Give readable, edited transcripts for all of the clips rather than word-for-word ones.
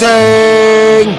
Racing!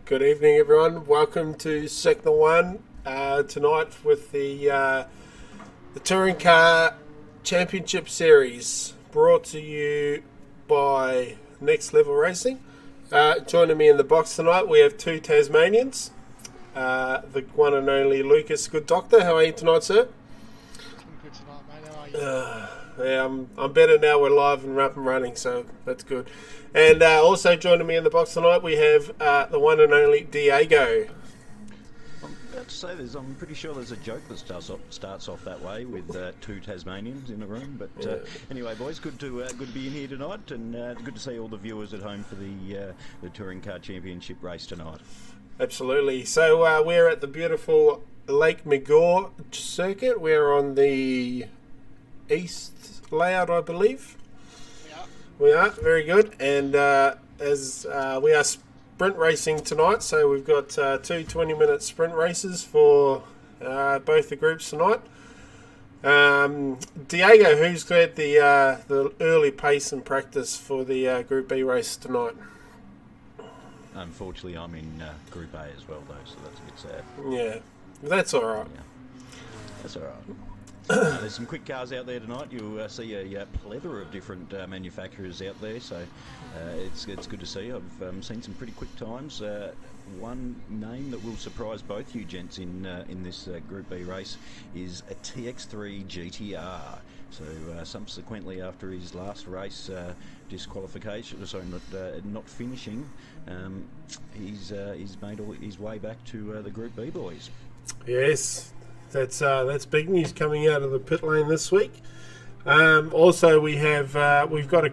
Good evening, everyone. Welcome to Sector 1 tonight with the Touring Car Championship Series, brought to you by Next Level Racing. Joining me in the box tonight, we have two Tasmanians, the one and only Lucas Good Doctor. How are you tonight, sir? I'm good tonight, mate. How are you? Yeah, I'm better now. We're live and up and running, so that's good. And also joining me in the box tonight, we have the one and only Diego. I'm about to say I'm pretty sure there's a joke that starts off that way with two Tasmanians in a room. But anyway, boys, good to be in here tonight, and good to see all the viewers at home for the Touring Car Championship race tonight. Absolutely. So we're at the beautiful Lake Maggiore circuit. We're on the east layout, I believe. We are, very good. And as we are sprint racing tonight, so we've got two 20-minute sprint races for both the groups tonight. Diego, who's got the early pace and practice for the Group B race tonight? Unfortunately, I'm in Group A as well, though, so that's a bit sad. Yeah, that's all right. Yeah. That's all right. There's some quick cars out there tonight. You'll see a plethora of different manufacturers out there, so it's good to see. I've seen some pretty quick times. One name that will surprise both you gents in this Group B race is a TX3 GTR. So subsequently, after his last race disqualification, sorry, not finishing, he's made his way back to the Group B boys. Yes. That's big news coming out of the pit lane this week. Also, we've got a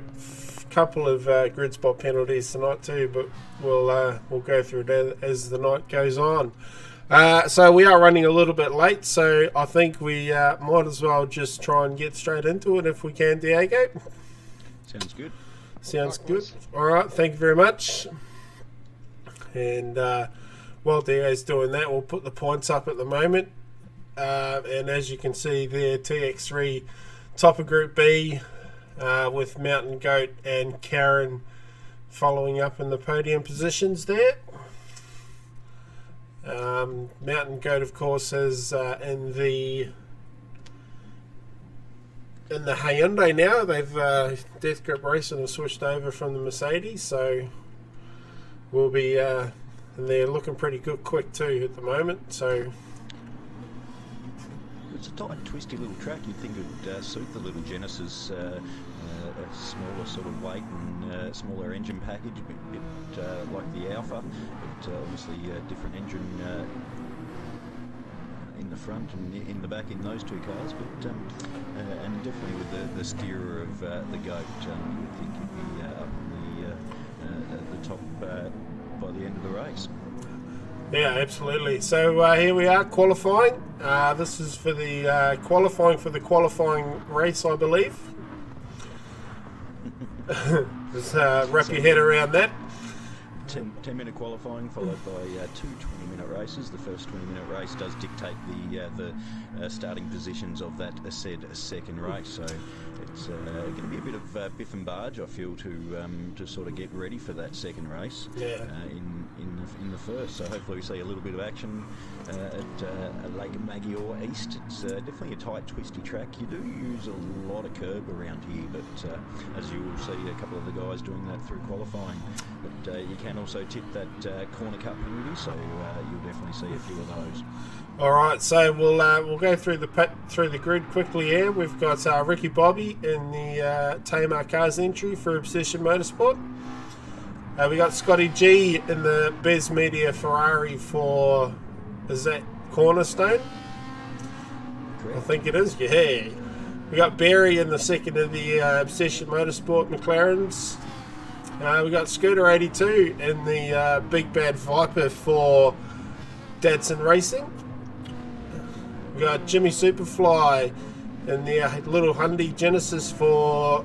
couple of grid spot penalties tonight too, but we'll go through it as the night goes on. So we are running a little bit late, so I think we might as well just try and get straight into it if we can, Diego. Sounds good. Sounds good. All right, thank you very much. And while Diego's doing that, we'll put the points up at the moment. And as you can see there, TX3 top of Group B with Mountain Goat and Karen following up in the podium positions there. Mountain Goat, of course, is in the Hyundai now. They've Death Grip Racing have switched over from the Mercedes, so we'll be and they're looking pretty good, quick too at the moment. So. It's a tight, twisty little track. You'd think it would suit the little Genesis, a smaller sort of weight and smaller engine package, a bit like the Alpha, but obviously a different engine in the front and in the back in those two cars. But and definitely with the steerer of the Goat, you would think you'd be up in the top by the end of the race. Yeah, absolutely. So here we are qualifying. This is for the qualifying race, I believe. Just wrap your head around that. 10-minute qualifying followed by two 20-minute races. The first 20-minute race does dictate the starting positions of that said second race. So it's going to be a bit of biff and barge, I feel, to sort of get ready for that second race. Yeah. In the first. So hopefully we see a little bit of action at Lake Maggiore East. It's definitely a tight, twisty track. You do use a lot of curb around here, but as you will see, a couple of the guys doing that through qualifying. But you can also tip that corner cut penalty, so you'll definitely see a few of those. All right, so we'll go through the grid quickly here. We've got Ricky Bobby in the Tamar Cars entry for Obsession Motorsport. We got Scotty G in the Bez Media Ferrari for, is that Cornerstone? Correct. I think it is, yeah. We got Barry in the second of the Obsession Motorsport McLarens. We got Scooter 82 in the Big Bad Viper for Dadson Racing. We got Jimmy Superfly in the little Hyundai Genesis for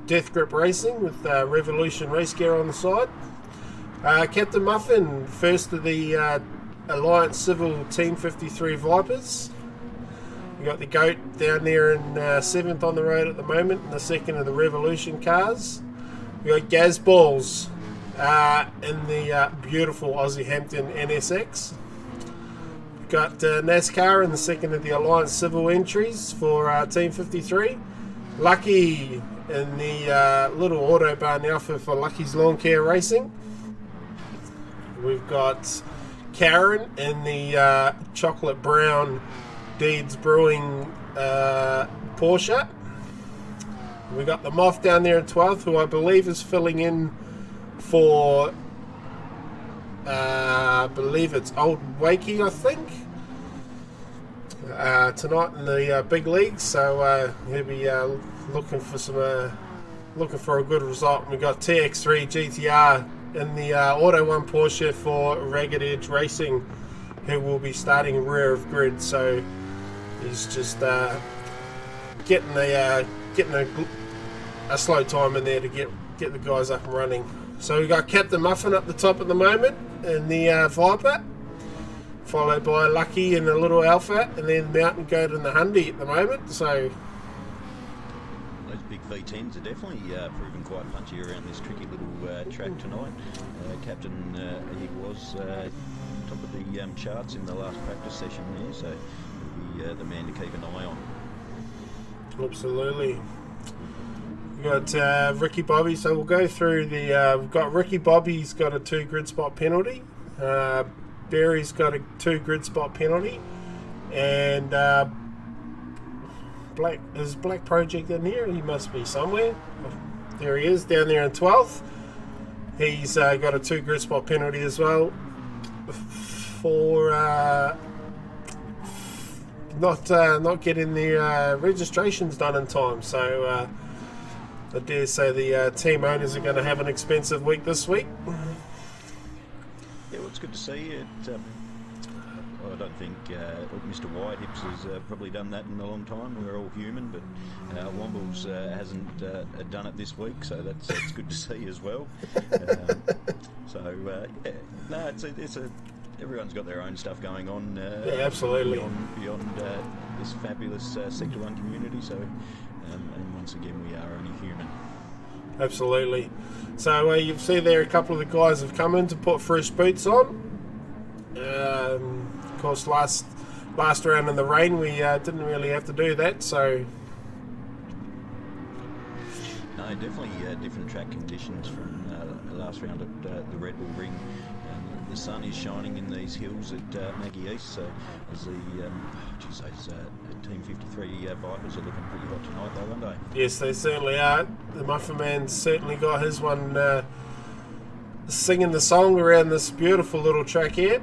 Death Grip Racing with Revolution race gear on the side. Captain Muffin, first of the Alliance Civil Team 53 Vipers. We got the Goat down there in 7th on the road at the moment, in the second of the Revolution cars. We got Gaz Balls in the beautiful Aussie Hampton NSX. We got NASCAR in the second of the Alliance Civil entries for Team 53. Lucky in the little Autobahn Alpha for Lucky's Lawn Care Racing. We've got Karen in the chocolate brown Deeds Brewing Porsche. We got the Moth down there in 12th, who I believe is filling in for, I believe it's Old Wakey, I think, tonight in the big leagues. So he'll be looking for a good result. And we got TX3 GTR in the Auto 1 Porsche for Ragged Edge Racing, who will be starting rear of grid. So he's just getting a slow time in there to get the guys up and running. So we got Captain Muffin up the top at the moment in the Viper, followed by Lucky in the little Alpha, and then Mountain Goat in the Hyundai at the moment. So those big V10s are definitely proving quite punchy around this tricky little track tonight. Captain, he was top of the charts in the last practice session there, so he'll be the man to keep an eye on. Absolutely. We've got Ricky Bobby, so we'll go through the... we've got Ricky Bobby's got a 2 grid spot penalty. Barry's got a 2 grid spot penalty. And is Black Project in here? He must be somewhere. There he is, down there in 12th. He's got a 2 grid spot penalty as well for not getting the registrations done in time. So I dare say the team owners are going to have an expensive week this week. Yeah, well, it's good to see it. I don't think Mr. Whitehips has probably done that in a long time. We're all human, but Wombles hasn't done it this week, so it's good to see as well. Yeah, no, it's a everyone's got their own stuff going on. Yeah, absolutely. Beyond this fabulous Sector 1 community, so and once again we are only human. Absolutely. So you see there a couple of the guys have come in to put fresh boots on. Of course, last round in the rain we didn't really have to do that, so no, definitely different track conditions from the last round at the Red Bull Ring. The sun is shining in these hills at Maggie East, so as the Team 53 Vipers are looking pretty hot tonight, though, aren't they? Yes, they certainly are. The Muffin Man's certainly got his one singing the song around this beautiful little track here.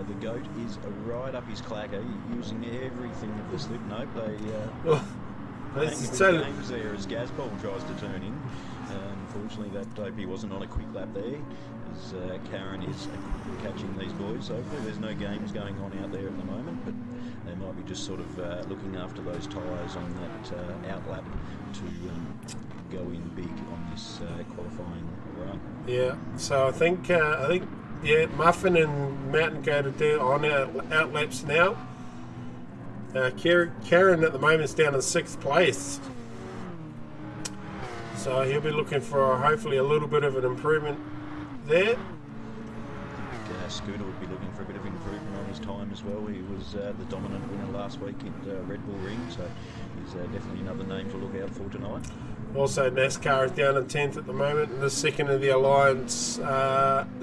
The Goat is right up his clacker, using everything of the slip note. They games there as Gazball tries to turn in. Unfortunately, that dopey wasn't on a quick lap there, as Karen is catching these boys. So hopefully there's no games going on out there at the moment, but they might be just sort of looking after those tyres on that outlap to go in big on this qualifying run. Yeah, so I think Muffin and Mountain go to do on outlaps now. Karen at the moment is down in 6th place. So he'll be looking for hopefully a little bit of an improvement there. Scooter would be looking for a bit of improvement on his time as well. He was the dominant winner last week at Red Bull Ring, so he's definitely another name to look out for tonight. Also, NASCAR is down in 10th at the moment, and the second of the Alliance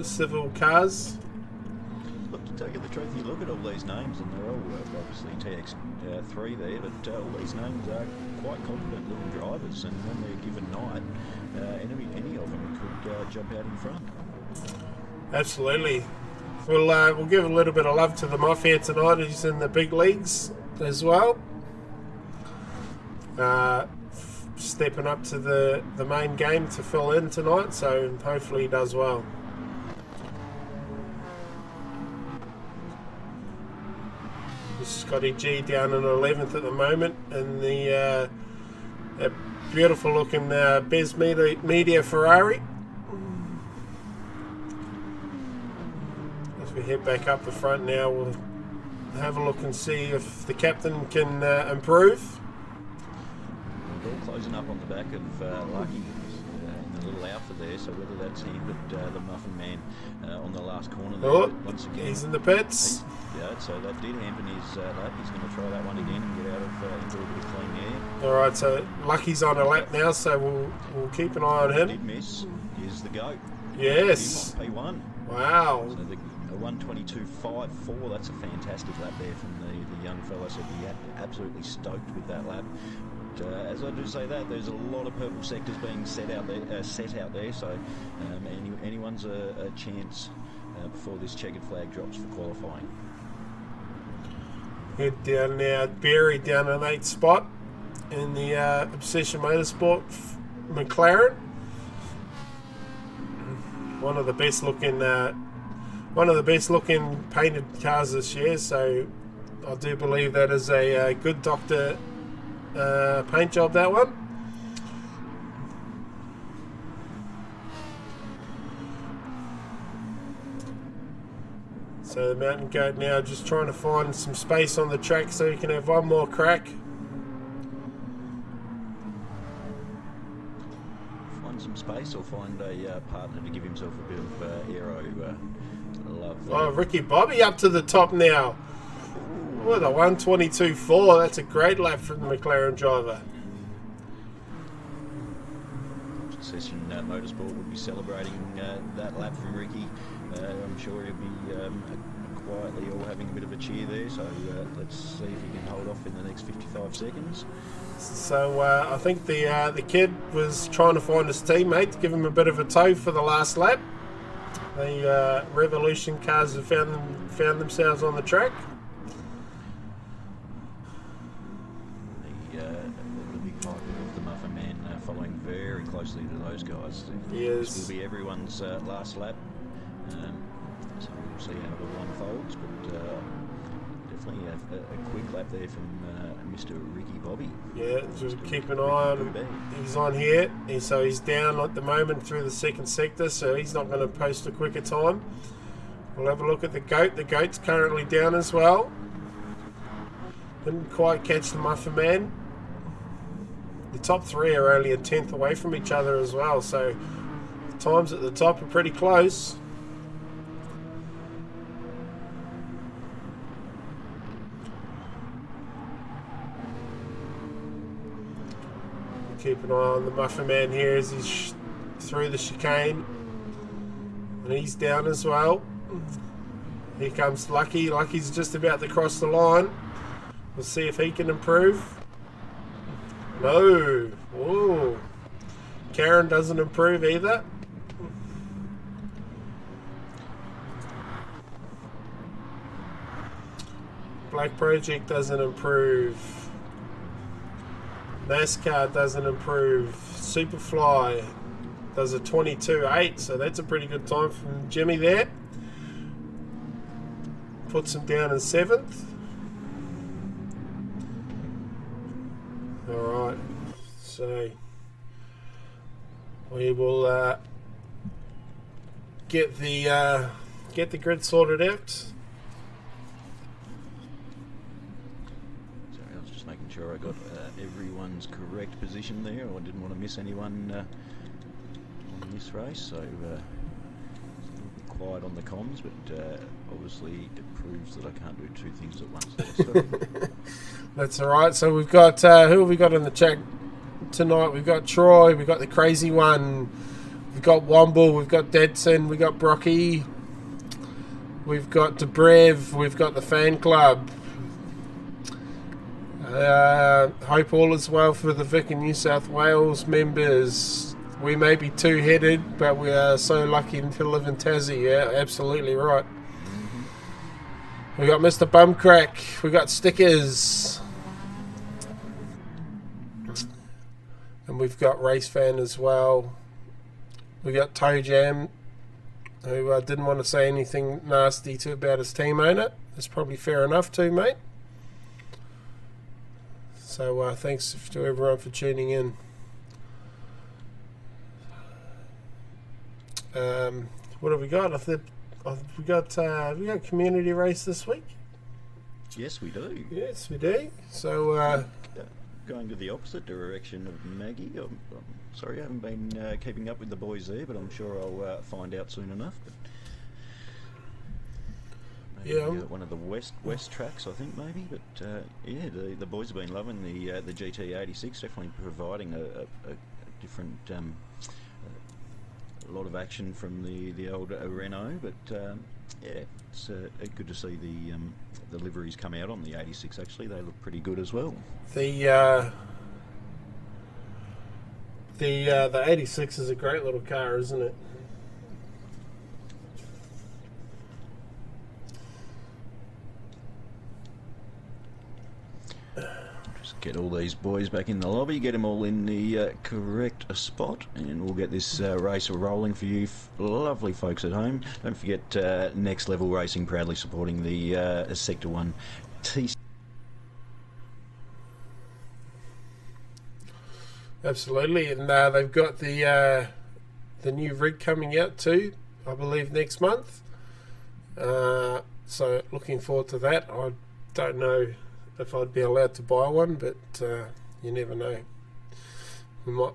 Civil cars. Look, to tell you the truth, you look at all these names, and they're all obviously TX3 there, but all these names are quite competent little drivers, and when they're given night, any of them could jump out in front. Absolutely. We'll give a little bit of love to the Moff here tonight. He's in the big leagues as well. stepping up to the main game to fill in tonight, so hopefully he does well. Scotty G down in 11th at the moment in the beautiful looking Bez Media Ferrari. As we head back up the front now, we'll have a look and see if the captain can improve. We're all closing up on the back of Lucky in the little Alpha there, so whether that's him, but the Muffin Man on the last corner there, once again. He's in the pits. So that did hamper his lap. He's going to try that one again and get out of into a bit of clean air. Alright, so Lucky's on a lap now, so we'll keep an eye on him. Did miss. Is the GOAT. Yes. P1. Wow. So the 1:22.54, that's a fantastic lap there from the young fella. So he had absolutely stoked with that lap. But, as I do say that, there's a lot of purple sectors being set out there. So anyone's a chance before this checkered flag drops for qualifying. Head down now, Barry down in 8th spot in the Obsession Motorsport McLaren. One of the best looking painted cars this year, so I do believe that is a good Doctor paint job, that one. So the Mountain Goat now just trying to find some space on the track so he can have one more crack. Find some space or find a partner to give himself a bit of aero love. Oh, Ricky Bobby up to the top now. What a 1:22.4. That's a great lap from the McLaren driver. Obsession Motorsport would be celebrating that lap from Ricky. I'm sure he'll be quietly all having a bit of a cheer there, so let's see if he can hold off in the next 55 seconds. So I think the kid was trying to find his teammate to give him a bit of a tow for the last lap. The Revolution cars have found themselves on the track. The big five of the Muffin Man following very closely to those guys. Yes. This will be everyone's last lap. So we'll see how it all unfolds, but definitely a quick lap there from Mr. Ricky Bobby. Yeah, just keep an eye on him. He's on here, so he's down at the moment through the second sector, so he's not going to post a quicker time. We'll have a look at the GOAT. The GOAT's currently down as well. Didn't quite catch the Muffin Man. The top three are only a tenth away from each other as well, so the times at the top are pretty close. Keep an eye on the Muffin Man here as he's through the chicane, and he's down as well. Here comes Lucky. Lucky's just about to cross the line. We'll see if he can improve. No. Whoa. Karen doesn't improve either. Black Project doesn't improve. NASCAR doesn't improve. Superfly does a 22.8, so that's a pretty good time from Jimmy there. Puts him down in 7th. Alright, so we will get the grid sorted out. Sorry, I was just making sure I got everyone's correct position there. I didn't want to miss anyone on this race, so a little bit quiet on the comms, but obviously it proves that I can't do two things at once there. So. That's alright. So we've got, who have we got in the chat tonight? We've got Troy, we've got the Crazy One, we've got Womble, we've got Deadson, we've got Brocky, we've got Debrev, we've got the fan club. Hope all is well for the Vic and New South Wales members. We may be two-headed, but we are so lucky to live in Tassie. Yeah, absolutely right. We got Mr. Bumcrack. We got stickers. and we've got Race Fan as well. We got Toe Jam, who didn't want to say anything nasty about his team owner. That's probably fair enough too, mate. So thanks to everyone for tuning in. What have we got? We got community race this week. Yes, we do. Yes, we do. So going to the opposite direction of Maggie. I'm sorry, I haven't been keeping up with the boys there, but I'm sure I'll find out soon enough. But maybe, one of the west tracks, I think, maybe. But the boys have been loving the GT86. Definitely providing a different. A lot of action from the old Renault, but it's good to see the liveries come out on the 86. Actually, they look pretty good as well. The 86 is a great little car, isn't it? Get all these boys back in the lobby, get them all in the correct spot, and we'll get this race rolling for you lovely folks at home. Don't forget Next Level Racing proudly supporting the Sector 1 TC. Absolutely, and they've got the new rig coming out too, I believe next month. So looking forward to that. I don't know if I'd be allowed to buy one, but you never know. We might.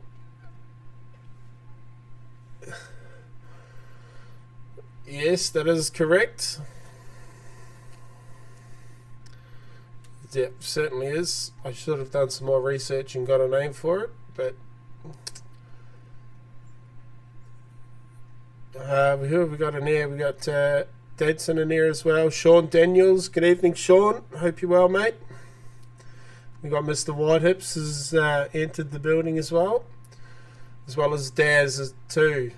Yes, that is correct. Yep, certainly is. I should have done some more research and got a name for it, but who have we got in here? We got Dadson in here as well. Sean Daniels. Good evening, Sean. Hope you're well, mate. We got Mr. Whitehips has entered the building as well as Daz too.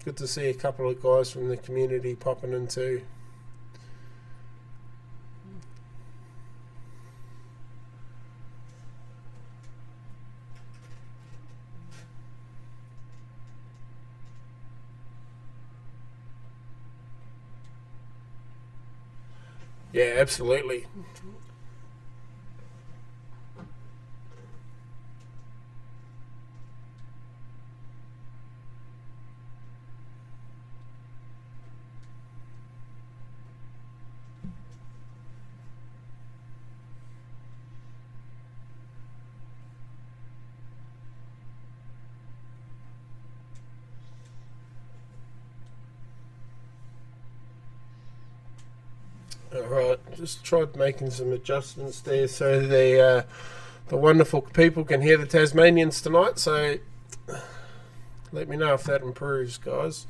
Good to see a couple of guys from the community popping in too. Yeah, absolutely. Alright, just tried making some adjustments there so the wonderful people can hear the Tasmanians tonight, so let me know if that improves, guys.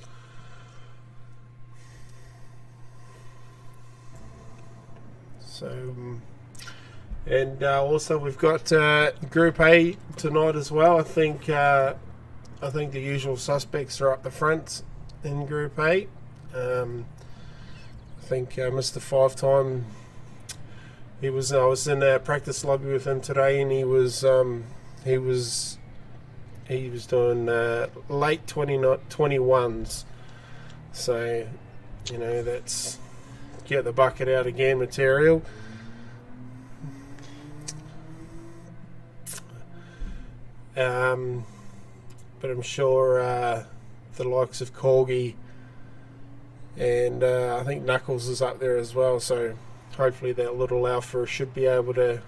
So, and also we've got Group A tonight as well. I think the usual suspects are up the front in Group A. I think Mr. Five Time. I was in a practice lobby with him today, and he was doing late 21s. So, that's get the bucket out again material. But I'm sure the likes of Corgi and I think Knuckles is up there as well, so hopefully that little alpha should be able to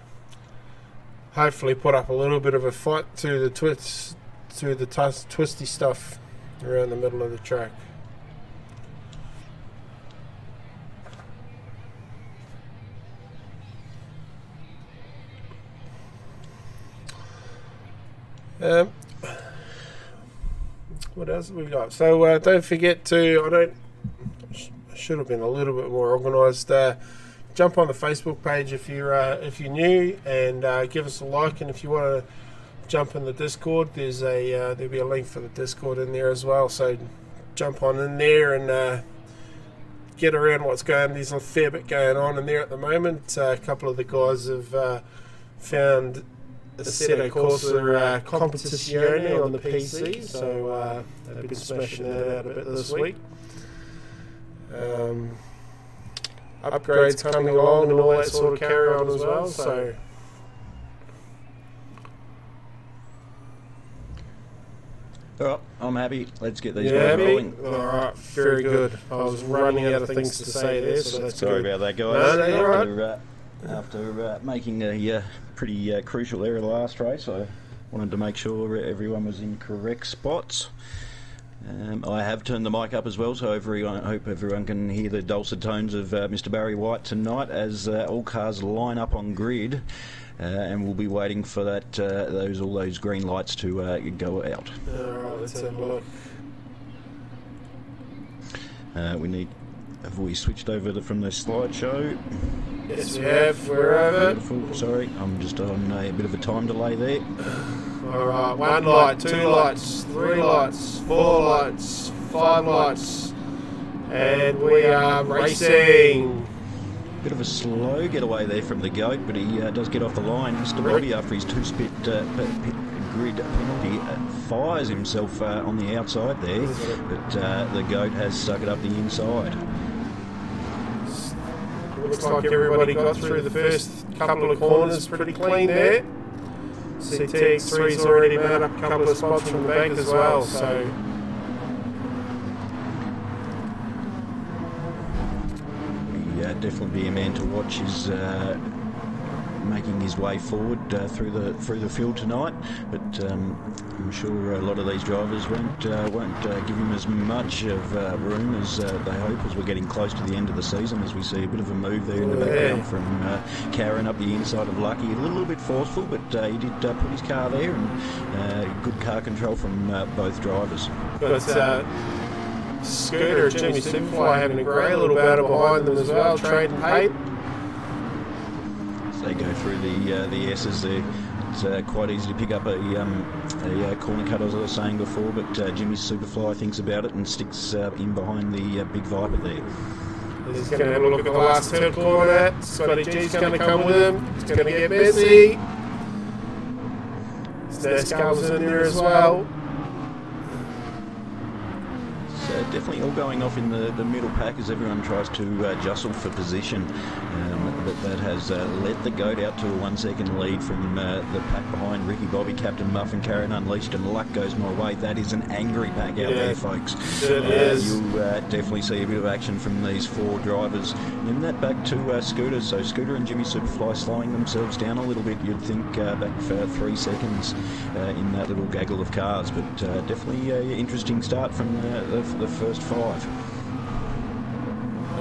hopefully put up a little bit of a fight to the twisty stuff around the middle of the track. What else have we got? So don't forget to, I should have been a little bit more organised. Jump on the Facebook page if you're new, and give us a like. And if you want to jump in the Discord, there'll be a link for the Discord in there as well. So jump on in there and get around what's going. There's a fair bit going on in there at the moment. A couple of the guys have found Assetto Corsa Competizione on the PC, so they've been smashing that out a bit this week. Upgrades coming along and all that sort of carry on as well, so... Alright, I'm happy. Let's get these Yeah, guys rolling. Alright, very good. I was running out of things to say there, so that's Sorry good. about that, guys. No, you're right. After making a pretty crucial error last race, I wanted to make sure everyone was in correct spots. I have turned the mic up as well, so I hope everyone can hear the dulcet tones of Mr. Barry White tonight as all cars line up on grid, and we'll be waiting for that all those green lights to go out. Alright, let's have a look. Have we switched over from the slideshow? Yes, we have. We're over. Beautiful. Sorry, I'm just on a bit of a time delay there. Alright, 1 light, 2 lights, 3 lights, 4 lights, 5 lights, and we are racing. Bit of a slow getaway there from the goat, but he does get off the line. Mr. Robbie, after his two-spit grid penalty, fires himself on the outside there, but the goat has stuck it up the inside. Looks like everybody got through the first couple of corners pretty clean there. CTX3's already made up a couple of spots from the back as well, so... Definitely be a man to watch. Is making his way forward through the field tonight, but I'm sure a lot of these drivers won't give him as much of room as they hope, as we're getting close to the end of the season, as we see a bit of a move there in the background from Karen up the inside of Lucky. A little bit forceful, but he did put his car there, and good car control from both drivers. But Scooter and Jimmy Superfly having a great little battle behind them as well, trading paint. As they go through the S's there, it's quite easy to pick up a corner cut, as I was saying before, but Jimmy Superfly thinks about it and sticks in behind the big Viper there. He's going to have a look at the last third corner. Scotty G's going to come with him. It's going to get messy. Snascal's in there as well. Definitely all going off in the middle pack as everyone tries to jostle for position. But that has let the goat out to a 1 second lead from the pack behind Ricky Bobby, Captain Muff and Karen Unleashed, and luck goes my way. That is an angry pack out there, folks. You'll definitely see a bit of action from these 4 drivers. And then that back to Scooter. So Scooter and Jimmy Superfly slowing themselves down a little bit, you'd think, back for 3 seconds in that little gaggle of cars. But definitely an interesting start from the first 5.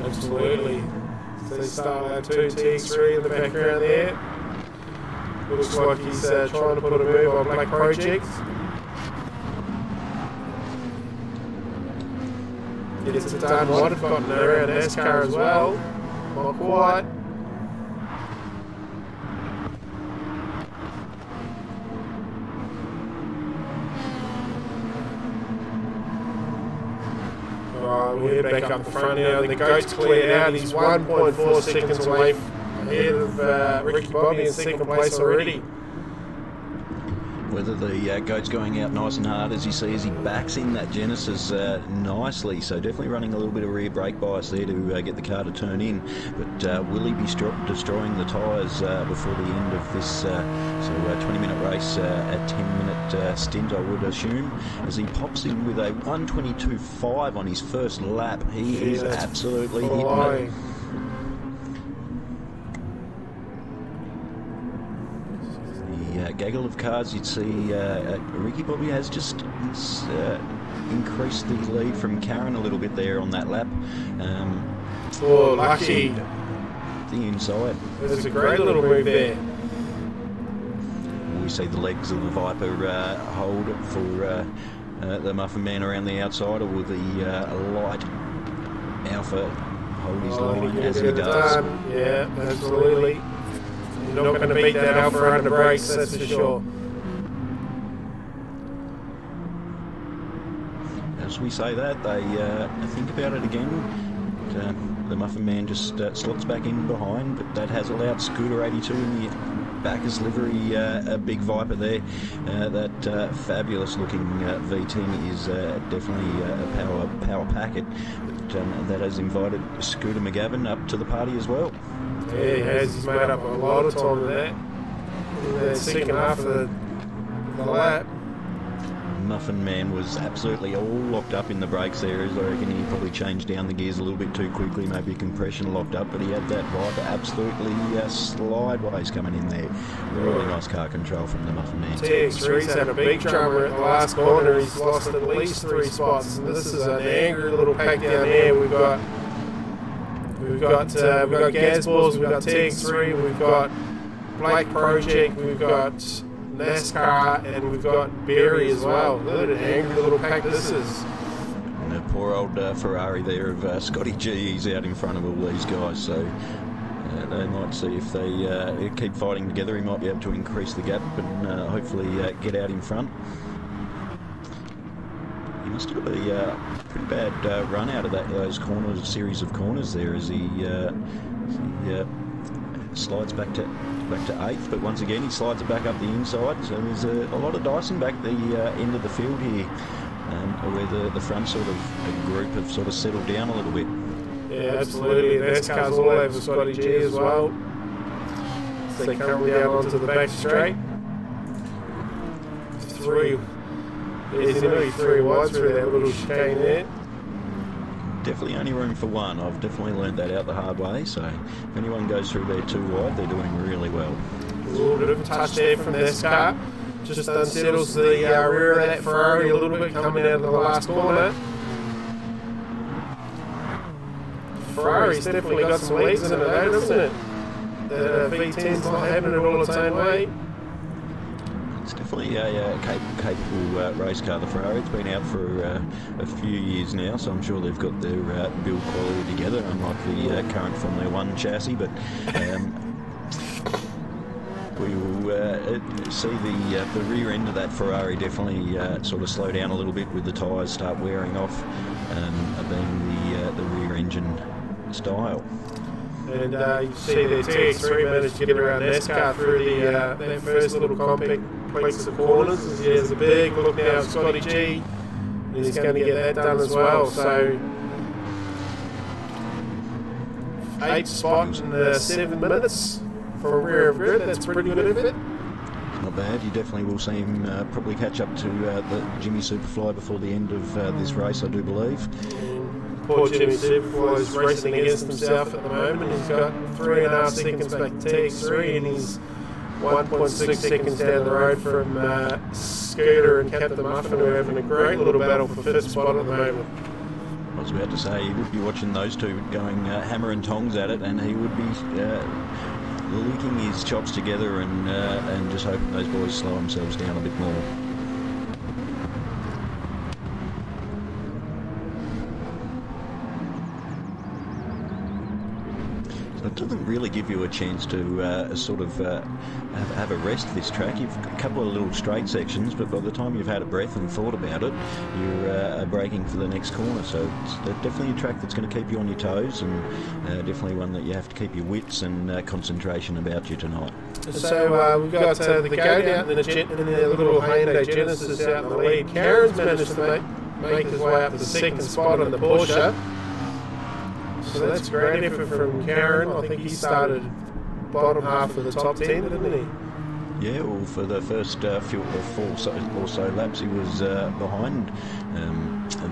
Absolutely. So they start out 2 TX3 in the background there. Looks like he's trying to put a move on Black Project. Gets it done. Might have gotten around NASCAR as well. Not quite. We're back up the front now. The goat's cleared out. He's 1.4 seconds away ahead of Ricky Bobby in second place already. Whether the goat's going out nice and hard, as you see, as he backs in that Genesis nicely. So definitely running a little bit of rear brake bias there to get the car to turn in. But will he be destroying the tyres before the end of this 20-minute race, a 10-minute stint, I would assume, as he pops in with a 1:22.5 on his first lap. He is absolutely hitting it. Gaggle of cars, you'd see Ricky Bobby has just increased the lead from Karen a little bit there on that lap. Lucky. The inside. There's a great little move there. We see the legs of the Viper hold for the Muffin Man around the outside, or will the light Alpha hold his line as he does? Yeah, absolutely. You're not going to beat that Alpha under brakes, that's for sure. As we say that, they think about it again. The Muffin Man just slots back in behind, but that has allowed Scooter 82 in the Bacchus livery, a big Viper there. That fabulous looking V10 is definitely a power packet. But that has invited Scooter McGavin up to the party as well. Yeah, he has. He's made up a lot of time with that. In the second half of the lap. Muffin Man was absolutely all locked up in the brakes there. As I reckon he probably changed down the gears a little bit too quickly, maybe compression locked up, but he had that Viper absolutely slideways coming in there. Really nice car control from the Muffin Man. TX3's had a big drama at the last corner. He's lost at least 3 spots, and this is an angry little pack down there. We've got Gazballs, we've got TX3, we've got Blake Project, we've got NASCAR, and we've got Berry as well. Look at an angry little pack this is. And the poor old Ferrari there of Scotty G, he's out in front of all these guys, so they might see if they keep fighting together, he might be able to increase the gap and hopefully get out in front. He must have got a pretty bad run out of those corners, series of corners there as he slides back to 8th, but once again he slides it back up the inside, so there's a lot of dicing back the end of the field here, where the front sort of group have sort of settled down a little bit. Yeah, absolutely. NASCAR's all over Scotty G as well. So they come down onto the back straight. There's nearly 3 wide through that little chicane there. Definitely only room for one. I've definitely learned that out the hard way, so if anyone goes through there too wide, they're doing really well. A little bit of a touch there from NASCAR. Just unsettles the rear of that Ferrari a little bit coming out of the last corner. Ferrari's definitely got some legs in it though, doesn't it? The V10's not having it all its own way. It's definitely a capable race car, the Ferrari. It's been out for a few years now, so I'm sure they've got their build quality together, unlike the current Formula 1 chassis, but we will see the rear end of that Ferrari definitely sort of slow down a little bit with the tyres start wearing off, being the rear engine style. And you see the TX3 managed to get around NASCAR through that first little compact place of corners. There's a big look now of Scotty G, and he's going to get that done as well. So 8 spots in 7 minutes for a rear of grid. That's pretty good of it. Not bad. You definitely will see him probably catch up to the Jimmy Superfly before the end of this race, I do believe. Poor Jimmy Superfly is racing against himself at the moment. He's got 3.5 seconds back to TX3, and he's 1.6 seconds down the road from Scooter and Captain Muffin, who are having a great little battle for 5th spot at the moment. I was about to say, he would be watching those two going hammer and tongs at it, and he would be linking his chops together and just hoping those boys slow themselves down a bit more. It doesn't really give you a chance to sort of have a rest this track. You've got a couple of little straight sections, but by the time you've had a breath and thought about it, you're braking for the next corner. So it's definitely a track that's going to keep you on your toes, and definitely one that you have to keep your wits and concentration about you tonight. So we've got the Goat out in the little Hyundai Genesis out in the lead. Karen's managed to make his way up to the 2nd spot on the Porsche. So that's a great effort from Karen. I think he started bottom half of the top 10, didn't he? Yeah, well, for the first few or so laps, he was behind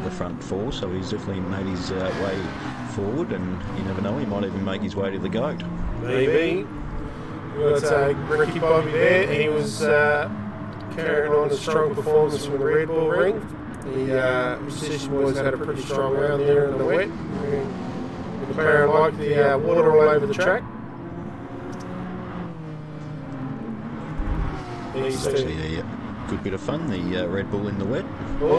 the front 4, so he's definitely made his way forward, and you never know, he might even make his way to the Goat. Maybe. We've got Ricky Bobby there. He was carrying on a strong performance from the Red Bull ring. The Session Boys had a pretty strong round there in the wet. McLaren liked the water all over the track. It's actually a good bit of fun, the Red Bull in the wet.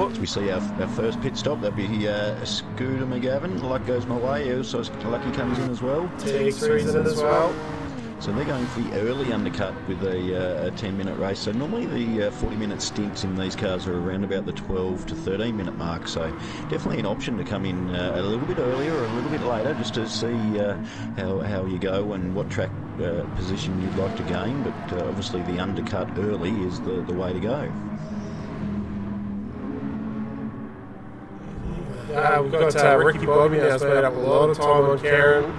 As we see our first pit stop, that'd be Scooter McGavin. Luck goes my way. Also, Lucky comes in as well. TX3's in as well. So they're going for the early undercut with a 10-minute race. So normally the 40-minute stints in these cars are around about the 12 to 13-minute mark. So definitely an option to come in a little bit earlier or a little bit later, just to see how you go and what track position you'd like to gain. But obviously the undercut early is the way to go. We've got Ricky Bobby now spent up a lot of time on Karen.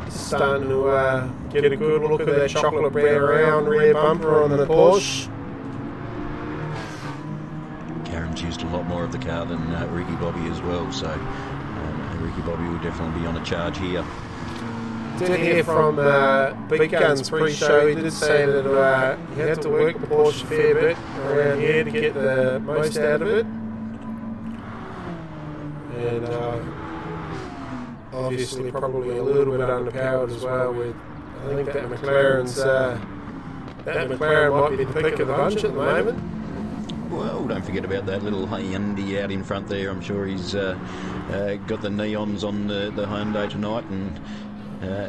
He's starting to get a good look at that chocolate brown round rear bumper on the Porsche. Karen's used a lot more of the car than Ricky Bobby as well, so Ricky Bobby will definitely be on a charge here. Did hear from Big Guns pre-show, he did say that you had to work the Porsche a fair bit around here to get the most out of it. And obviously probably a little bit underpowered as well. With I think that McLaren might be the pick of the bunch at the moment. Well, don't forget about that little Hyundai out in front there. I'm sure he's got the neons on the Hyundai tonight, and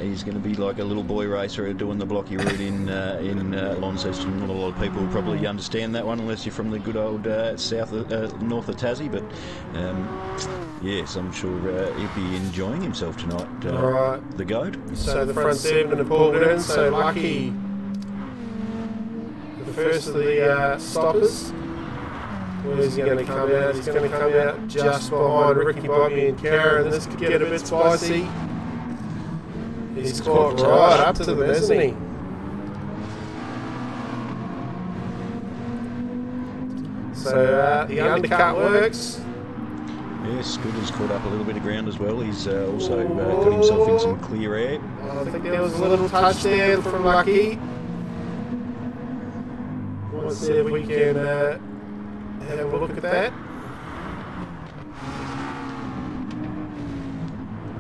he's going to be like a little boy racer doing the blocky route in Launceston. Not a lot of people will probably understand that one unless you're from the good old north of Tassie, but yes, I'm sure he'll be enjoying himself tonight. Right. The goat. So the front seven have pulled in, so Lucky, the first of the stoppers. Where's he going to come out? He's going to come out just behind Ricky Bobby and Karen. This could get a bit spicy. He's caught right up to them, hasn't he? So the undercut works. Yes, Scooter's caught up a little bit of ground as well. He's also got himself in some clear air. I think there was a little touch there from Lucky. Let's see if we can have a look at that.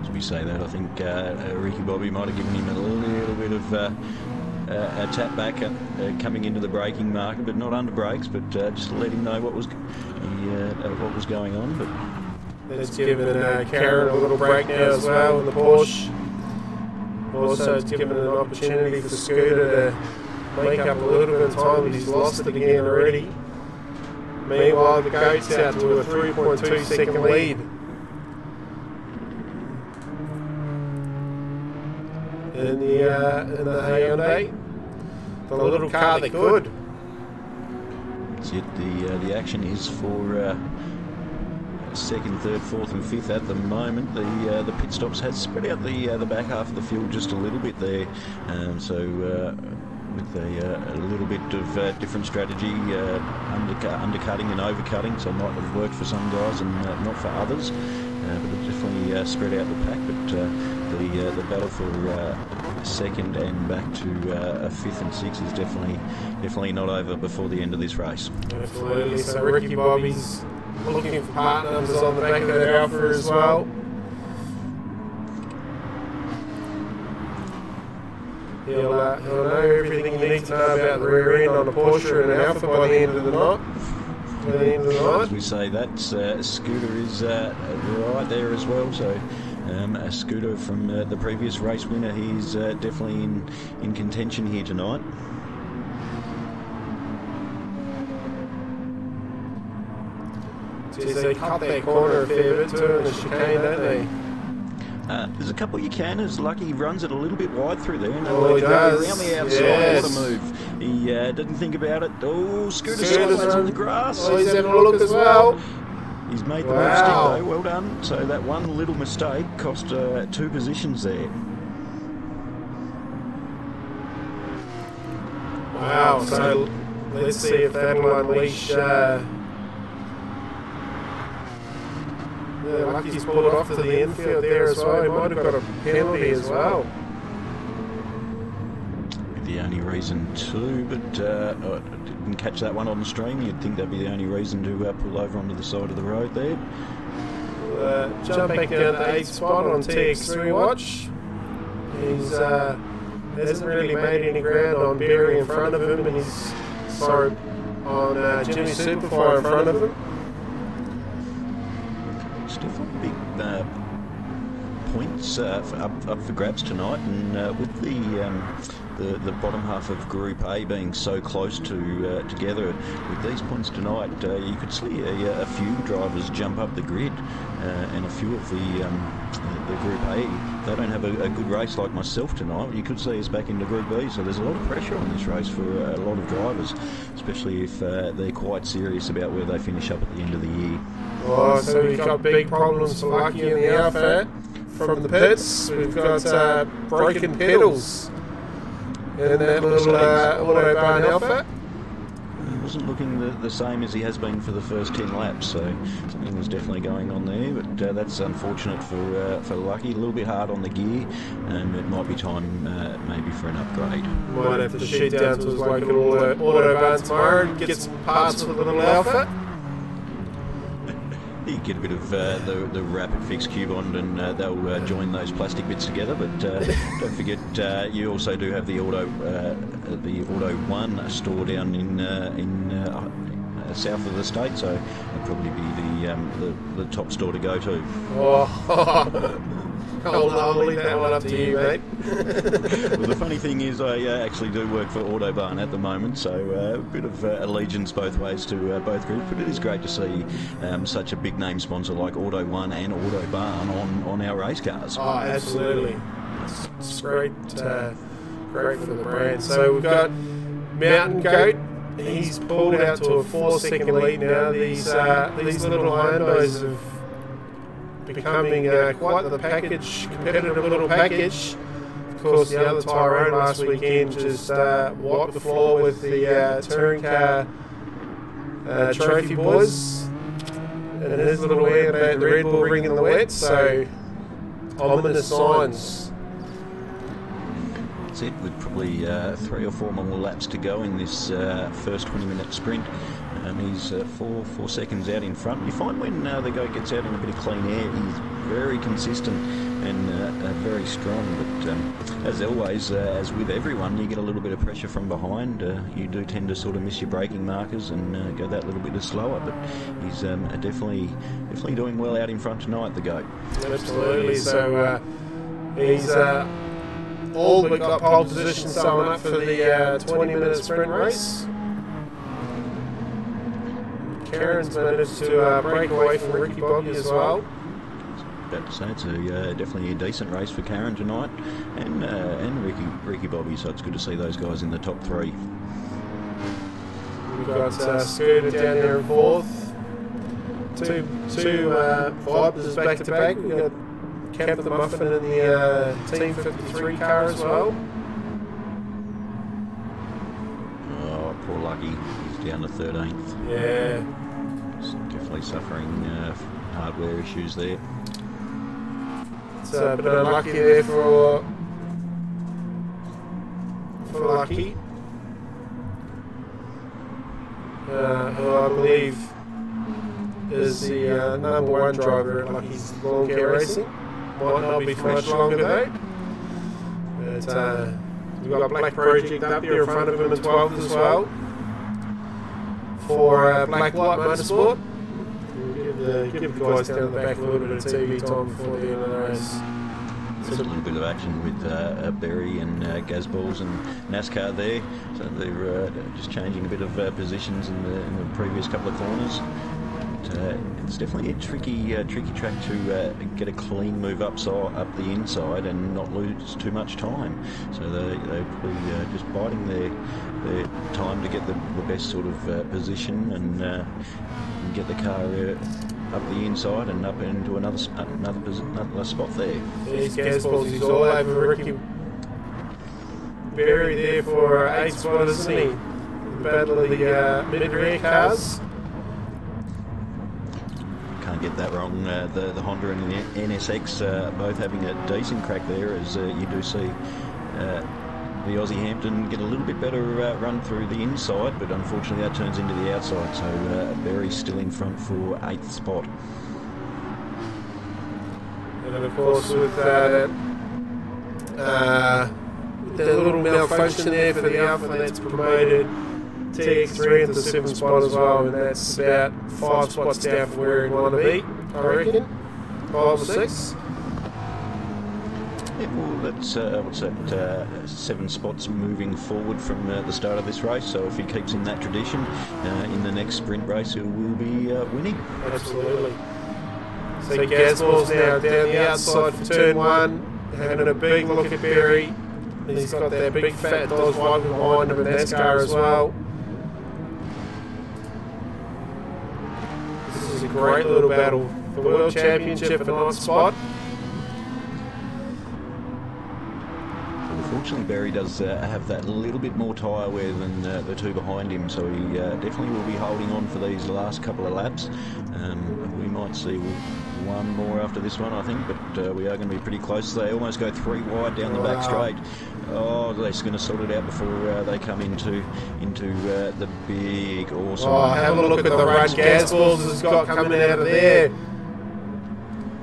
As we say that, I think Ricky Bobby might have given him a little bit of a tap back coming into the braking market, but not under brakes, but just to let him know what was going on. But it's given Karen a little break now as well in the Porsche. Also, it's given an opportunity for Scooter to make up a little bit of time, but he's lost it again already. Meanwhile, the goat's out to a 3.2 second lead. In the Hyundai, the little car that could. That's it. The action is for second, third, fourth, and fifth at the moment. The pit stops has spread out the back half of the field just a little bit there, with a little bit of different strategy, undercutting and overcutting, so it might have worked for some guys and not for others, but it definitely spread out the pack. But the battle for second and back to fifth and sixth is definitely not over before the end of this race. Absolutely. So Ricky Bobby's looking for part numbers on the back of that Alpha as well. He'll know everything you need to know about the rear end on a Porsche and an Alpha by the end of the night. As we say that, Scooter is right there as well. So a Scooter from the previous race winner, he's definitely in contention here tonight. Geez, they cut that corner a fair bit too in the chicane, don't they? There's a couple you can, as Lucky runs it a little bit wide through there. Oh, he does. Around the outside, yes. What a move. He didn't think about it. Oh, Scooter's sideways on the grass. Oh, he's having a look as well. He's made the move stick though, well done. So that one little mistake cost 2 positions there. Wow, so let's see if that'll unleash... Lucky's pulled it off to the infield there as well. He might have got a penalty as well. The only reason to, but I didn't catch that one on the stream. You'd think that'd be the only reason to pull over onto the side of the road there. Jump back down to 8th spot on TX3 watch. He's hasn't really made any ground on Berry in front of him, and he's on Jimmy Superfire in front of him. Still big points up for grabs tonight, and with the bottom half of Group A being so close to together. With these points tonight, you could see a few drivers jump up the grid, and a few of the Group A, they don't have a good race like myself tonight. You could see us back into Group B, so there's a lot of pressure on this race for a lot of drivers, especially if they're quite serious about where they finish up at the end of the year. Oh, so we've got big problems for Lucky in the outfit. From the pits, we've got broken pedals in that little Autobahn outfit. He wasn't looking the same as he has been for the first 10 laps, so something was definitely going on there, but that's unfortunate for Lucky. A little bit hard on the gear, and it might be time maybe for an upgrade. Might have to shoot down to his local Autobahn tomorrow and get some parts for the little outfit. You get a bit of the Rapid Fix Q-Bond and they'll join those plastic bits together, but don't forget you also do have the Auto One store down in south of the state, so it'll probably be the top store to go to. Oh, I'll leave that one up to you, mate. Well, the funny thing is I actually do work for Autobahn at the moment, so a bit of allegiance both ways to both groups, but it is great to see such a big name sponsor like Auto One and Autobahn on our race cars. Oh, absolutely. It's great, great for the brand. So we've got Mountain Goat. He's pulled out to a 4-second lead now. These little Hondos have becoming quite the competitive little package. Of course, the other Tyrone last weekend just wiped the floor with the touring car trophy boys, and his little hand about the Red Bull ring in the wet, so ominous signs. That's it, with probably 3 or 4 more laps to go in this first 20-minute sprint. He's 4 seconds out in front. You find when the goat gets out in a bit of clean air, he's very consistent and very strong. But as always, as with everyone, you get a little bit of pressure from behind. You do tend to sort of miss your braking markers and go that little bit slower. But he's definitely doing well out in front tonight, the goat. Absolutely. So he's all but got pole position summing up for the 20-minute sprint race. Karen's managed to break away from Ricky Bobby as well. About to say it's definitely a decent race for Karen tonight, and Ricky Bobby. So it's good to see those guys in the top 3. We've got Scooter down there in 4th. Two Vipers back to back. We've got Captain the Muffin in the Team 53 car as well. Oh, poor Lucky. He's down to 13th. Yeah. Definitely suffering hardware issues there. It's a bit unlucky there for Lucky, who I believe is the number 1 driver at Lucky's Lawn Care Racing. Might not be for much longer though. But we've got Black Project up here in front of him in 12th as well for Black White Motorsport. Give the guys down the back a little bit of TV time before the end of the race. There's a little bit of action with Berry and Gazballs and NASCAR there, so they're just changing a bit of positions in the previous couple of corners. But, it's definitely a tricky track to get a clean move up the inside and not lose too much time. So they're probably just biding their time to get the best sort of position and get the car up the inside and up into another spot there. These Gazballs, he's all over Ricky Berry there for 8th spot, isn't he? The battle of the mid-rear cars. Can't get that wrong. The Honda and the NSX both having a decent crack there, as you do see the Aussie Hampton get a little bit better run through the inside, but unfortunately that turns into the outside, so Berry's still in front for 8th spot. And of course with the little malfunction there for the Alpha, that's promoted TX3 into the 7th spot as well, and that's about 5 spots down from where he'd want to be, I reckon. 5 or 6. Yeah, well, that's 7 spots moving forward from the start of this race. So if he keeps in that tradition, in the next sprint race, he will be winning. Absolutely. So Gasball's now down the outside for turn 1, having a big look at Berry. He's got that big fat Dodge right behind him in NASCAR as well. This is a great little battle for the World Championship for 9th spot. Unfortunately, Berry does have that little bit more tyre wear than the 2 behind him, so he definitely will be holding on for these last couple of laps. We might see one more after this one, I think, but we are going to be pretty close. They almost go 3 wide down the back straight. Oh, they're just going to sort it out before they come into the big awesome. Oh, have a look at the run Gasballs has got coming out of there.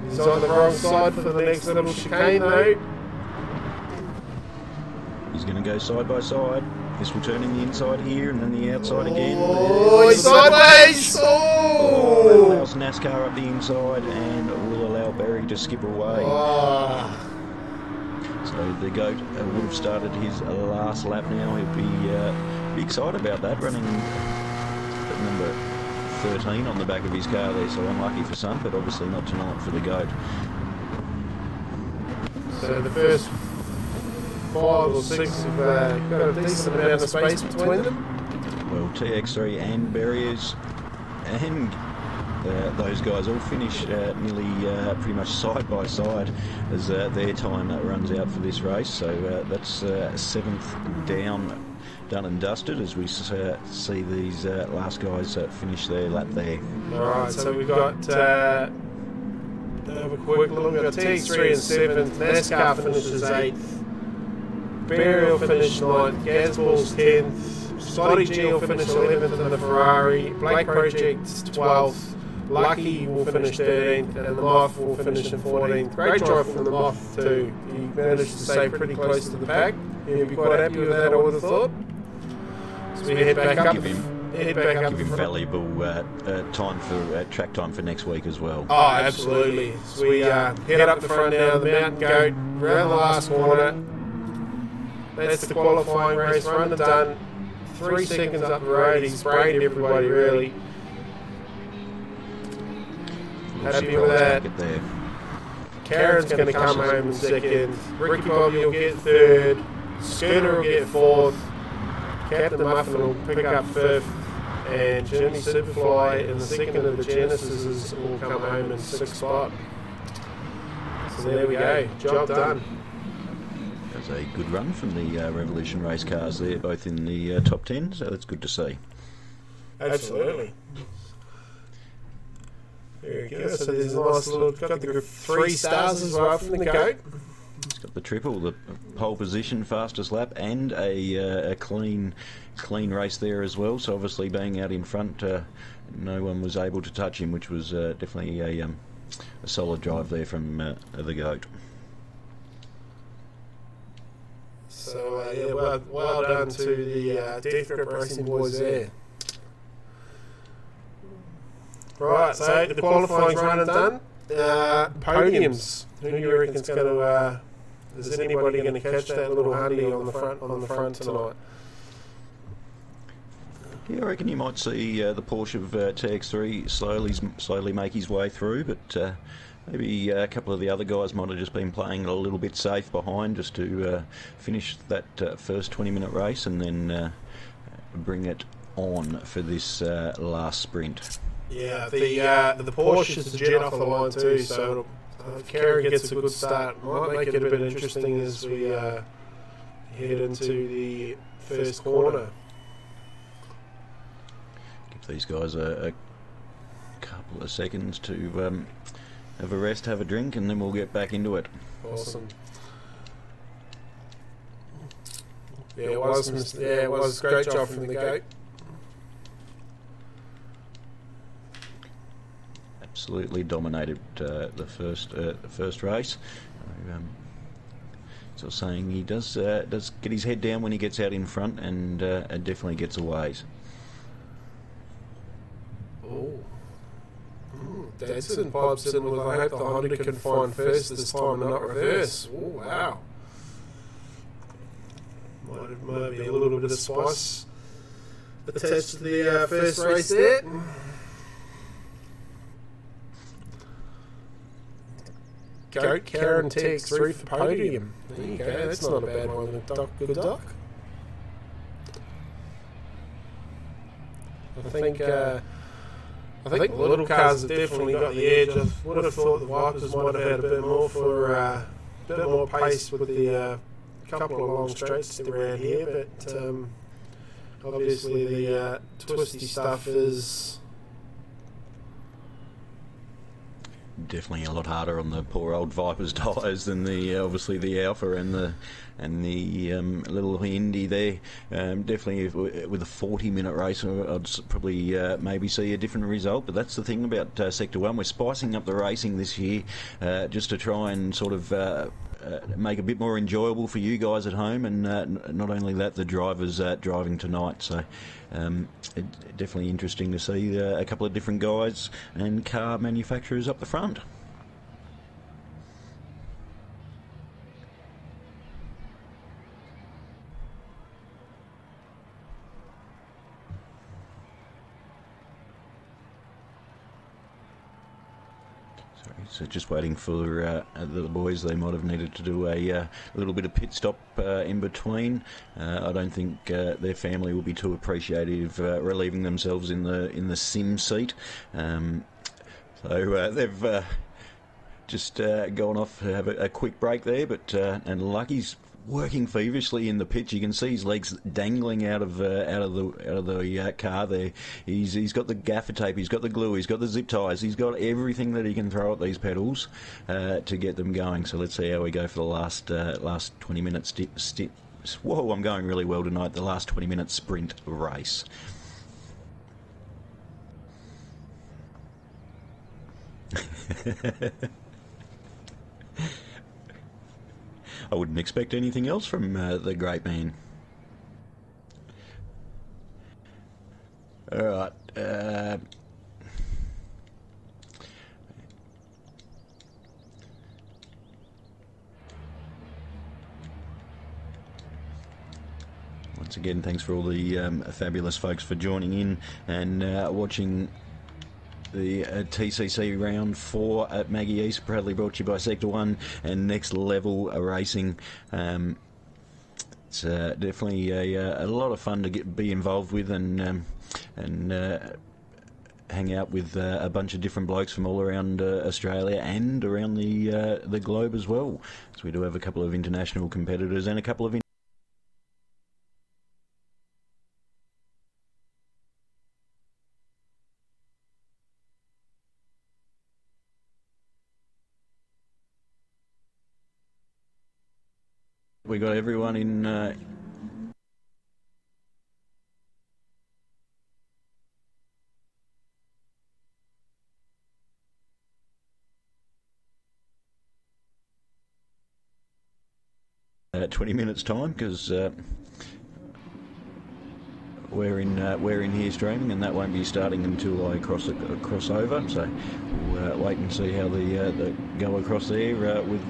He's on the wrong side for the next little chicane though. He's going to go side by side. This will turn in the inside here and then the outside again. Oh, he's sideways! Oh! That allows NASCAR up the inside and will allow Berry to skip away. Oh. So the GOAT would have started his last lap now. He'll be excited about that, running at number 13 on the back of his car there. So unlucky for some, but obviously not tonight for the GOAT. So the first 5 or 6 have got a decent amount of space between them. Well, TX3 and Berries and those guys all finish nearly pretty much side by side as their time runs out for this race. So that's 7th down, done and dusted as we see these last guys finish their lap there. Alright, so we've got have a quick look. We've got TX3 and 7th, NASCAR finishes 8th, Burial finished 9th, Gasball's 10th, Scotty G will finish 11th in the Ferrari, Blake Project's 12th, Lucky will finish 13th, and the Moth will finish in 14th. Great drive from the Moth too. He managed to stay pretty close to the pack. He'll be quite happy with that, I would have thought. So we head back up. Give him valuable time for track time for next week as well. Oh, absolutely. So we head up the front now, the Mountain Goat, around the last corner. That's the qualifying race, run and done. 3 seconds up the road, he's sprayed everybody really. Happy with that. Karen's going to come home in 2nd. Ricky Bobby will get 3rd. Scooter will get 4th. Captain Muffin will pick up 5th. And Jimmy Superfly in the 2nd of the Genesis will come home in 6th spot. So there we go. Job done. That was a good run from the Revolution race cars there, both in the top 10, so that's good to see. Absolutely. Very good. So there's a nice little, got the 3 stars as well from the GOAT. It's got the triple, the pole position, fastest lap, and a clean race there as well. So obviously being out in front, no one was able to touch him, which was definitely a solid drive there from the GOAT. So yeah, well done to the Death Grip Racing boys there. Right, so the qualifying's run and done. Podiums. Who do you reckon's going to? Is anybody going to catch that little honey on the front tonight? Yeah, I reckon you might see the Porsche of TX3 slowly make his way through, but maybe a couple of the other guys might have just been playing a little bit safe behind just to finish that first 20-minute race and then bring it on for this last sprint. Yeah, the Porsche is a jet off the line too, so Karen gets a good start. Might make it a bit interesting as we head into the first corner. Give these guys a couple of seconds to have a rest, have a drink, and then we'll get back into it. Awesome. Yeah, it was a great job from the GOAT. Absolutely dominated the first race. So saying he does get his head down when he gets out in front, and definitely gets a ways. Oh. Dadson pipes in with, I hope the Honda can find first this time and not reverse. Oh, wow. Might be a little bit of spice attached to the first race there. Goat, Karen, TX3 for podium. There you go, that's not a bad one. Good duck. I think the little cars have definitely got the edge. I would have thought the Vipers might have had a bit more bit more pace with the couple of long straights around here, but obviously the twisty stuff is definitely a lot harder on the poor old Vipers tyres than the obviously the Alpha and the little Indy there. Definitely with a 40-minute race, I'd probably maybe see a different result. But that's the thing about Sector 1. We're spicing up the racing this year just to try and sort of make it a bit more enjoyable for you guys at home, and not only that, the drivers driving tonight. So definitely interesting to see a couple of different guys and car manufacturers up the front. So just waiting for the boys. They might have needed to do a little bit of pit stop in between. I don't think their family will be too appreciative relieving themselves in the sim seat. So they've just gone off to have a quick break there. But and Lucky's working feverishly in the pitch. You can see his legs dangling out of the car there. He's got the gaffer tape, he's got the glue, he's got the zip ties, he's got everything that he can throw at these pedals to get them going. So let's see how we go for the last 20 minutes. Whoa, I'm going really well tonight. The last 20-minute sprint race. I wouldn't expect anything else from the great man. All right. Once again, thanks for all the fabulous folks for joining in and watching the TCC round 4 at Maggie East, proudly brought to you by Sector 1 and Next Level Racing. It's definitely a lot of fun to be involved with and hang out with a bunch of different blokes from all around Australia and around the globe as well. So we do have a couple of international competitors and a couple of we got everyone in 20 minutes time, because we're in here streaming, and that won't be starting until I cross over. So we'll wait and see how the go across there with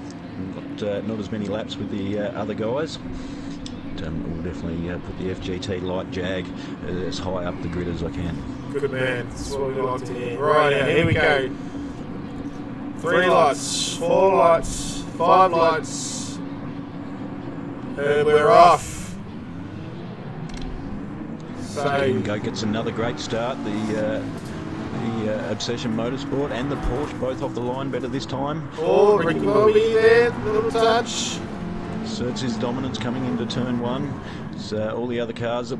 not as many laps with the other guys. But, we'll definitely put the FGT light Jag as high up the grid as I can. Good man. That's what we like to hear. Right, here we go. 3 lights, 4 lights, 5 lights, and we're off. So Go gets another great start. The Obsession Motorsport and the Porsche both off the line better this time. Oh, Ricky Bobby there, little touch. Asserts his dominance coming into turn 1. So all the other cars are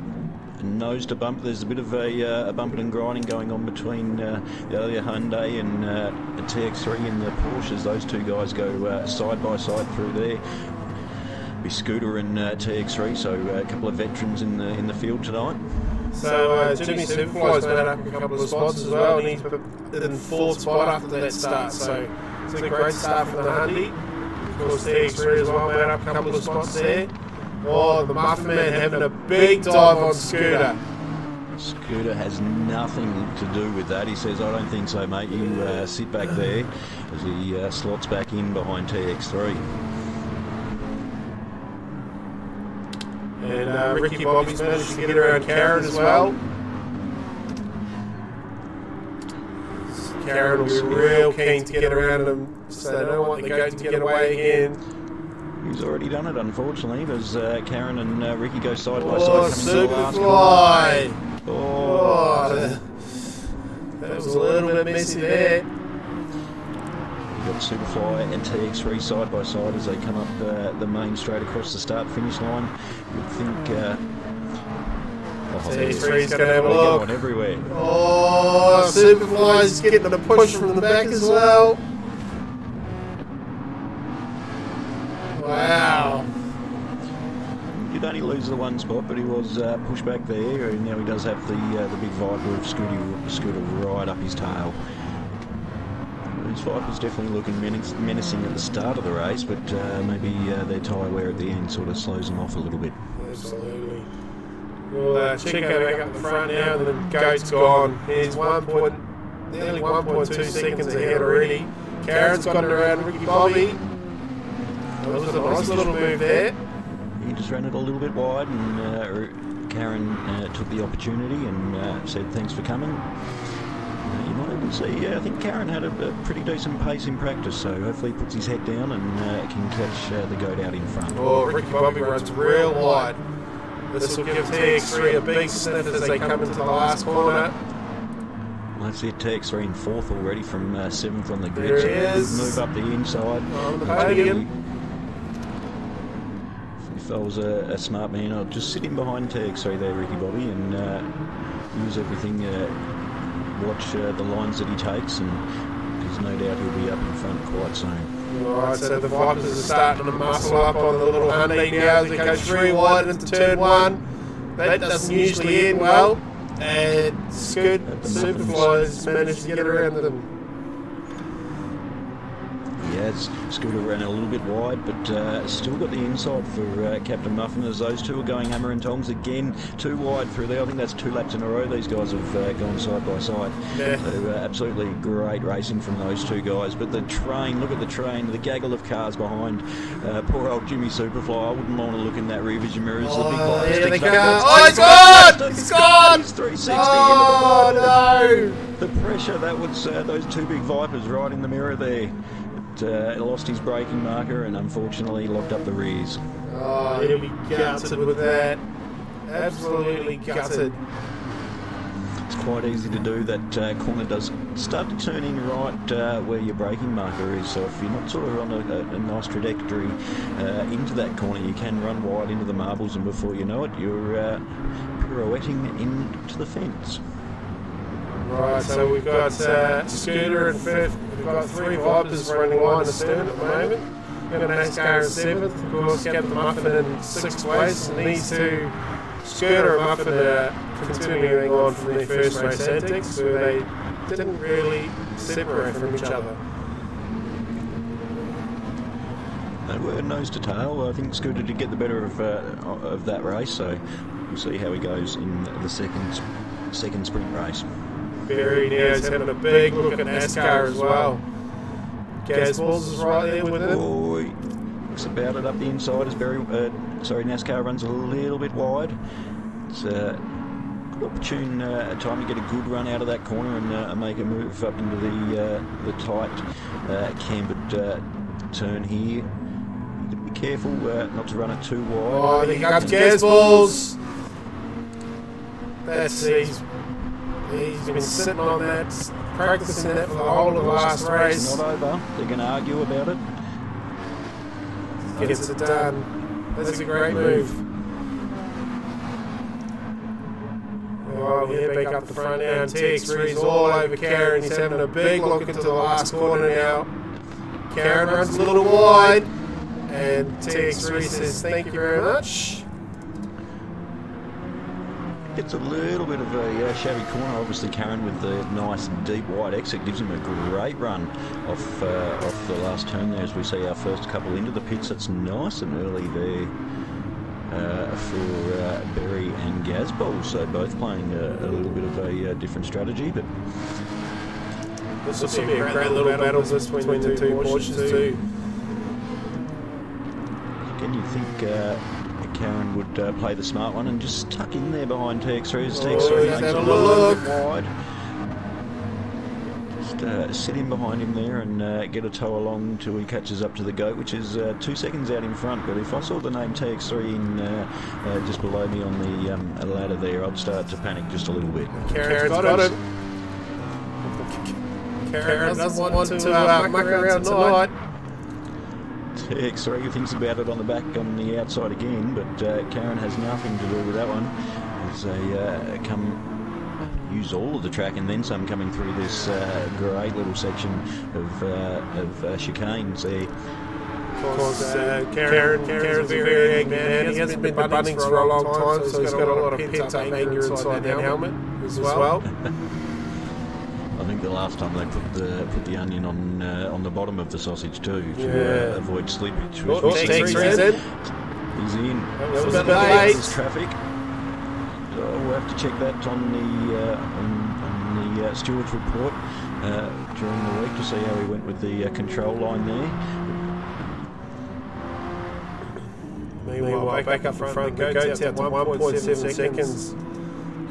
nose to bump. There's a bit of a bumping and grinding going on between the other Hyundai and the TX3 and the Porsches. Those two guys go side by side through there. Be Scooter and TX3, so a couple of veterans in the field tonight. So Jimmy Superfly's been up a couple of spots as well, and he's in 4th spot after that start. So it's a great start for the Hyundai. Of course, TX3 as well, made up a couple of spots there. Oh, the Muffin Man having a big dive on Scooter. Scooter has nothing to do with that. He says, I don't think so, mate. You sit back there as he slots back in behind TX3. And Ricky Bobby's managed to get around Karen as well. Karen will be real keen to get around him, so they don't want the goat to get away again. He's already done it, unfortunately, as Karen and Ricky go side by side. Superfly! Oh, that was a little bit messy there. You've got Superfly and TX3 side by side as they come up the main straight across the start-finish line. You'd think... TX3's going to have a look. Going everywhere. Oh, Superfly's getting a push from the back as well. Wow. You'd only lose the one spot, but he was pushed back there, and now he does have the big Viper of Scooter right up his tail. His Viper's definitely looking menacing at the start of the race, but maybe their tyre wear at the end sort of slows them off a little bit. Absolutely. Well, Chico back up the front now, and the goat's gone. He's nearly 1.2 seconds ahead already. Karen's got it around Ricky Bobby. That was a nice little move there. He just ran it a little bit wide, and Karen took the opportunity and said thanks for coming. You might even see, I think Karen had a pretty decent pace in practice, so hopefully he puts his head down and can catch the goat out in front. Oh, Ricky Bobby runs real wide. This will give TX3 a big sniff as they come into the last corner. Well, that's it, TX3 in fourth already from 7th on the grid. There he is. Move up the inside. On the podium. If I was a smart man, I'd just sit in behind TX3 there, Ricky Bobby, and use everything, watch the lines that he takes, and because no doubt he'll be up in front quite soon. Alright, so the Vipers are starting to muscle up on the little honey now as they go 3 wide into turn 1. That doesn't usually end well, and Scoot Superfly's managed to get around them. Yeah, Scooter ran a little bit wide, but still got the inside for Captain Muffin as those two are going hammer and tongs again. 2 wide through there. I think that's 2 laps in a row. These guys have gone side by side. Yeah. So absolutely great racing from those 2 guys. But the train, look at the train, the gaggle of cars behind. Poor old Jimmy Superfly. I wouldn't want to look in that rear vision mirror. It's the big light there they sticks go. up. Oh, it's gone! It's gone! He's 360 Oh, into the no! The pressure, that was those 2 big Vipers right in the mirror there. Lost his braking marker and unfortunately locked up the rears. Oh, he'll be gutted with that. Absolutely gutted. It's quite easy to do. That corner does start to turn in right where your braking marker is, so if you're not sort of on a nice trajectory into that corner, you can run wide into the marbles, and before you know it, you're pirouetting into the fence. Right, so we've got Scooter in 5th. We've got 3 Vipers running line astern at the moment. We've got NASCAR in 7th. Of course, Captain Muffin in 6th place. And these 2, Scooter and Muffin, are continuing on from their first race antics, so they didn't really separate from each other. They were nose to tail. I think Scooter did get the better of that race, so we'll see how he goes in the second sprint race. Barry now is having a big look at NASCAR as well. Gaz Balls is right there with him. Oh, he looks about it up the inside as NASCAR runs a little bit wide. It's a good opportune time to get a good run out of that corner and make a move up into the tight cambered turn here. Need to be careful not to run it too wide. Oh, there comes Gaz Balls. He's been sitting on that, practicing that for the whole of the last race. It's not over. They're going to argue about it. Gets it done. That's a great move. Oh, yeah, back up the front now. And TX3's all over Karen. He's having a big look into the last corner now. Karen runs a little wide. And TX3 says, thank you very much. It's a little bit of a shabby corner. Obviously, Karen with the nice deep wide exit gives him a great run off the last turn there as we see our first couple into the pits. It's nice and early there. for Berry and Gazbol, so both playing a little bit of a different strategy, but this will be a great little battle between the two Porsches too. Again, you think Karen would play the smart one and just tuck in there behind TX3 as TX3 makes it a little bit wide. Just sit in behind him there and get a tow along till he catches up to the goat, which is 2 seconds out in front. But if I saw the name TX3 in just below me on the ladder there, I'd start to panic just a little bit. Karen's got him. Karen doesn't want to muck around tonight. TX3 thinks about it on the back on the outside again, but Karen has nothing to do with that one as they come use all of the track and then some coming through this great little section of chicanes there. Of course, Karen's a very angry man. He hasn't been to Bunnings for a long time, so he's got a lot of pent-up anger inside that helmet as well. I think the last time they put the onion on the bottom of the sausage too to avoid slippage. He's in. That was a bit late. Traffic. We'll have to check that on the steward's report during the week to see how he went with the control line there. Meanwhile, back up front, the goat's out to 1.7 seconds.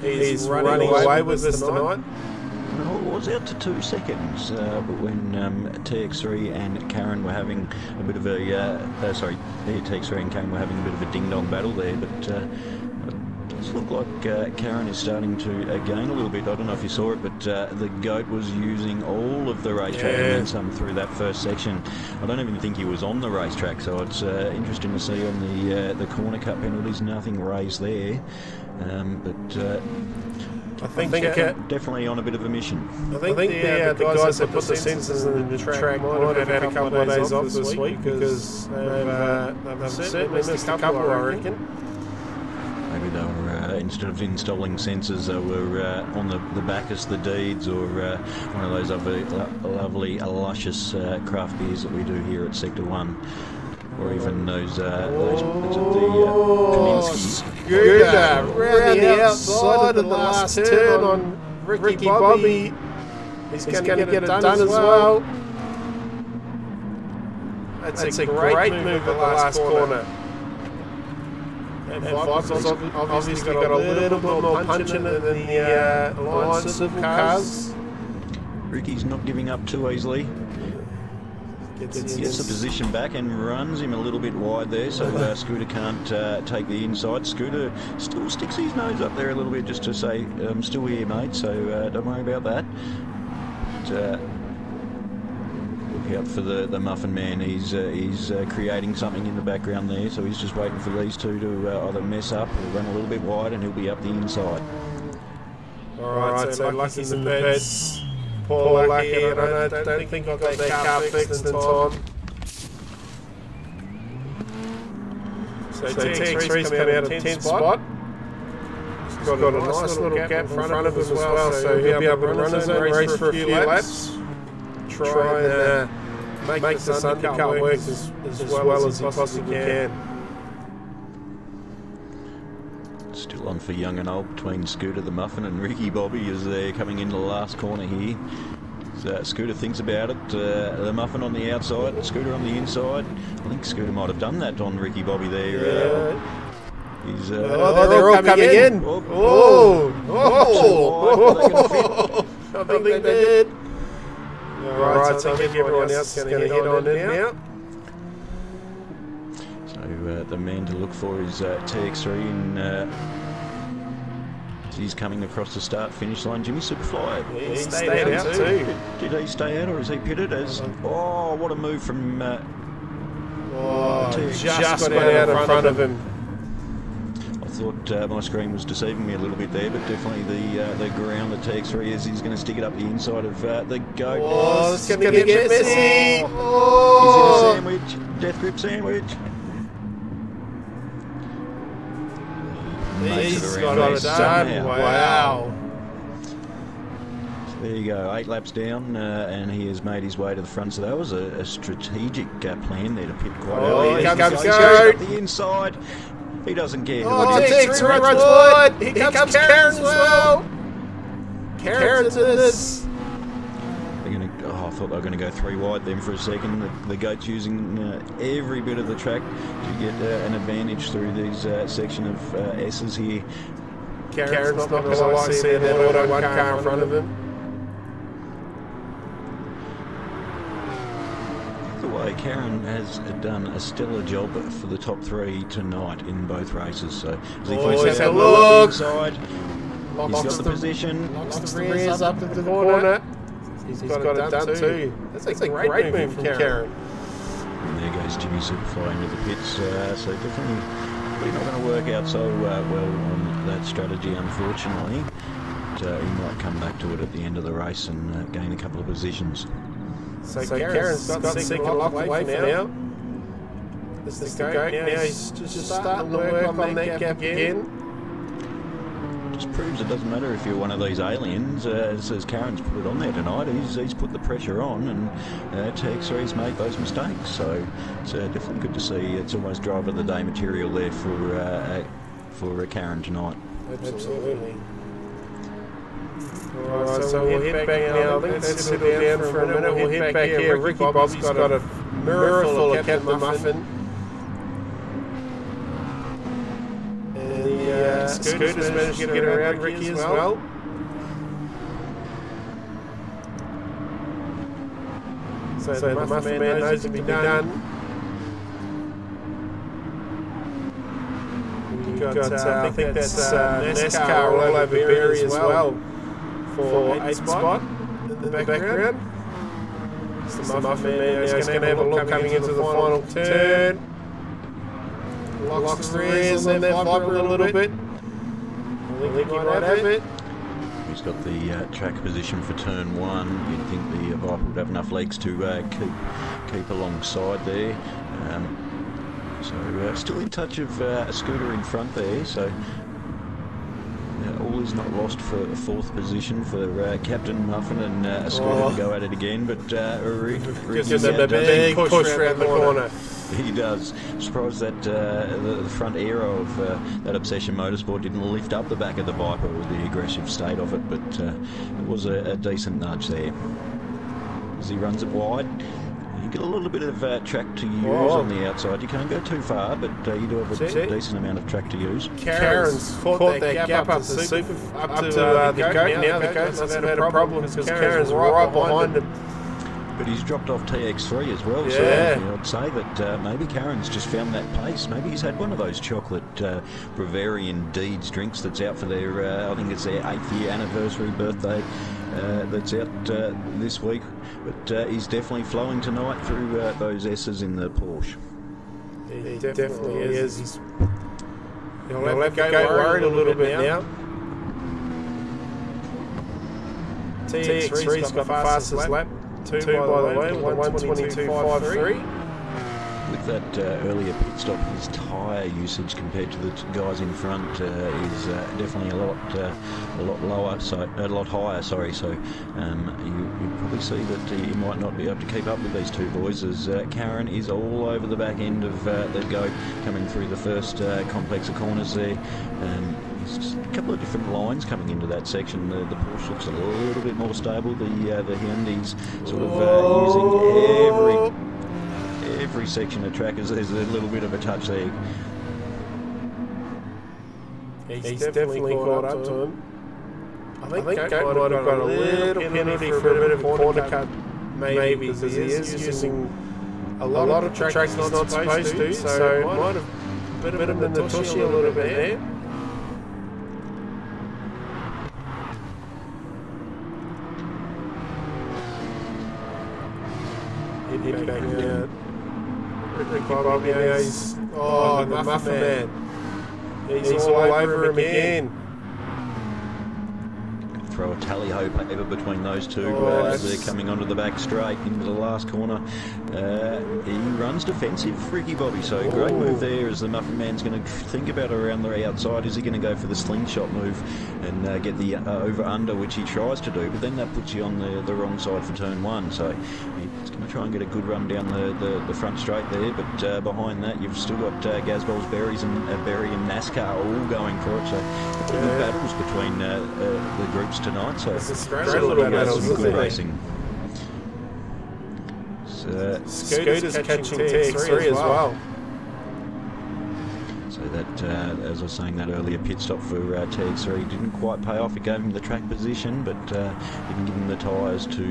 He's running away with us tonight. No, it was out to 2 seconds, but when TX3 and Karen were having a bit of a TX3 and Karen were having a bit of a ding-dong battle there, but it does look like Karen is starting to gain a little bit. I don't know if you saw it, but the goat was using all of the racetrack and then some through that first section. I don't even think he was on the racetrack, so it's interesting to see on the corner cut penalties, nothing raised there, but. I think definitely on a bit of a mission. I think the guys that put the sensors in the track might have had a couple of days off this week because they've certainly missed a couple, I reckon. Maybe they were, instead of installing sensors, they were on the Bacchus, the Deeds, or one of those other lovely, luscious craft beers that we do here at Sector 1. Or even those bits of the Kaminsky. Scooter around the outside of the last turn on Ricky Bobby. He's going to get it done as well. That's a great move at the last corner. And Vipers obviously got a little bit more punch in it than the Alliance Civil cars. Ricky's not giving up too easily. Gets the position back and runs him a little bit wide there, so Scooter can't take the inside. Scooter still sticks his nose up there a little bit just to say, I'm still here, mate, so don't worry about that. But, look out for the Muffin Man. He's creating something in the background there, so he's just waiting for these two to either mess up or run a little bit wide, and he'll be up the inside. Alright, so Lucky's in the beds. Poor Lucky, and I don't think I got their car fixed in time. So TX3's coming out of 10th spot. He's got a nice little gap in front of him as well, so he'll be able to run his own race for a few laps. Try and make this undercut work as well as he possibly can. Still on for young and old between Scooter the Muffin and Ricky Bobby as they're coming into the last corner here. So Scooter thinks about it. The Muffin on the outside, Scooter on the inside. I think Scooter might have done that on Ricky Bobby there. He's, they're all coming in. I think they did. Alright, so I think everyone else is going to hit on it now. The man to look for is TX3 and he's coming across the start-finish line. Jimmy Superfly. He stayed out too. Did he stay out or is he pitted? What a move from just got out in front of him. I thought my screen was deceiving me a little bit there, but definitely the ground that TX3 is, he's going to stick it up the inside of the goat. Oh, it's going to get messy. Is it a sandwich? Death grip sandwich? He's got it done. Wow. So there you go, 8 laps down, and he has made his way to the front. So that was a strategic plan there to pit quite early. Here comes up the inside. He doesn't care. Oh, Tex runs wide. Here comes Karen as well. Karen's in this. I thought they were going to go 3 wide then for a second. The goat's using every bit of the track to get an advantage through these section of S's here. Karen's not going to like seeing that auto 1 car in front of him. Either way, Karen has done a stellar job for the top 3 tonight in both races. So as he finds out the inside, he's got the position. Locks the rears up into the corner. He's got it done too. That's a great move from Karen. And there goes Jimmy Superfly into the pits. So definitely probably not going to work out so well on that strategy, unfortunately. But he might come back to it at the end of the race and gain a couple of positions. So Karen's got second lock away for now. This is the goat. Now he's just starting to work on that gap again. Just proves it doesn't matter if you're one of these aliens, as Karen's put it on there tonight. He's put the pressure on, and TX3's made those mistakes. So it's definitely good to see. It's almost driver of the day material there for Karen tonight. Absolutely. Alright, so we'll head back now. I think let's settle down for a minute. We'll head back here. Ricky Bobby's got a mirror full of Captain Muffin. Scooter's managed to get around Ricky as well. So the Muffin Man knows it can be done. We've got, I think that's NASCAR all over Berry as well for 8th spot in the background. So the Muffin Man is going to have a look coming into the final turn. Locks the rears and then flop a little bit. I think he might have it. He's got the track position for turn 1. You'd think the Viper would have enough legs to keep alongside there. So still in touch of a Scooter in front there. So all is not lost for a 4th position for Captain Muffin and a Scooter to go at it again. But Rick gives him a big push around the corner. He does. Surprised that the front aero of that Obsession Motorsport didn't lift up the back of the Viper with the aggressive state of it, but it was a decent nudge there. As he runs it wide, you get a little bit of track to use on the outside. You can't go too far, but you do have a decent amount of track to use. Karen's caught that gap up to the goat. Now the goat's had a problem because Karen's right behind him. But he's dropped off TX3 as well, so I'd say that maybe Karen's just found that pace. Maybe he's had one of those chocolate Bavarian Deeds drinks that's out for their, I think it's their 8th year anniversary birthday that's out this week. But he's definitely flowing tonight through those S's in the Porsche. He definitely is. He'll have to go worried a little bit now. TX3's got the fastest lap. 2 by the way, 1:22.53. With that earlier pit stop, his tyre usage compared to the guys in front is definitely a lot higher. Sorry, so you probably see that he might not be able to keep up with these two boys, as Karen is all over the back end of the go, coming through the first complex of corners there. Just a couple of different lines coming into that section. The Porsche looks a little bit more stable. The Hyundai's sort of using every section of track. There's a little bit of a touch there. He's definitely caught up to him. I think Goat might have got a little penalty for a bit of corner cut, maybe, because he is using a lot of track he's not supposed to, so it might have bit him in the tushy a little bit there. Head back out. Ricky Bobby, the Muffin Man. He's all over him again. Throw a tally-ho paper between those two as they're coming onto the back straight into the last corner. He runs defensive, Ricky Bobby, so great move there as the Muffin Man's going to think about around the outside. Is he going to go for the slingshot move and get the over-under, which he tries to do, but then that puts you on the wrong side for turn one. So he's going to try and get a good run down the front straight there, but behind that you've still got Gazbol's Berry and NASCAR all going for it. So good battles between the groups tonight. So great little battles, some good racing. Scooter's catching TX3 as well. So that, as I was saying, that earlier pit stop for TX3 didn't quite pay off. It gave him the track position, but didn't give him the tyres to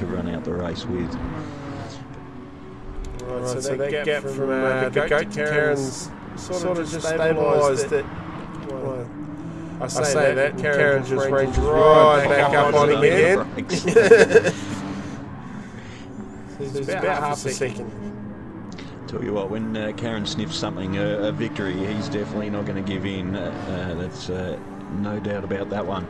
run out the race with. Right, so that gap from the goat to Karen's sort of just stabilised it. Well, I say that Karen just ranged right back up on again. It's about half a second. Tell you what, when Karen sniffs something, a victory, he's definitely not going to give in. That's no doubt about that one.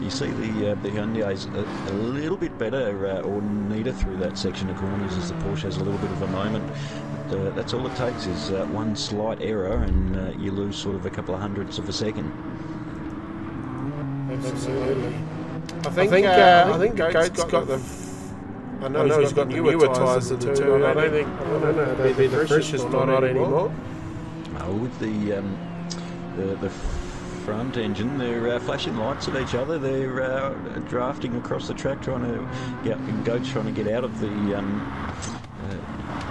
You see the Hyundai's a little bit better or neater through that section of corners as the Porsche has a little bit of a moment. But, that's all it takes is one slight error and you lose sort of a couple of hundredths of a second. Absolutely. I think Goat's got the... I know he's got newer tyres than the two. I don't know. They'd be the freshest or not anymore. With the front engine, they're flashing lights at each other. They're drafting across the track, Goat's trying to get out of the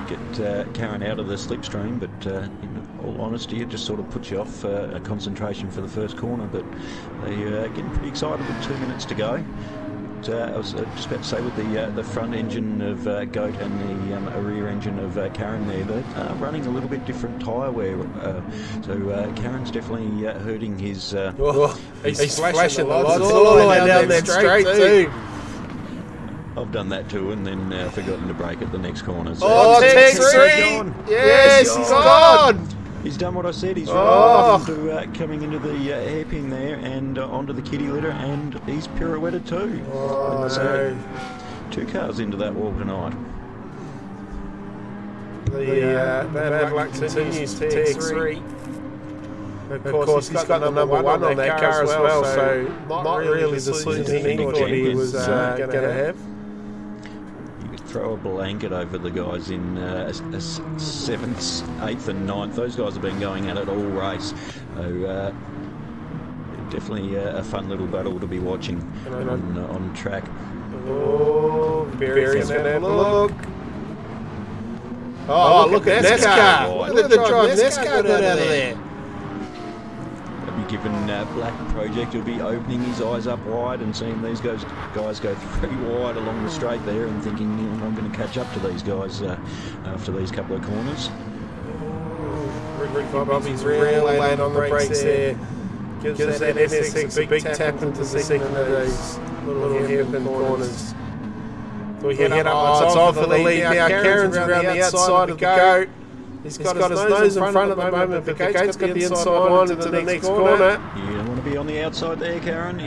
get Karen out of the slipstream. But in all honesty, it just sort of puts you off a concentration for the first corner. But they're getting pretty excited with 2 minutes to go. I was just about to say, with the front engine of Goat and the rear engine of Karen there, they're running a little bit different tyre wear. So Karen's definitely hurting his... he's flashing the lights all the way down that straight too. I've done that too, and then forgotten to brake at the next corner. So TX3! Yes, he's gone! He's done what I said. He's coming into the hairpin there and onto the kitty litter, and he's pirouetted too. So 2 cars into that wall tonight. The bad luck continues to TX3. Of course, he's got the number one on that car as well, so not really the season he thought he was going to have. Throw a blanket over the guys in 7th, 8th and 9th. Those guys have been going at it all race. So definitely a fun little battle to be watching on track. Oh, Barry's going to have a look. Oh, look at NASCAR. Look at the drive NASCAR got out of there. Given Black Project, he'll be opening his eyes up wide and seeing these guys go pretty wide along the straight there and thinking, I'm going to catch up to these guys after these couple of corners. Rick Bobby's real late on the brakes there. Gives that NSX a big tap into the second of those little hairpin corners. So we head up on top for the lead now. Karen's around the outside of the Goat. He's got his nose in front at the moment, but the Goat's got the inside line into the next corner. You don't want to be on the outside there, Karen.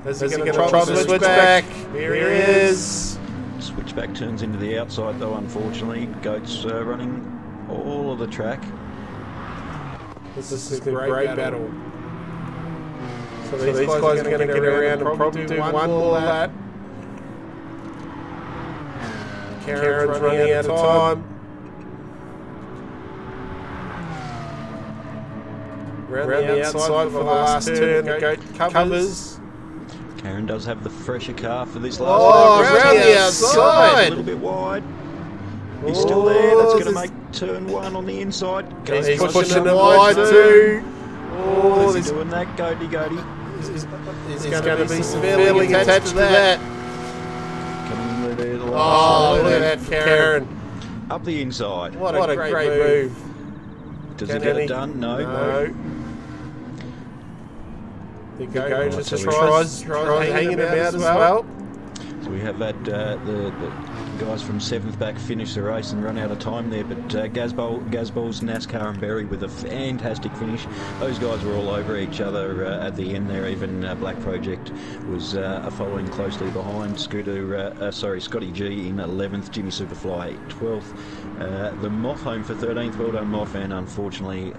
Is he going to try the switchback? Here he is. Switchback turns into the outside, though, unfortunately. Goat's running all of the track. This is a great battle. So these guys are going to get around and probably do one more that. Karen's running out of time. Around the outside for the last turn, the Goat covers. Karen does have the fresher car for this last turn. Around the outside. A little bit wide. He's still there. That's going to make turn 1 on the inside. He's pushing it wide too. Oh, he's doing that, Goaty. There's going to be some feeling attached to that. Coming in there. Oh, look at that, Karen. Up the inside. What a great move. Does he get it done? No. The Goat just tries hanging him out as well. So we have had the guys from 7th back finish the race and run out of time there, but Gazbol's NASCAR and Berry with a fantastic finish. Those guys were all over each other at the end there. Even Black Project was following closely behind. Scotty G in 11th, Jimmy Superfly 12th. The Moth home for 13th. Well done, Moth, and unfortunately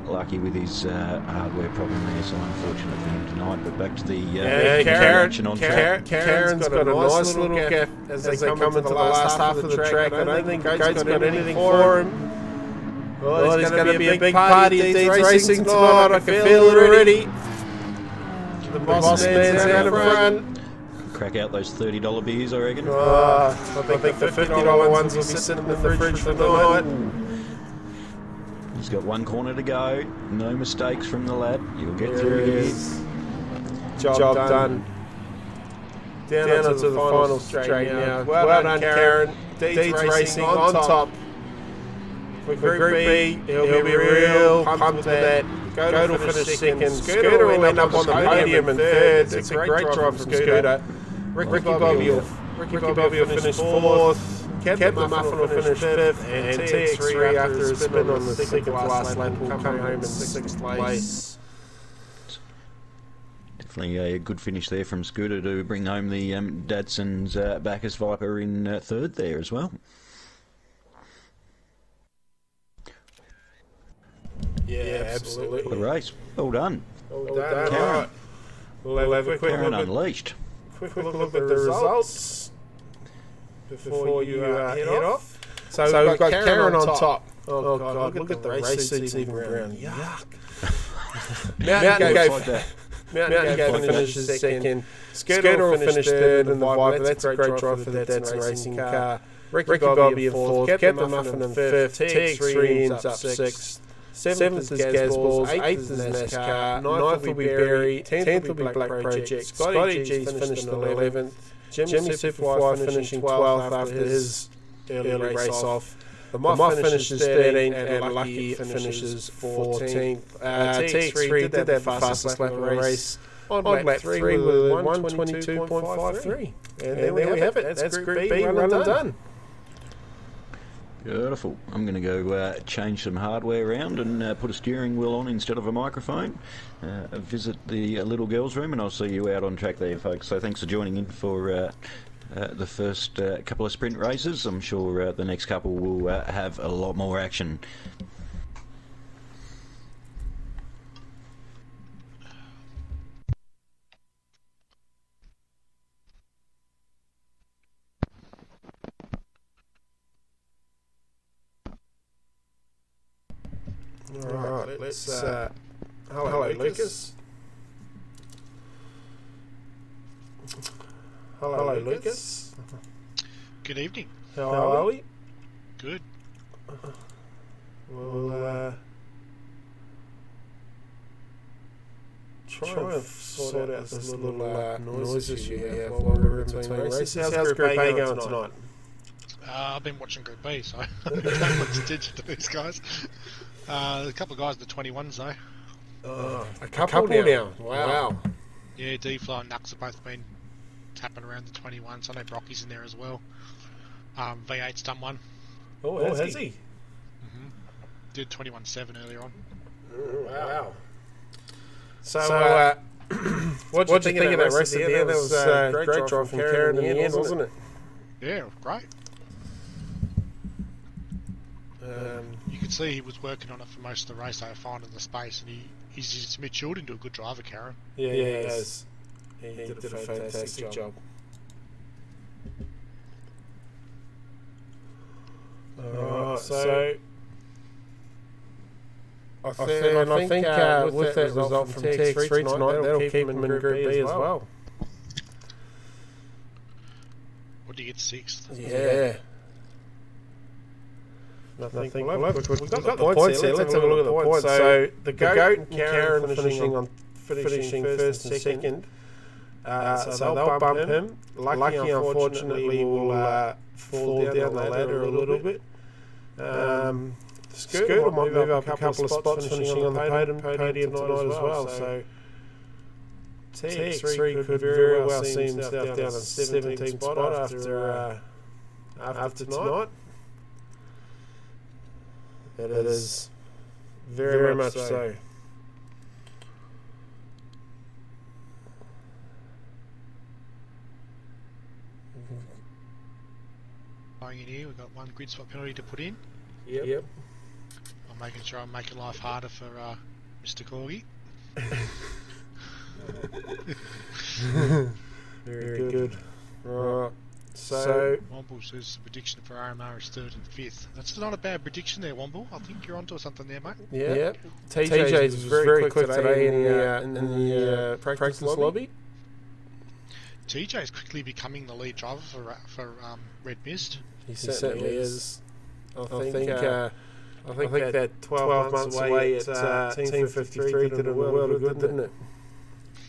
lucky with his hardware problem there, so unfortunate for him tonight. But back to the action on track. Karen's got a nice little gap as they come into the last half of the track. I don't think the goat's got anything for him. Oh, there's going to be a big party at Deeds Racing tonight. I can feel it already. The boss man's out in front. Crack out those $30 beers, I reckon. I think the $50 ones will be sitting in the fridge for the night. He's got one corner to go. No mistakes from the lad. You'll get through here. Job done. Down onto the final straight now. Well done, Karen. Deeds Racing on top. For Group B, he'll be real pumped with that. Goat will finish second. Scooter will end up on the podium in third. It's a great drive from Scooter. Ricky Bobby will finish fourth. Captain Muffin will finish fifth. And TX3, after a spin on the second to last lap, will come home in sixth place. Definitely a good finish there from Scooter to bring home the Datsun's Bacchus Viper in third there as well. Yeah, absolutely. What a race. Well done. Well done. Karen. We'll have a quick Karen look Unleashed. at the results before you head off. So we've got Karen on top. Oh, God, look at the race suits even brown. Yuck. Mountain Gate finishes second. Scooter will finish third in the Viper. That's a great drive for the Datsun Racing car. Ricky Bobby in fourth. Captain Muffin in fifth. TX3 ends up sixth. Seventh is Gazballs, eighth is NASCAR, ninth will be Berry, 10th will be Black Project, Scotty G's finished in 11th, Jimmy Superfly finishing 12th after his early race off, the Moth finishes 13th and Lucky finishes 14th. TX3 did that the fastest lap of the race on lap 3 with 1:22.53. And there we have it, that's Group B, run and done. Beautiful. I'm going to go change some hardware around and put a steering wheel on instead of a microphone. Visit the little girls' room, and I'll see you out on track there, folks. So thanks for joining in for the first couple of sprint races. I'm sure the next couple will have a lot more action. Alright, let's hello Lucas. Hello Lucas. Good evening. How are we? Good. We'll try and sort out this little noises you have while we're in between races. How's Group A going tonight? I've been watching Group B, so I don't pay much attention to these guys. A couple of guys in the 21s though. A couple now. Wow. Yeah, D-Flow and Nux have both been tapping around the 21s. I know Brocky's in there as well. V8's done one. Oh, has he? Mm-hmm. Did 21.7 earlier on. Wow. So, what you think of that race at the end? That was a great drive from Karen in the end, wasn't it? Yeah, great. You could see he was working on it for most of the race. They were finding the space, and he's just matured into a good driver, Karen. Yeah, he has. He did a fantastic job. Alright, so I think with that result from TX3 tonight, that'll keep him in Group B as well. What do you get, 6th? Yeah. Nothing. We've got the points here. Let's have a look at the points. So the Goat and Karen finishing first and second. So they'll bump him. Lucky unfortunately will fall down the ladder a little bit. Scooter might move up a couple of spots, finishing on the podium tonight as well. So TX3 could very well see himself down in 17th spot after tonight. It is very much so. Going in here, we've got one grid spot penalty to put in. Yep. I'm I'm making sure I'm making life harder for Mr. Corgi. Very good. Right. So Womble says the prediction for RMR is 3rd and 5th. That's not a bad prediction there, Womble. I think you're onto something there, mate. yeah. TJ's was very quick today in the practice lobby. TJ's quickly becoming the lead driver for Red Mist. He certainly is. I think that 12 months away at Team 53 did a world of good, didn't it?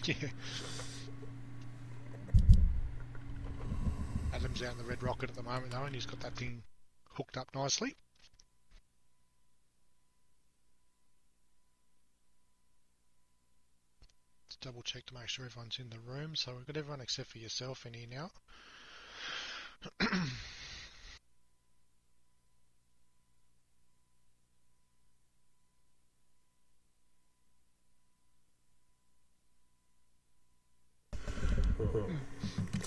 Yeah. Adam's out in the Red Rocket at the moment, though, and he's got that thing hooked up nicely. Let's double check to make sure everyone's in the room. So we've got everyone except for yourself in here now.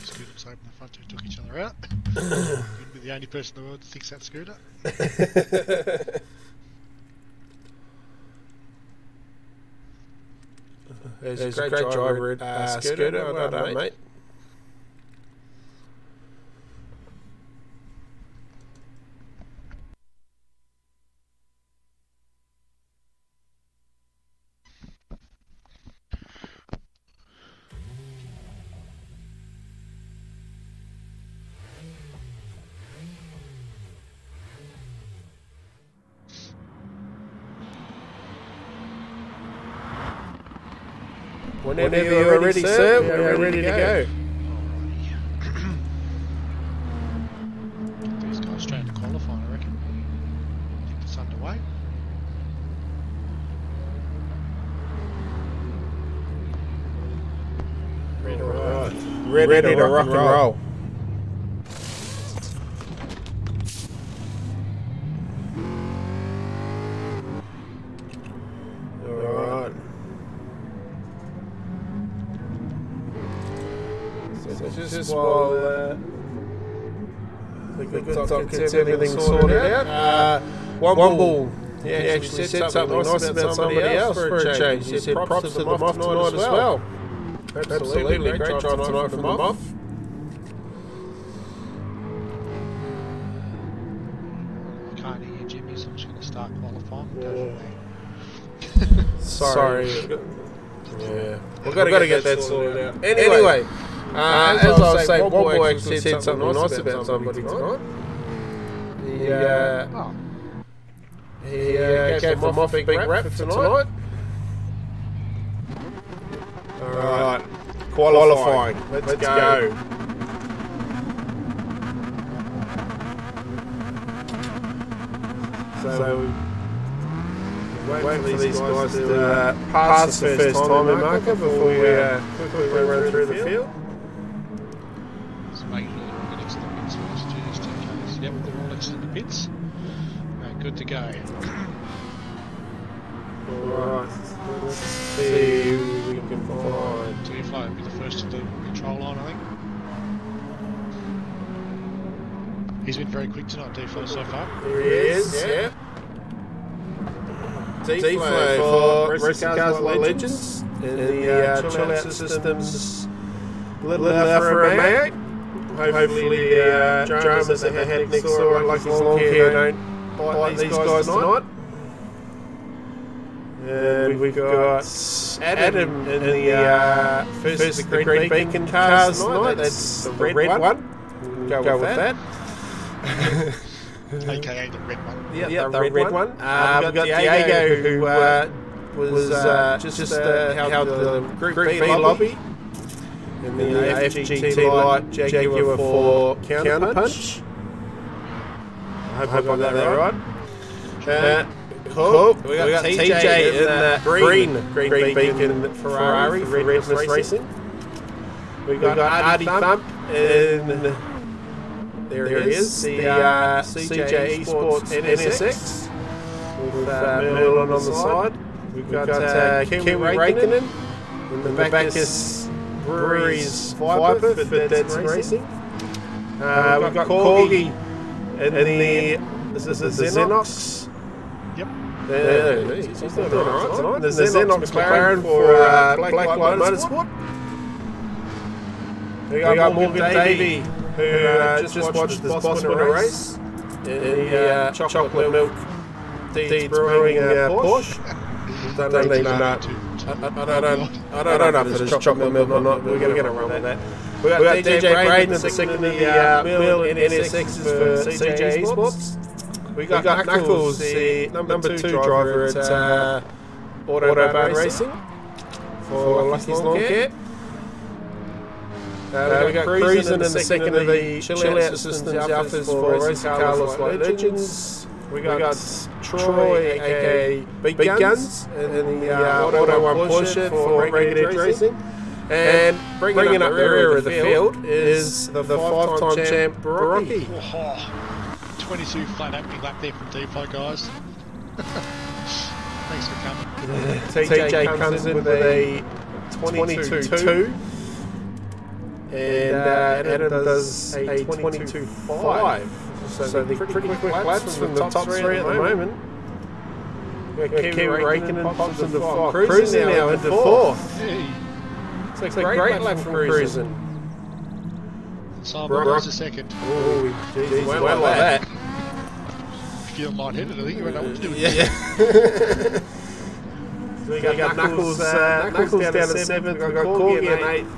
Scooters open the front two, took each other out. You'd be the only person in the world that thinks that Scooter. There's a great driver at Scooter. Well done, mate. Whenever you're ready, sir, we're ready to go. Get these guys straight to qualifying, I reckon. Get this underway. Ready to rock and roll. Just while the good doc gets everything sorted out, Womble actually said something nice about somebody else for a change. He said props to them off tonight as well. Absolutely, great job tonight from them off. I can't hear Jimmy, so I'm just going to start qualifying. Sorry. Yeah, we've got to get that sorted out. Anyway. As I was saying, Womble actually said something nice about somebody tonight. He gave them off a big rap for tonight. Alright, qualifying. Let's go. So wait for these guys to pass the first timing marker before we quickly run through the field. Making sure they're all next to the pits first. Just in case. Yep, they're all next to the pits. Right, good to go. Alright, let's see who we can find. T-Fly will be the first to do control line, I think. He's been very quick tonight, T-Fly, so far. Here he is, yeah. T-Fly for Racing Cars Legends in the chill out systems little for a mate. Hopefully the dramas that they had next door like his long hair don't bite these guys tonight. And we've got Adam in the first the Green Beacon cars tonight. That's the red one. We'll go with that. AKA the red one. Yeah, the red one. We've got Diego who was just held the Group B lobby. In the FGT Light Jaguar for Counterpunch. I hope I got that right. Cool. We got TJ in the Green Beacon Ferrari for Redness Racing. We got Artie Thump in, there he is, the CJ Esports NSX with Merlin on the side. We've got Kiwi Raikkonen in the Bacchus Brewery's Viper for Deadson Racing. We've got Corgi in the Xenox. Yep. Yeah, he's doing all right tonight. There's Xenox McLaren for Blacklight Motorsport. We got Morgan Davey, who just watched this Boss winner race in the chocolate milk Deeds Brewing Porsche. I don't know if it's chocolate milk or not, but we're going to run with that. We got DJ Braden second in the Mill in NSXs for CJ Esports. We got Knuckles, the number 2 driver at Autobahn Racing for Lucky's Lawn Care. We got Cruisin' in the second of the Chill Out Systems Alphas for Racing Carlos Light Legends. We got Troy, aka Big Guns, in the Auto 1 Porsche for Ragged Edge Racing. And bringing up the rear of the field is the 5-time champ BROCKY. 22 flat opening lap there from Depot, guys. Thanks for coming. TJ comes in with a 22.2. And Adam does a 22.5. So they're pretty quick laps from the top 3 at the moment. Kiwi Raikkonen pops into 5. Cruising now into 4th. It's a great lap from Cruising. Simon was a second. Oh, geez, well like that. Feeling lightheaded, I think you won't know what to do with it. So we got Knuckles down at 7th, we've got Corgi in 8th.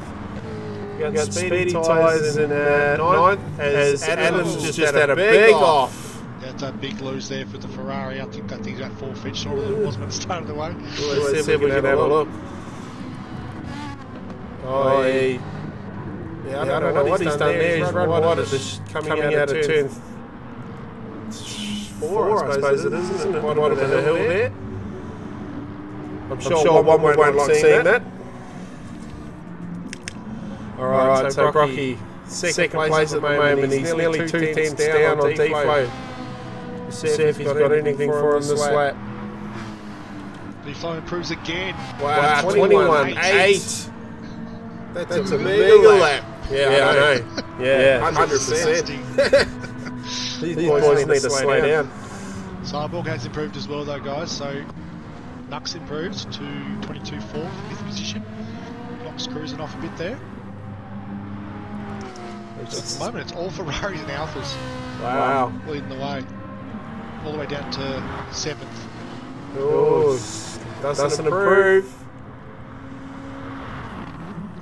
We got Speedy Tyres in 9th, as Adam's just had a big off. That's a big lose there for the Ferrari. I think that thing's about 4 feet shorter than it was when it started away. Let's see if we can have a look. Oh, yeah, I don't know what he's done there. He's run wide at this coming out of turn 4, I suppose it is, isn't it? Wide of the hill there. I'm sure one won't like seeing that. Alright, so BROCKY, second place at the moment. He's nearly 2 tenths down on D-Flow. See if he's got anything for him this lap. D-Flow improves again. Wow, 21.8. That's a mega lap. Yeah, I know. Yeah, 100%. These boys need to slow down. Cyborg has improved as well though, guys, so Nux improves to 22.4 for 5th position. Knox cruising off a bit there. So at the moment it's all Ferraris and Alphas. Wow. Leading the way. All the way down to 7th. Oh, doesn't improve.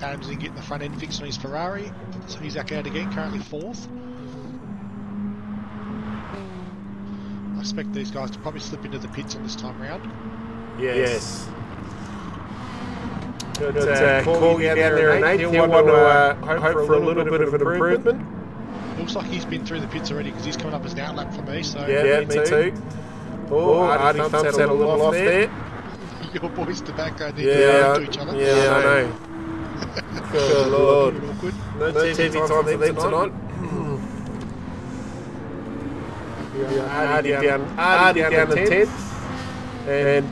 Adams didn't get the front end fixed on his Ferrari, so he's back out again, currently 4th. I expect these guys to probably slip into the pits on this time round. Yes. Got Corgi down there in 8th. He'll want to hope for a little bit of an improvement. Looks like he's been through the pits already because he's coming up as an outlap for me. So yeah, me too. Oh, Artie Thump's had a little off there. Your boys tobacco need to to each other. Yeah, I know. Good Lord. Awkward. No TV time for them tonight. Artie down to 10th. And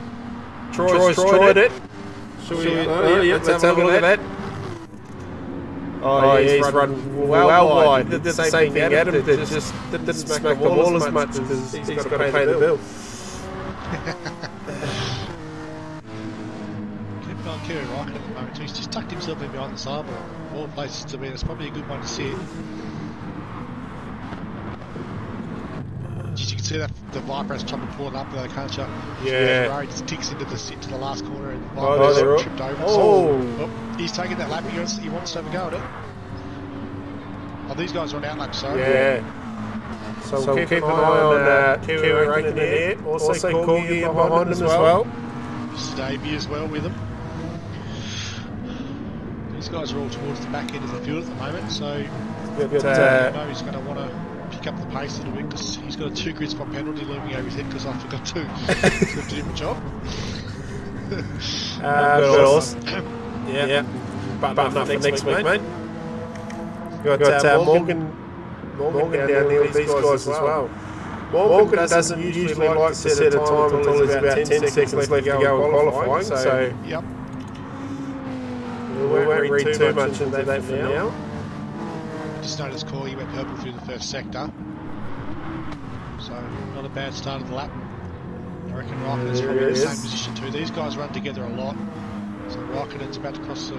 Troy's tried it. Let's have a look at that. Oh, yeah, he's run well wide. He did the same thing Adam did, just didn't smack the wall as much because he's got to pay the bill. Keep on Kerry Rocket at the moment, so he's just tucked himself in behind the cyber. Of all places to be, it's probably a good one to see. You can see that the Viper has trouble pulling up there, can't you? Yeah. Ferrari just ticks into the last corner and the Oh, Viper tripped over. Oh. He's taking that lap. He wants to have a go at it. Oh, these guys are on outlap, sorry. Yeah. So we'll keep an eye on Kiwi Raikkonen here. Also Corgi behind him as well. This is Davey as well with him. These guys are all towards the back end of the field at the moment, so I know he's going to want to pick up the pace a little bit because he's got a 2 grid spot penalty looming over his head because I forgot to. He's got to do my job. Awesome. Yeah. But enough for next week, mate. Got Morgan down there with these guys as well. Morgan doesn't usually like to set a time until there's about 10 seconds left to go in qualifying, so yep. We won't read too much into that for now. Just noticed Corey went purple through the first sector, so not a bad start of the lap. I reckon Raikkonen's probably in the same position too. These guys run together a lot. So Raikkonen's about to cross the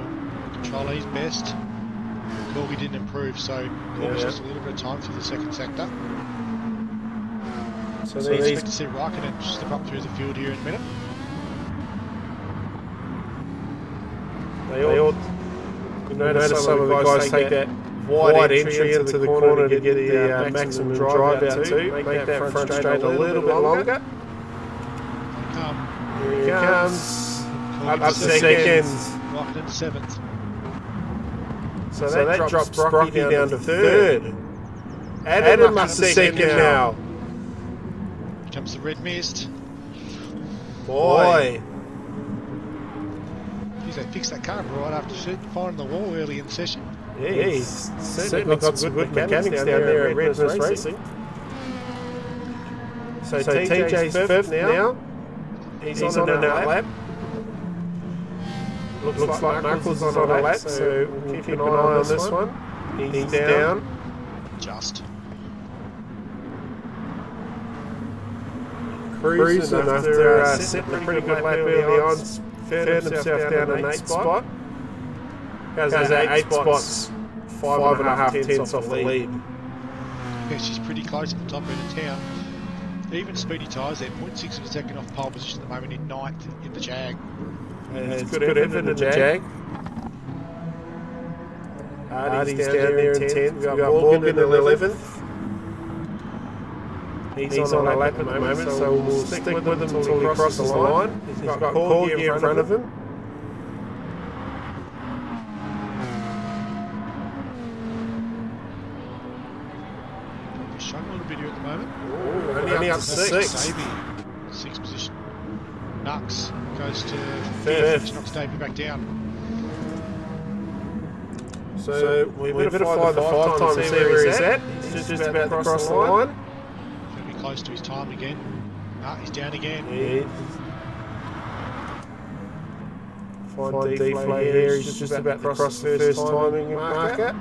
control. He's best. Corgi didn't improve, so Corgi's just a little bit of time through the second sector. So we expect to see Raikkonen step up through the field here in a minute. They all notice some of the guys take that wide entry into the corner to get the maximum drive out too. Make that front straight a little bit longer. Here he comes. Up to second. Raikkonen to 7th. So that drops Brocky down to 3rd. Adam up to second now. Here comes the red mist. Boy. Geez, they fixed that car right after finding the wall early in the session. Yeah, he's certainly got some good mechanics down there at Redness Racing. So TJ's 5th now. He's on an out lap. Looks like Knuckles is on a lap, so we'll keep an eye on this one. He's down. Just. Cruising after setting a pretty good lap early on. Found himself down an 8th spot. Has 8 spots, 5.5 tenths off the lead. Yeah, she's pretty close at the top end of town. Even Speedy Tyres there, 0.6 of a second off pole position at the moment in 9th in the Jag. It's good effort in the Jag. Hardy's down there in 10th. We've got Morgan in 11th. He's on a lap at the moment, so we'll stick with him until he crosses the line. He's got Corgi in front of him. Showing a little bit here at the moment. Only up to 6. Davey, 6th position. Nux goes to 5th, which knocks Davey back down. So we better find the 5 time to see where he's at. He's just about to cross the line. Going to be close to his time again. He's down again. Yeah. Find deflate here. He's just about to cross the first timing marker.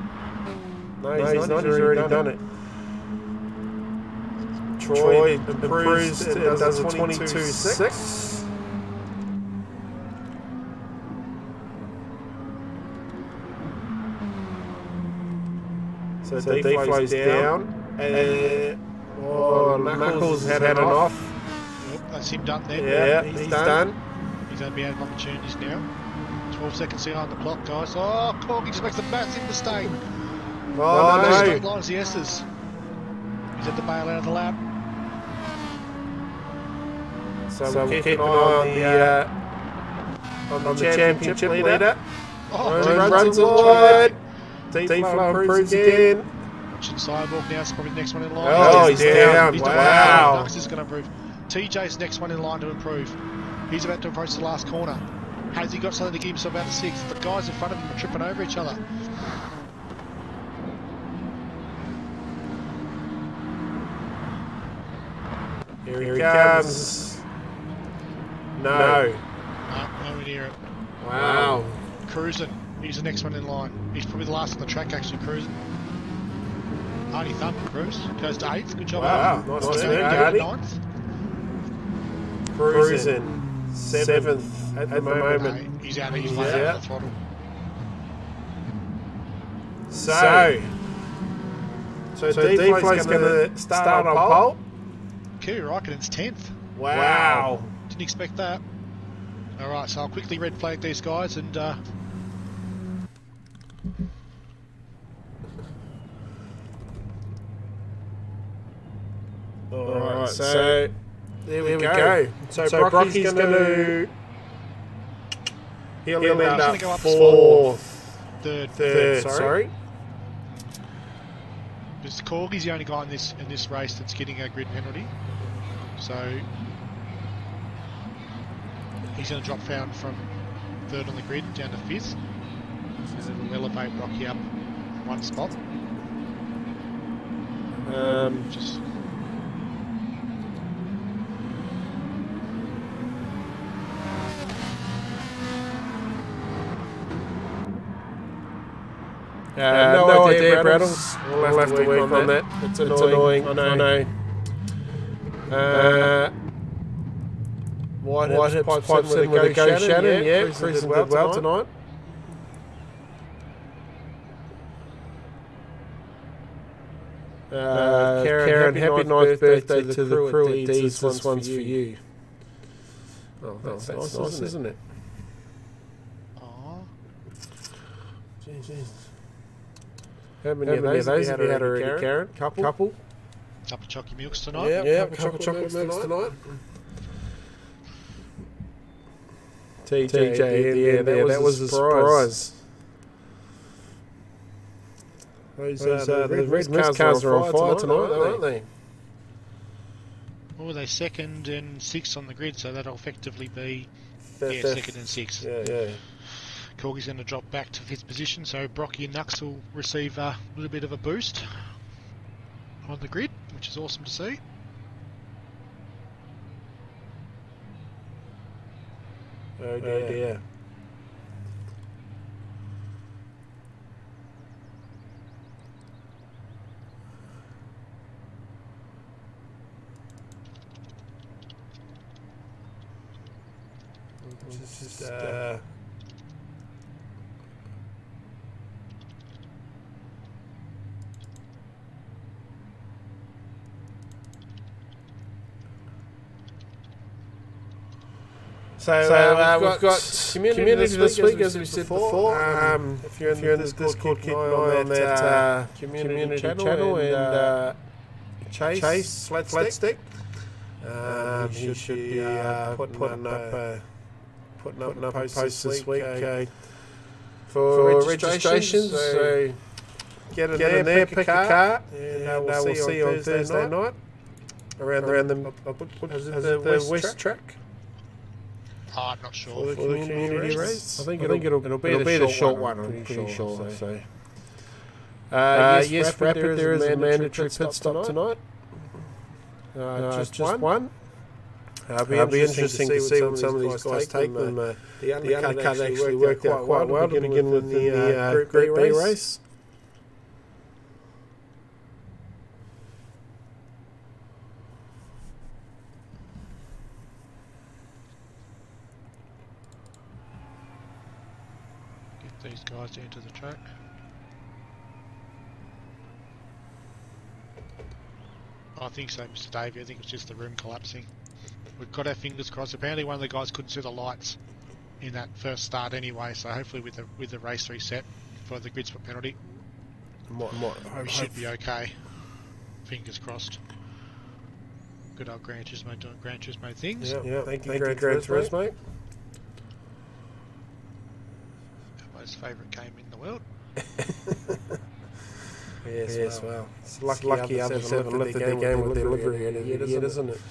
No, he's not. He's already done it. Troy improves and does a 22.6. So deflate's down. And Knuckles had an off. Yep, that's him done then. Yeah, he's done. He's going to be out of opportunities now. 12 seconds here on the clock, guys. Oh, Corgi just makes a massive mistake. Oh, no. Straight lines, the S's. He's at the bail out of the lap. So we'll keep an eye on the championship leader. Oh, runs wide. Deflow improves again. Watching Cyborg now, it's probably the next one in line. Oh, he's down. Wow. Nux is going to improve. TJ's next one in line to improve. He's about to approach the last corner. Has he got something to keep himself out of 6th? The guys in front of him are tripping over each other. Here he comes. No. Nowhere near it. Wow. Cruising. He's the next one in line. He's probably the last on the track actually cruising. Hardy Thump improves. Goes to 8th. Good job. Wow. Nice turn, Hardy. 9th. Cruising. 7th at the moment. He's out. He's out of the throttle. So Deflate's going to start on pole. Kerry Raikkonen's 10th. Wow. Didn't expect that. Alright, so I'll quickly red flag these guys and Alright, so there we go. So Brocky's going to... He'll end up 4th. Third, sorry. Because Corgi's the only guy in this race that's getting a grid penalty. So he's going to drop down from 3rd on the grid down to 5th. And then we'll elevate Brocky up 1 spot. Just no idea, Braddles. We'll have to work on that. It's annoying. I know. Whitehips pipes in with a Go Shannon. Yeah, cruising did well tonight. Karen, happy 9th birthday to the crew at Deeds. This one's for you. Oh, that's nice, isn't it? Aww. Jeez. How many of those have you had already, Karen? Couple? Couple of chocolate milks tonight. Yeah, couple of chocolate milks tonight. TJ, that was a surprise. The red cars are on fire tonight, aren't they? Well, they're 2nd and 6th on the grid, so that'll effectively be 2nd and 6th. Yeah. Corgi's going to drop back to 5th position, so Brocky and Nux will receive a little bit of a boost on the grid, which is awesome to see. Oh dear. So we've got community this week, as we said before. If you're in the Discord, keep an eye on that community channel and Chase Flatstick. He should be putting up posts this week for registrations. So get in there, pick a car, and we'll see you on Thursday night around the West Track. I'm not sure. For the community race? I think it'll be the short one, I'm pretty sure. So. Yes, Rapid, there is a mandatory pit stop tonight. Just one. It'll be interesting to see what some of these guys take them. The undercut actually worked out quite well to begin with the Group B race. Get these guys into the track. I think so, Mr. Davey. I think it's just the room collapsing. We've got our fingers crossed. Apparently one of the guys couldn't see the lights in that first start anyway, so hopefully with the race reset for the grid spot penalty, we should be okay. Fingers crossed. Good old Gran Turismo doing Gran Turismo things. Yeah. Thank you, Gran Turismo. Our most favourite game in the world. Yes, well, it's lucky others haven't lifted their game with their livery yet, isn't it?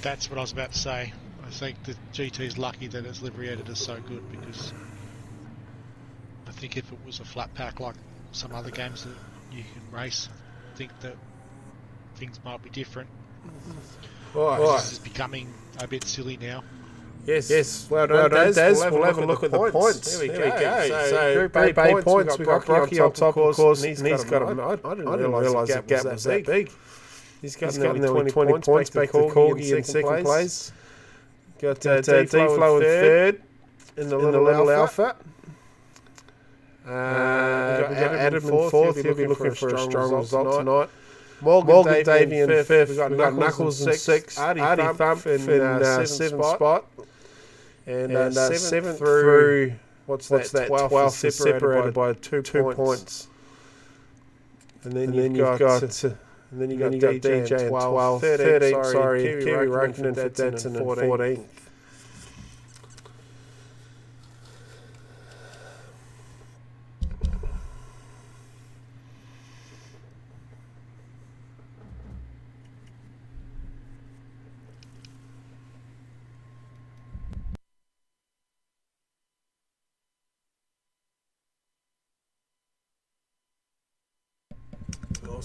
That's what I was about to say. I think the GT's lucky that its livery editor is so good, because I think if it was a flat pack like some other games that you can race, I think that things might be different. This is becoming a bit silly now. Yes. Well done, Daz. We'll have a look at the points. There we go. So Group A points, we've got Brocky on top, of course, and he's got I didn't realise the gap was that big. He's got nearly 20 points back to Corgi in second place. Got D-Flow in third in the little Alpha. We've got Adam in fourth. He'll be looking for a strong result tonight. Morgan Davey in fifth. We've got Knuckles in sixth. Artie Thump in seventh spot. And seventh through, what's that, 12th is separated by 2 points. And then you've got DJ in 12th, 13th, Kiwi Roken and Fitzanson in 14th.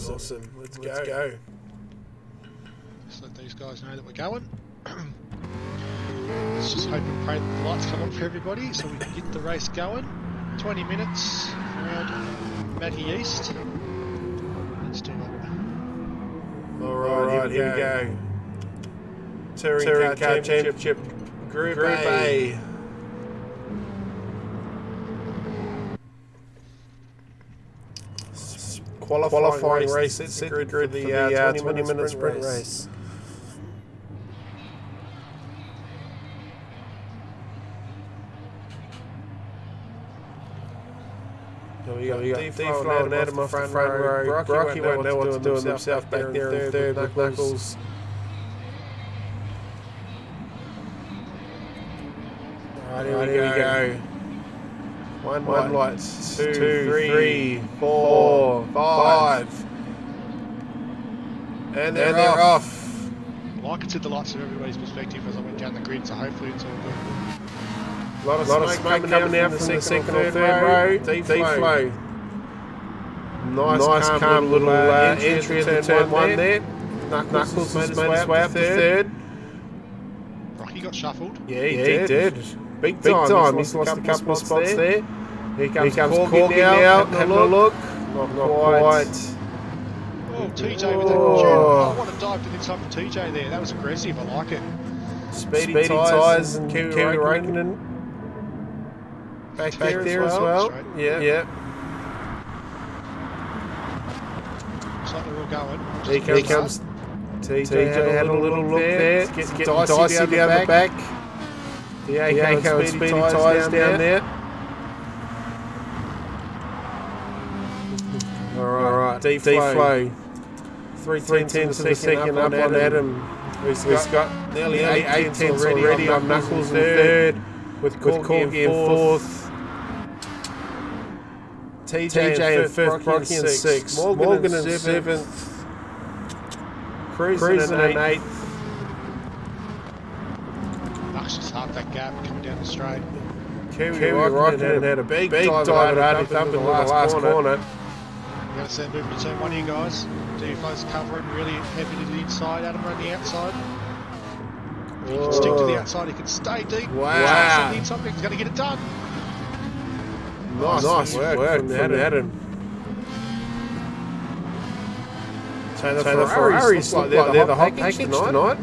Awesome. Let's go. Just let these guys know that we're going. Let's just hope and pray that the lights come on for everybody so we can get the race going. 20 minutes around Matty East. Let's do it. Alright, here we go. Touring Car Championship Group A. Qualifying race. Set the grid for the 20-minute sprint race. We got D-Flow and Adam off the front row. Brocky won't know what to do himself back there in third with Knuckles. Alright, here we go. One light, two, three, four, five. And they're off. Well, I can see the lights from everybody's perspective as I went down the grid, so hopefully it's all good. A lot of smoke coming out from the second or third row. D-Flow. Nice calm little entry at turn one there. Knuckles made his way up to third. Brocky got shuffled. Yeah, he did. Big time. He's lost a couple of spots there. Here comes Corky now, having a look. Not quite. Oh, TJ with that jump. Oh, what a dive to the inside from TJ there. That was aggressive. I like it. Speedy tyres and Kiwi Räikkönen back there as well. Yeah. Looks like they're all going. Here comes TJ had a little look there. Get Dicey down the back. The ACO and Speedy tyres down there. Alright, D-Flow. 3/10 of a second up on Adam. He's got nearly 8/10 already on Knuckles in third, with Corky in fourth. TJ in fifth, Brocky in sixth, Morgan in seventh, Cruising in eighth. That's just half that gap coming down the straight. Kiwi Räikkönen had a big dive at Ardith up in the last corner. We're going to send movement to turn one here, guys. D-Flow's covering really heavy to the inside. Adam on the outside. If he can stick to the outside, he can stay deep. Wow. The inside, he's going to get it done. Nice work from Adam. So the Ferraris look like they're the hot package tonight.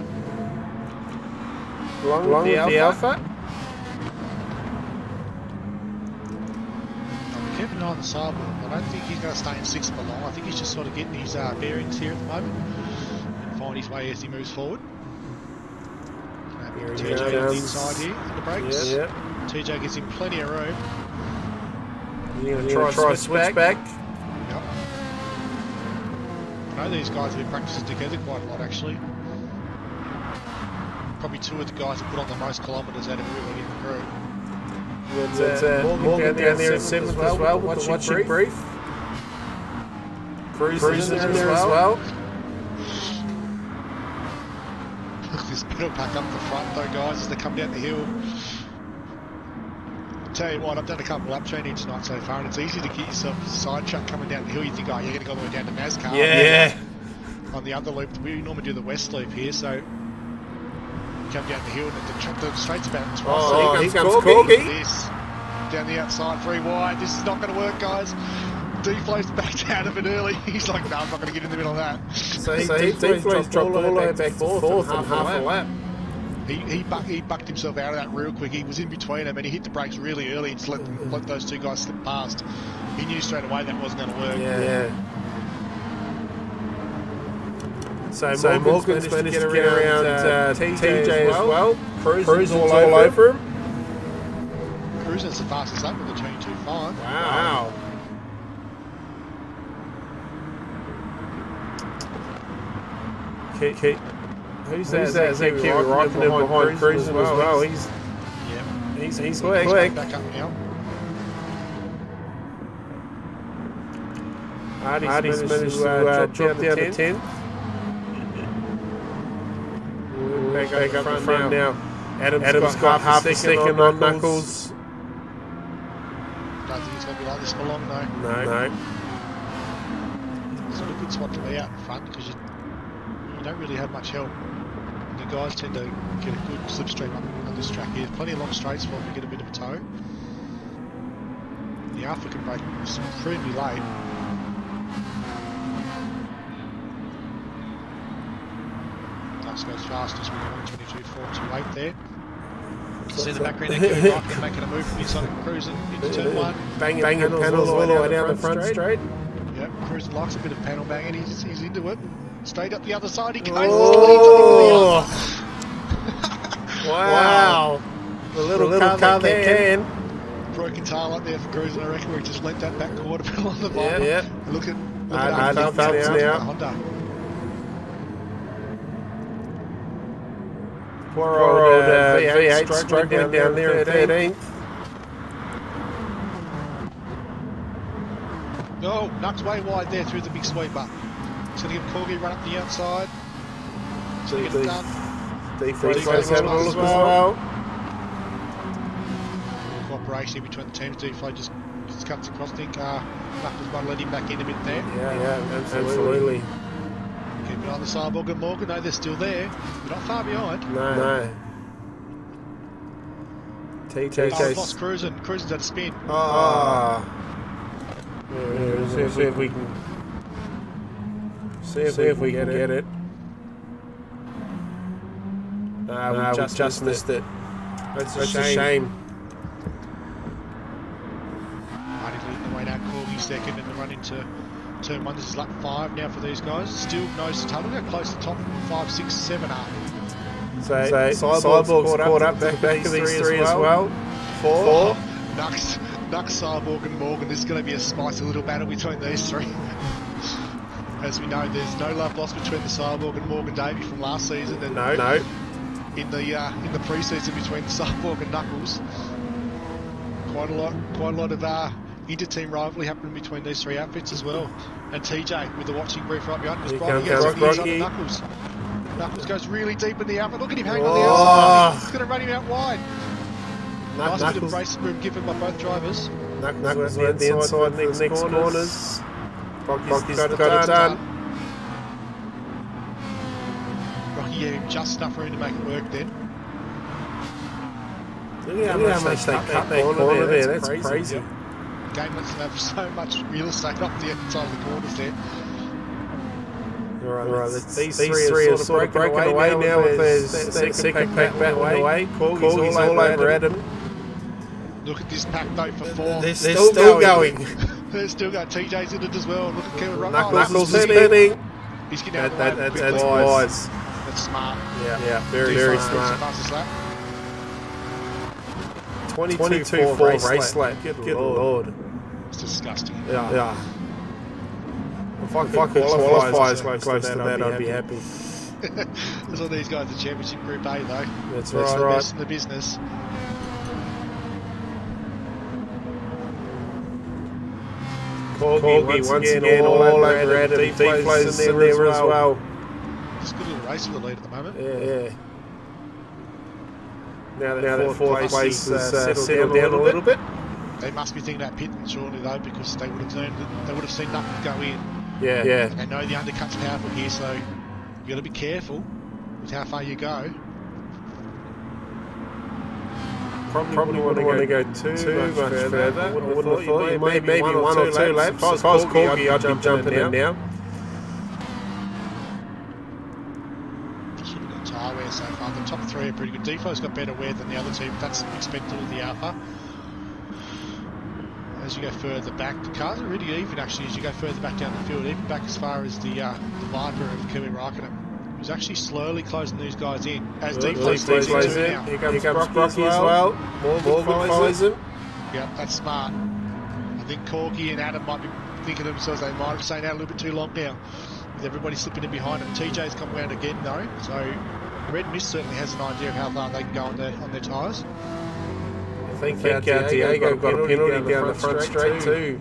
Along with the Alpha. Keep an eye on the sidewalk. I don't think he's going to stay in sixth for long. I think he's just sort of getting his bearings here at the moment and find his way as he moves forward. TJ on the inside here on the brakes. Yeah. TJ gives him plenty of room. You're going to try switch back. Yep. I know these guys have been practicing together quite a lot actually. Probably two of the guys have put on the most kilometres out of everybody in the group. Morgan down there in seventh as well with the watching brief. Cruising in there as well. Look at this pedal pack up the front though, guys, as they come down the hill. I'll tell you what, I've done a couple of lap training tonight so far, and it's easy to get yourself a side track coming down the hill. You think, oh, you're going to go all the way down to NASCAR. Yeah. On the other loop, we normally do the west loop here, so come down the hill and the straight's about twice. Oh, here comes Corky. This down the outside, 3 wide. This is not going to work, guys. D-Flow's backed out of it early. He's like, no, I'm not going to get in the middle of that. So D-Flow's dropped all the way back to fourth and half a lap. He bucked himself out of that real quick. He was in between them and he hit the brakes really early and just let those two guys slip past. He knew straight away that wasn't going to work. Yeah. So Morgan's managed to get around TJ as well. Cruising's all over him. Cruising's the fastest up with the 22.5. Wow. Who's that? Is that Kiwi Räikkönen behind Cruising as well? He's quick. Back up now. Artie's managed to drop down to 10th. Back up the front now. Adam's got half a second on Knuckles. Don't think he's going to be like this for long though. No. It's not a good spot to be out in front because you don't really have much help. The guys tend to get a good slipstream on this track here. Plenty of long straights for them to get a bit of a tow. The Alpha can break supremely late. Nice goes fast as we go on 22.428 there. See the back end of Kevin Rock making a move from inside of Cruising into turn 1. Banging panels all the way down the front straight. Yep, Cruising likes a bit of panel banging. He's into it. Straight up the other side. He goes. Oh! Wow! The little car that can. Broken tail up there for Cruising, I reckon, where he just let that back quarter pedal on the bottom. Yeah. Look at Hard now. Honda. Poor old V8 struggling down there at 13th. No, Nuck's way wide there through the big sweeper. He's going to give Corgi run up the outside. He's going to get it done. Deflate's having a look as well. Cooperation between the teams. Deflate just cuts across. I think Nuck was going to let him back in a bit there. Yeah, absolutely. Keep an eye on the Cyborg and Morgan. No, they're still there. They're not far behind. No. TJ's lost Cruising. Cruising's at a spin. See if we can. See if we can get it. No, we just missed it. That's a shame. Marty leading the way now. Corgi second in the run into turn 1. This is lap 5 now for these guys. Still nose to tail. Look how close the top 5, 6, 7 are. So Cyborg's caught up to the back of these three as well. 4. Nuck, Cyborg and Morgan. This is going to be a spicy little battle between these three. As we know, there's no love lost between the Cyborg and Morgan Davey from last season. And No. In the pre-season between the Cyborg and Knuckles, quite a lot of inter-team rivalry happening between these three outfits as well. And TJ with the watching brief right behind us. Brocky. Knuckles. Knuckles goes really deep in the outfit. Look at him hang on the outside. He's going to run him out wide. Nice bit of racing room given by both drivers. Knuckles at the inside, next corners. Brocky's got it done. Brocky gave him just enough room to make it work then. Look at how much they cut that corner there. That's crazy. Yep. Game lets them have so much real estate up the outside of the corners there. Right, these three are sort of broken away now with their second pack battling away. Corgi's all over Adam. Look at this pack though for 4. They're still going. They're still going. TJ's in it as well. Look at Kevin Rock. Knuckles is spinning. He's getting out of the way. That's wise. That's smart. Yeah, very smart. 22-4 race lap. Good Lord. It's disgusting. Yeah. If I could qualify as close to that, I'd be happy. There's all these guys in Championship Group A though. That's right. The best in the business. Corgi once again all over Adam. Deflate's in there as well. Just a good little race for the lead at the moment. Yeah. Now that fourth place has settled down a little bit. They must be thinking about pitting shortly though, because they would have seen Knuckles go in. Yeah. They know the undercut's powerful here, so you've got to be careful with how far you go. Probably wouldn't want to go too much further. I wouldn't have thought. Maybe one or two laps. If I was Corgi, I'd be jumping in now. Should have got tyre wear so far. The top 3 are pretty good. Defo's got better wear than the other 2, but that's expected of the Alpha. As you go further back, the cars are really even actually as you go further back down the field, even back as far as the Viper of Kimi Raikkonen. Who's actually slowly closing these guys in. As Deflate's in now. Here comes Brocky as well. Morgan follows him. Yeah, that's smart. I think Corgi and Adam might be thinking to themselves they might have stayed out a little bit too long now, with everybody slipping in behind them. TJ's come round again though, so Red Mist certainly has an idea of how far they can go on their tyres. I think Diego got a penalty down the front straight too.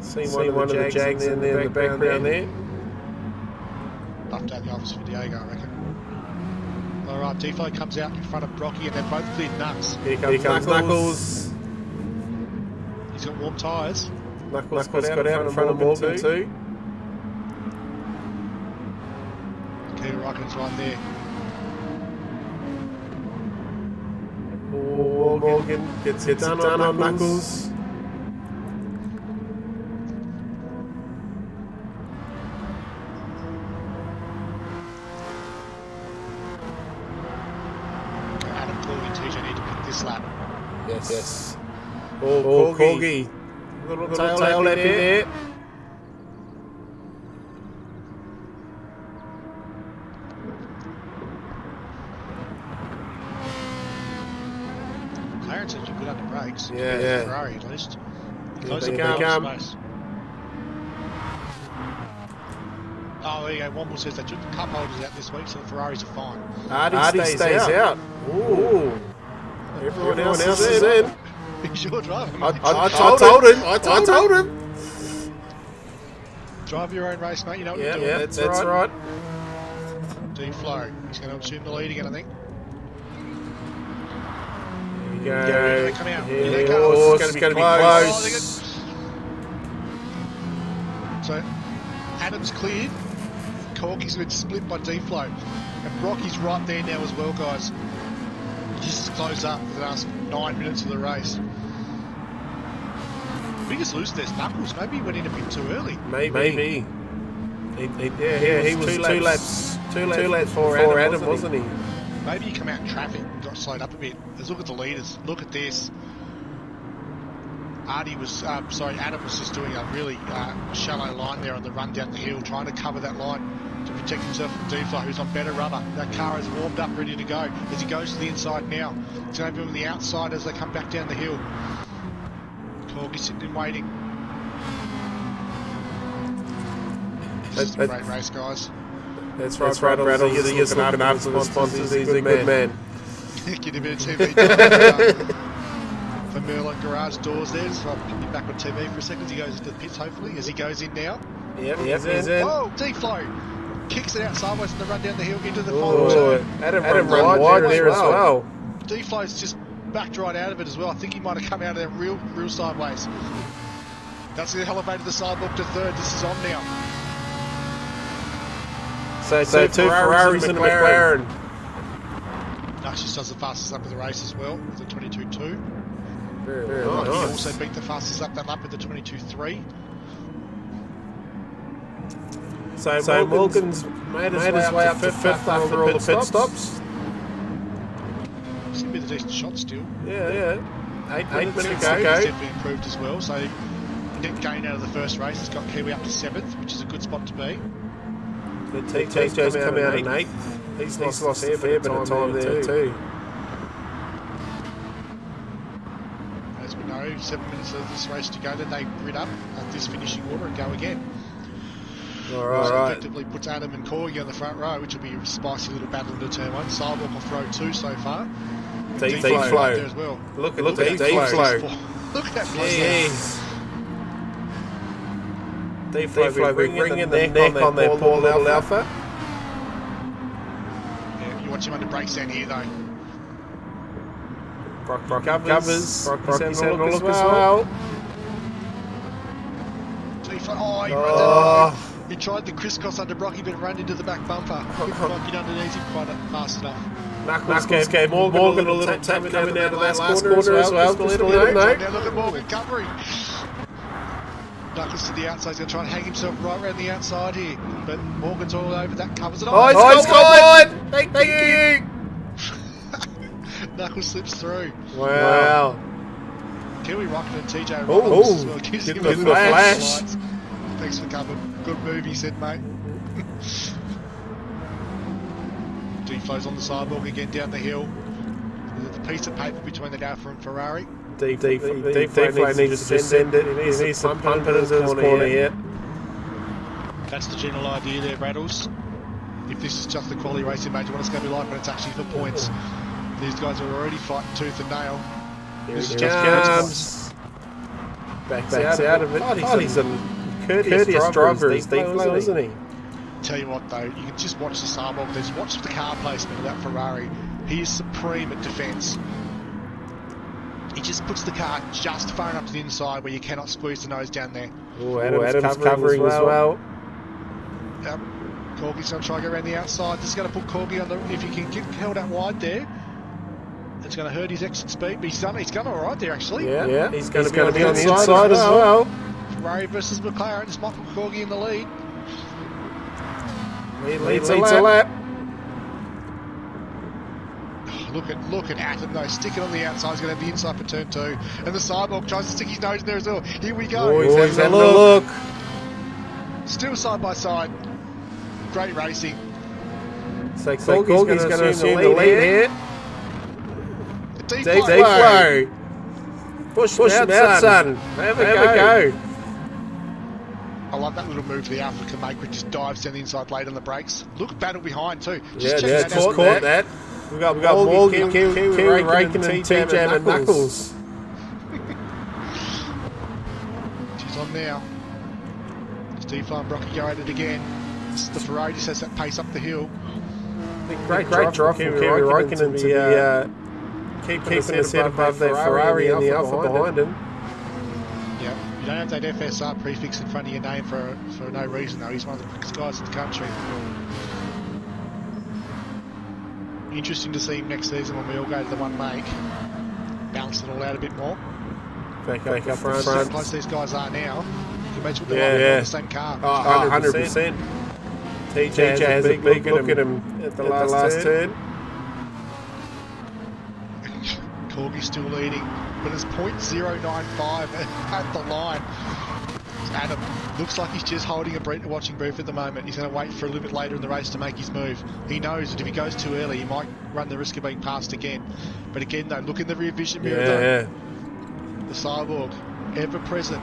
Seen one of the Jags in there in the background there. Buffed out the office for Diego, I reckon. Alright, Defo comes out in front of Brocky and they're both cleared Nuts. Here comes Knuckles. He's got warm tyres. Knuckles got out in front of Morgan too. Kimi Raikkonen's right there. Morgan gets it done on Knuckles. this lap. Yes. Oh, Corgi. Little tail lappy there. Clarence is good under brakes. Yeah. Ferrari at least. Close they come. Space. Oh, there you go. Womble says they took the cup holders out this week, so the Ferraris are fine. Hardy stays out. Ooh. Everyone else is in. He's your driver, I mate. told him. Drive your own race, mate. You know what you're doing. Yeah, that's right. D-Flow. He's going to assume the lead again, I think. Here Here we they come out. Here Here they go. come. Oh, it's going to be close. So, Adam's cleared. Corky's been split by D-Flow. And Brocky's right there now as well, guys. Just close up for the last 9 minutes of the race. Biggest loser there's Knuckles. Maybe he went in a bit too early. Maybe. He was two laps for Adam, wasn't he? Maybe he come out in traffic and got slowed up a bit. Let's look at the leaders. Look at this. Adam was just doing a really shallow line there on the run down the hill, trying to cover that line to protect himself from D-Flow, who's on better rubber. That car is warmed up, ready to go. As he goes to the inside now, he's going to be on the outside as they come back down the hill. Corky sitting and waiting. This is a great race, guys. That's right, Rattles. He's looking after the sponsors. He's a good man. Get a bit of TV for Merlin Garage Doors there. So I'll put me back on TV for a second as he goes into the pits, hopefully, as he goes in now. Yep, he's in. Oh, D-Flow kicks it out sideways and the run down the hill into the final turn. Adam run wide there as well. D-Flow's just backed right out of it as well. I think he might have come out of there real sideways. That's the elevated the sidewalk to third. This is on now. So two Ferraris and a McLaren. Just does the fastest lap of the race as well with the 22.2. Very He nice. also beat the fastest lap that lap with the 22.3. So Morgan's made his way up to fifth after all the pit stops. It's going to be the decent shot still. Yeah. 8 minutes He's ago. definitely improved as well. So net gain out of the first race has got Kiwi up to 7th, which is a good spot to be. The TJ's come out in 8th. He's lost a fair bit of time there too. As we know, 7 minutes of this race to go, then they grid up at this finishing order and go again. All right. So effectively puts Adam and Corgi on the front row, which will be a spicy little battle into turn 1. Sidewalk off row 2 so far. D-Flow right there as well. Look at D-Flow. Look at that Yes. D-Flow bringing the neck on their poor little Alpha. Yeah, you watch him under brakes down here though. Brock covers. Brocky's having a look as well. D-Flow, he tried the crisscross under Brocky, but ran into the back bumper. Couldn't quite get underneath him quite fast enough. Knuckles gave Morgan a little tap coming out of that last corner as well. Just to let him know. Now look at Morgan covering. Knuckles to the outside. He's going to try and hang himself right around the outside here. But Morgan's all over that. Covers it off. Oh, he's gone! Thank you! Knuckles slips through. Wow. Kiwi Rocket and TJ Roberts as well. Gives him a flash. Thanks for coming. Good move, he said, mate. D-Flow's on the sidewalk again down the hill. There's a piece of paper between the Alpha and Ferrari. D-Flow needs to send it. He needs to pump it into this corner here. That's the general idea there, Rattles. If this is just the quality racing major, what it's going to be like when it's actually for points. These guys are already fighting tooth and nail. Here he comes. Backs out of it. Oh, he's a courteous driver, is D-Flow, isn't he? Tell you what though, you can just watch the sidewalk. Just watch the car placement of that Ferrari. He is supreme at defence. He just puts the car just far enough to the inside where you cannot squeeze the nose down there. Oh, Adam's covering as well. Yep. Corky's going to try to go around the outside. This is going to put Corky on the... If he can get held out wide there, it's going to hurt his exit speed. But he's gone all right there, actually. Yeah. He's going to be on the inside as well. Ferrari versus McLaren. It's Michael Corky in the lead. Leads a lap. Oh, look at Atom though, sticking on the outside. He's going to have the inside for turn 2. And the Cyborg tries to stick his nose in there as well. Here we go. Oh, he's having a look. Still side by side. Great racing. So Corky's going to assume the lead here. Deep flow. Push him out, son. Have a go. I love that little move the Alpha can make, which just dives down the inside late on the brakes. Look, battle behind too. Just caught that. We've got Morgan, Kiwi, Raikkonen, and T-Jam and Knuckles. She's on now. Steve and Brocky go at it again. The Ferrari just has that pace up the hill. Great drive from Kiwi Raikkonen to be keeping us head above their Ferrari and the Alpha behind him. Yeah, you don't have that FSR prefix in front of your name for no reason though. He's one of the quickest guys in the country. Interesting to see him next season when we all go to the one make. Balance it all out a bit more. Back up front. How close these guys are now. You can imagine what they're on the same car. Oh, 100%. TJ has a big look at him at the last turn. Corgy's still leading, but it's .095 at the line. Adam looks like he's just holding a breath, watching brief at the moment. He's going to wait for a little bit later in the race to make his move. He knows that if he goes too early, he might run the risk of being passed again. But again, though, look in the rear vision mirror. Yeah. The Cyborg, ever present.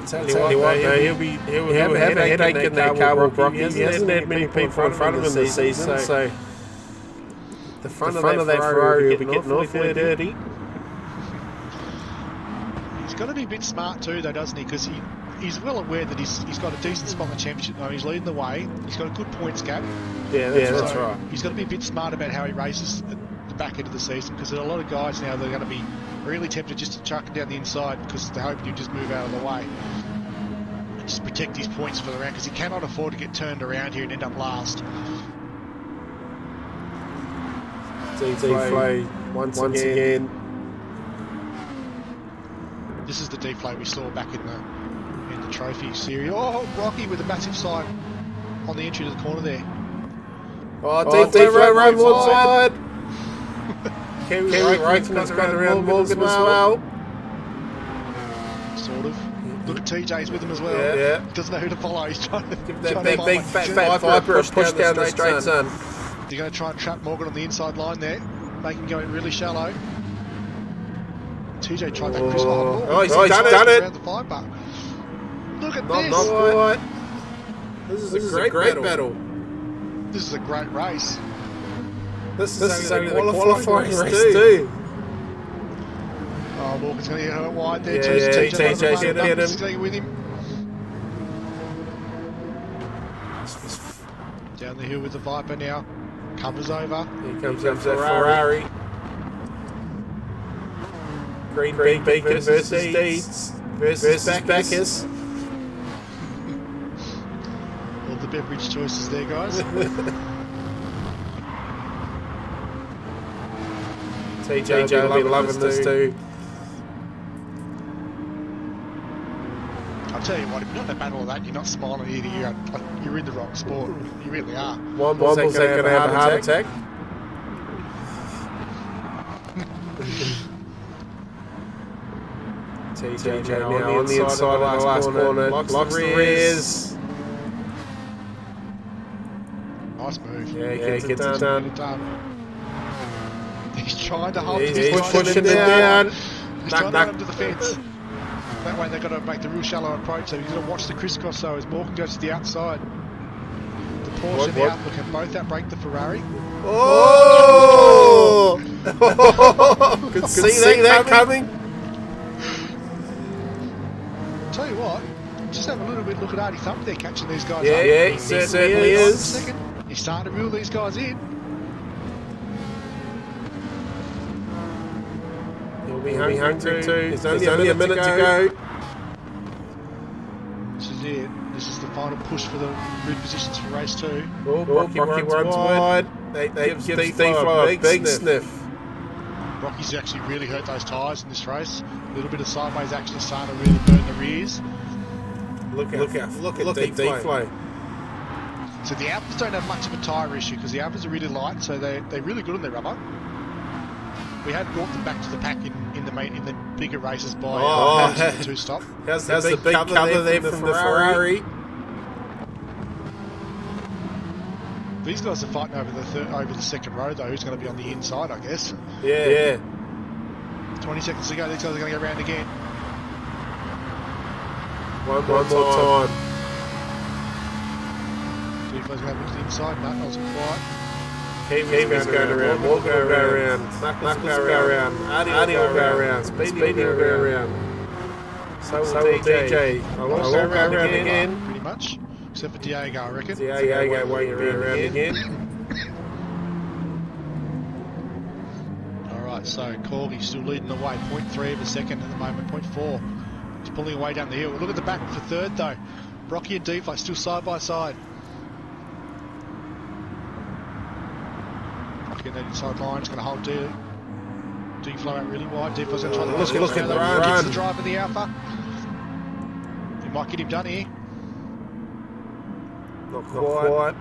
Tell you what, though, he'll have a headache in that car with Brocky. He hasn't had many people in front of him this season, so the front of that Ferrari will be getting awfully dirty. He's got to be a bit smart too, though, doesn't he? Because he's well aware that he's got a decent spot in the championship. Though he's leading the way. He's got a good points gap. Yeah, that's right. He's got to be a bit smart about how he races at the back end of the season, because there are a lot of guys now that are going to be really tempted just to chuck it down the inside because they're hoping you just move out of the way. Just protect his points for the round, because he cannot afford to get turned around here and end up last. Deflay once again. This is the deflay we saw back in the trophy series. Oh, Brocky with a massive side on the entry to the corner there. Oh, deflay right one side. Kiwi Raikkonen's got around Morgan as well. Sort of. Look at TJ's with him as well. Yeah. Doesn't know who to follow. He's trying to give that big fat Viper a push down the straight, son. You're going to try and trap Morgan on the inside line there, make him go in really shallow. TJ tried that Chris. Oh, he's done it. Around the Viper. Look at this. Not quite. This is a great battle. This is a great race. This is only the qualifying race too. Oh, Morgan's going to get hurt wide there. TJ's going to get him. With him. Down the hill with the Viper now. Covers over. Here comes that Ferrari. Green Beacon versus Deeds versus Bacchus. All the beverage choices there, guys. TJ will be loving this too. I'll tell you what, if you're not in a battle of that, you're not smiling either. You're in the wrong sport. You really are. Womble's going to have a heart attack. TJ now on the inside of the last corner. Locks the rears. Nice move. Yeah, he gets it done. He's trying to hold it. He's pushing it down. He's trying to run to the fence. That way they've got to make the real shallow approach, so you've got to watch the crisscross so as Morgan goes to the outside. The Porsche and the Outlook can both outbrake the Ferrari. Oh! Could see that coming. Tell you what, just have a little bit look at Artie Thump there catching these guys up. Yeah, he certainly is. He's starting to reel these guys in. He'll be hungry too. There's only a minute to go. This is it. This is the final push for the grid positions for race 2. Oh, Brocky runs wide. They gives Deflo a big sniff. Brocky's actually really hurt those tyres in this race. A little bit of sideways action starting to really burn the rears. Look at Deflo. So the Alphas don't have much of a tyre issue because the Alphas are really light, so they're really good on their rubber. We had brought them back to the pack in the bigger races by the two-stop. How's the big cover there from the Ferrari? These guys are fighting over the second row though. Who's going to be on the inside, I guess? Yeah. 20 seconds to go. These guys are going to go round again. One more time. Defo's going to look to the inside. No, that wasn't quite. Kiwi's going around. We'll go around. Knuckles go around. Artie will go around. Speedy will go around. So will DJ. I'll go around again. Pretty much. Except for Diego, I reckon. Diego won't be around again. Alright, so Corgie's still leading the way. 0.3 of a second at the moment. 0.4. He's pulling away down the hill. Look at the back for third though. Brocky and Defo still side by side. Brocky on that inside line. It's going to hold Defo out really wide. Defo's going to try to look at the run. Gets the drive of the Alpha. He might get him done here. Not quite.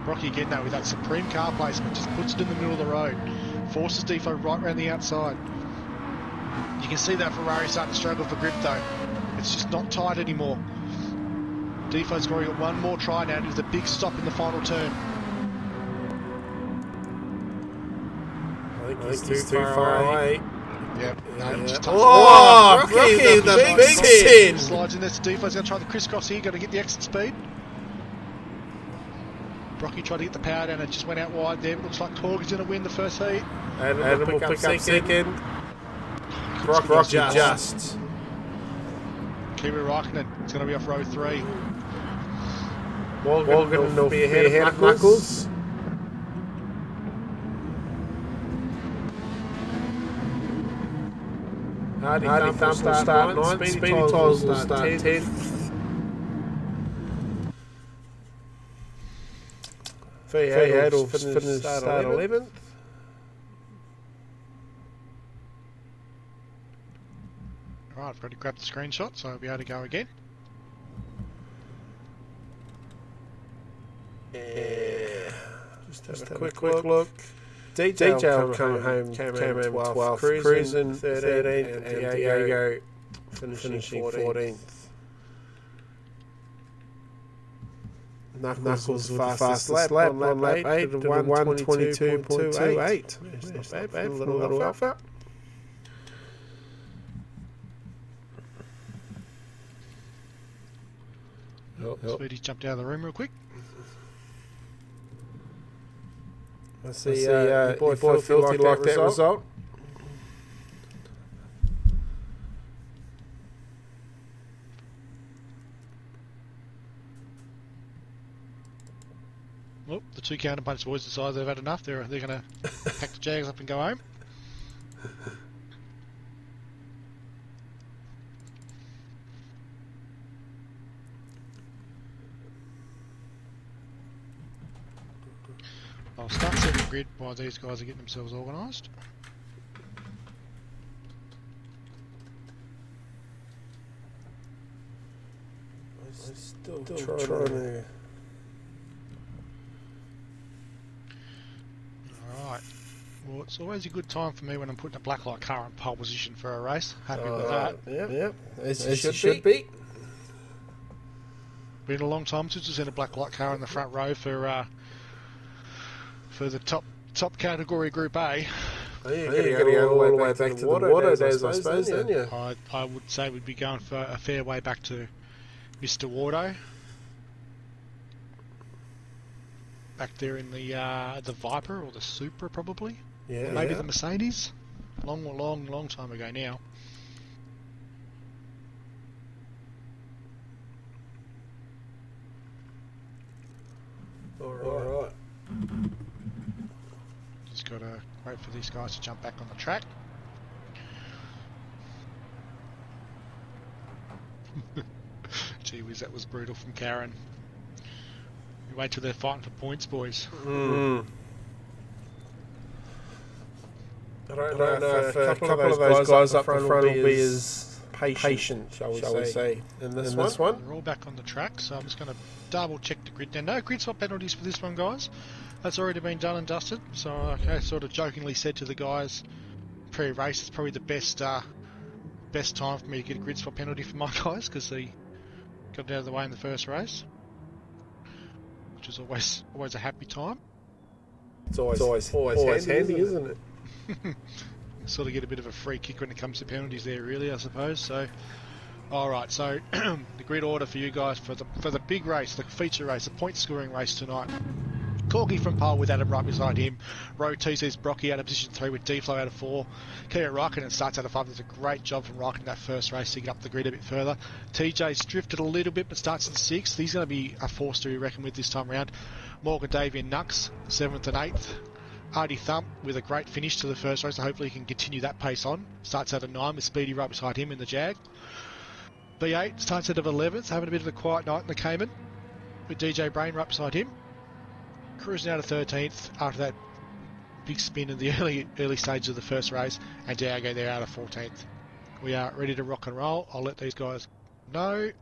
Brocky again though with that supreme car placement, just puts it in the middle of the road, forces Defo right around the outside. You can see that Ferrari starting to struggle for grip though. It's just not tight anymore. Defo's already got one more try now with a big stop in the final turn. I think he's too far away. Yep. Brocky the big 10. Slides in there to Defo's going to try the crisscross here, got to get the exit speed. Brocky tried to get the power down, it just went out wide there. It looks like Corgie's going to win the first heat. Adam will pick up second. Brocky just. Kimi Raikkonen is going to be off row 3. Morgan will be ahead of Knuckles. Hardy Thump will start 9th. Speedy Tyles will start 10th. V8 will finish start 11th. Alright, I've already grabbed the screenshot, so I'll be able to go again. Yeah. Just have a quick look. DJ will come home, came home 12th, cruising 13th, and Diego finishing 14th. Knuckles with the fastest lap on lap 8 to 1:22.28. Not bad for a little alpha. Speedy's jumped out of the room real quick. I see your boy Filthy liked that result. Well, the two counterpunch boys decide they've had enough. They're going to pack the Jags up and go home. I'll start setting the grid while these guys are getting themselves organised. I'm still trying to... Alright. Well, it's always a good time for me when I'm putting a blacklight car in pole position for a race. Happy with that. Yep. As you should be. Been a long time since we've seen a blacklight car in the front row for the top category Group A. Oh, you're going to go all the way back to the water days, I suppose, don't you? I would say we'd be going for a fair way back to Mr. Wardo. Back there in the Viper or the Supra, probably. Yeah. Or maybe the Mercedes. Long time ago now. All right. Just got to wait for these guys to jump back on the track. Gee whiz, that was brutal from Karen. You wait till they're fighting for points, boys. I don't know if a couple of those guys up front will be as patient, shall we say, in this one. We're all back on the track, so I'm just going to double check the grid. Now, no grid swap penalties for this one, guys. That's already been done and dusted. So I sort of jokingly said to the guys pre-race, it's probably the best time for me to get a grid swap penalty for my guys because they got it out of the way in the first race, which is always a happy time. It's always handy, isn't it? Sort of get a bit of a free kick when it comes to penalties there, really, I suppose. So, all right. So the grid order for you guys for the big race, the feature race, the point scoring race tonight. Corky from pole with Adam right beside him. Row 2 says Brocky out of position 3 with D-Flow out of 4. Kia Raikkonen starts out of 5. That's a great job from Raikkonen that first race to get up the grid a bit further. TJ's drifted a little bit but starts in 6th. He's going to be a force to be reckoned with this time around. Morgan Davian Nux, 7th and 8th. Artie Thump with a great finish to the first race, so hopefully he can continue that pace on. Starts out of 9 with Speedy right beside him in the Jag. B8 starts out of 11th, having a bit of a quiet night in the Cayman with DJ Brain right beside him. Cruising out of 13th after that big spin in the early stages of the first race, and Diago there out of 14th. We are ready to rock and roll. I'll let these guys know.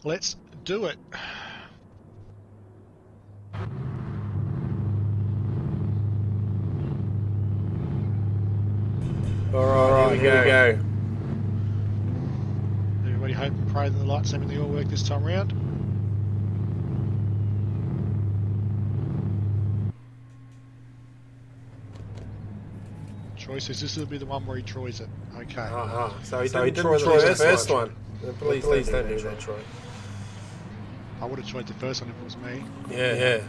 Let's do it. All right, here we go. Everybody hope and pray that the lights seemingly all work this time around. Troy says this will be the one where he Troys it. Okay. So he didn't Troy the first one. Please don't do that, Troy. I would have tried the first one if it was me. Yeah.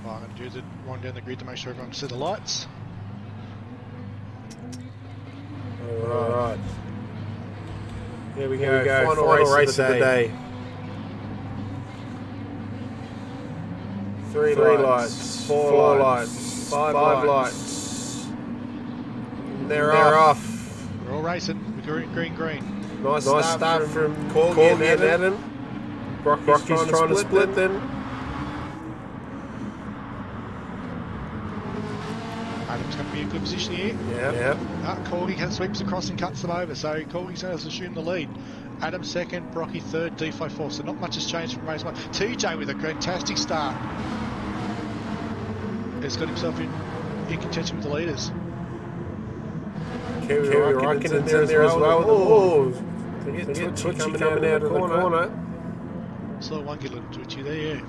Well, I'm going to do the run down the grid to make sure everyone can see the lights. Alright. Here we go. Final race of the day. 3 lights, 4 lights, 5 lights. They're off. We're all racing. We're green. Nice start from Corky and Adam. Brocky's trying to split them. Adam's going to be in good position here. Yeah. Corky sweeps across and cuts them over, so Corky's going to assume the lead. Adam second, Brocky third, D5 fourth. So not much has changed from race 1. TJ with a fantastic start. Has got himself in contention with the leaders. Kerry Raikkonen's in there as well. Twitchy coming out of the corner. Saw one get a little twitchy there, yeah.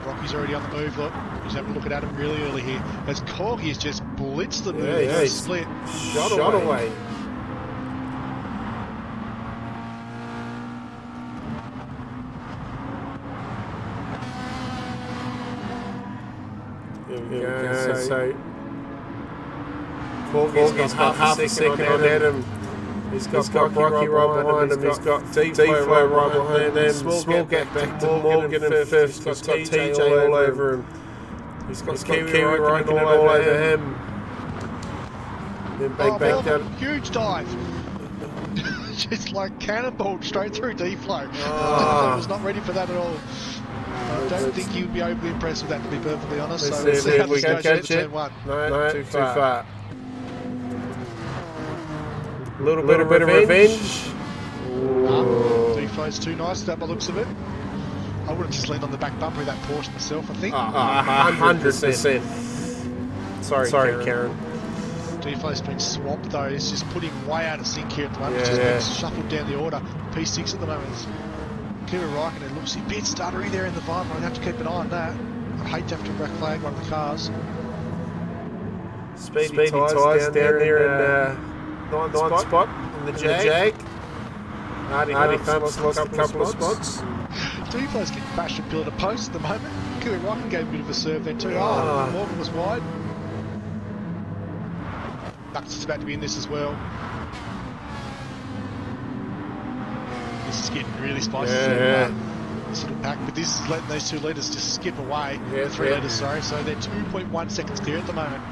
Rocky's already on the move, look. He's having a look at Adam really early here. As Corky has just blitzed the move. Yeah, split. Shot away. Here we go. So Corky's got half a second on Adam. He's got Brocky right behind him. He's got D-Flow right behind him. Small gap back to Morgan in fifth. He's got TJ all over him. He's got Kiwi Raikkonen all over him. Then back down. Huge dive. Just like cannonballed straight through D-Flow. I was not ready for that at all. I don't think he would be overly impressed with that, to be perfectly honest. So we'll see how this goes into turn 1. No, too far. A little bit of revenge. D-Flow's too nice, that by the looks of it. I would have just leaned on the back bumper of that Porsche myself, I think. 100%. Sorry, Karen. D-Flow's been swamped though. He's just putting way out of sync here at the moment. He's just been shuffled down the order. P6 at the moment. Kira Raikkonen looks a bit stuttery there in the vibe. I'd have to keep an eye on that. I'd hate to have to black flag one of the cars. Speedy tyres down there in 9th spot in the Jag. Artie Thump's lost a couple of spots. D-Flow's getting bashed and pillar to post at the moment. Kira Raikkonen gave a bit of a serve then too. Morgan was wide. Nux is about to be in this as well. This is getting really spicy. This little pack, but this is letting those 2 leaders just skip away. 3 leaders, sorry. So they're 2.1 seconds clear at the moment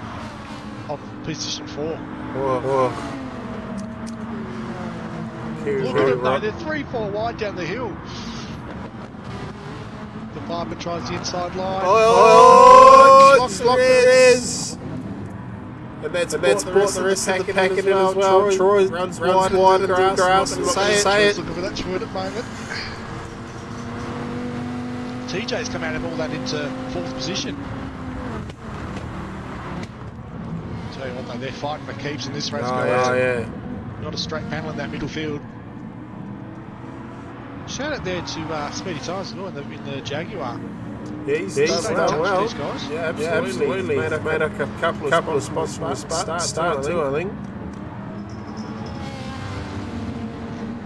of position 4. Look at them though, they're 3-4 wide down the hill. The Viper tries the inside line. There it is. And that's brought the rest of the pack in as well. Troy runs wide into the grass and say it. Looking for that Troy at the moment. TJ's come out of all that into 4th position. Tell you what though, they're fighting for keeps in this race. Not a straight panel in that middle field. Shout out there to Speedy Tyres as well in the Jaguar. Yeah, he's done well. These guys. Yeah, absolutely. Made a couple of spots from the start too, I think.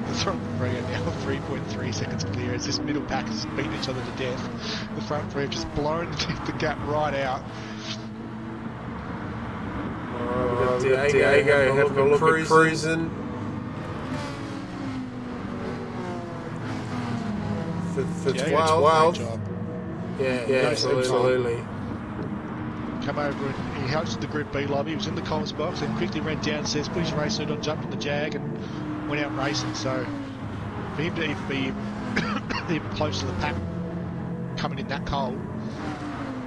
The front three are now 3.3 seconds clear as this middle pack has beaten each other to death. The front three have just blown the gap right out. Diego having a look at cruising. For 12. Yeah, absolutely. Come over and he hosted the Group B lobby. He was in the comms box and quickly ran downstairs, put his race suit on, jumped in the Jag and went out racing. So for him to even be even close to the pack coming in that cold.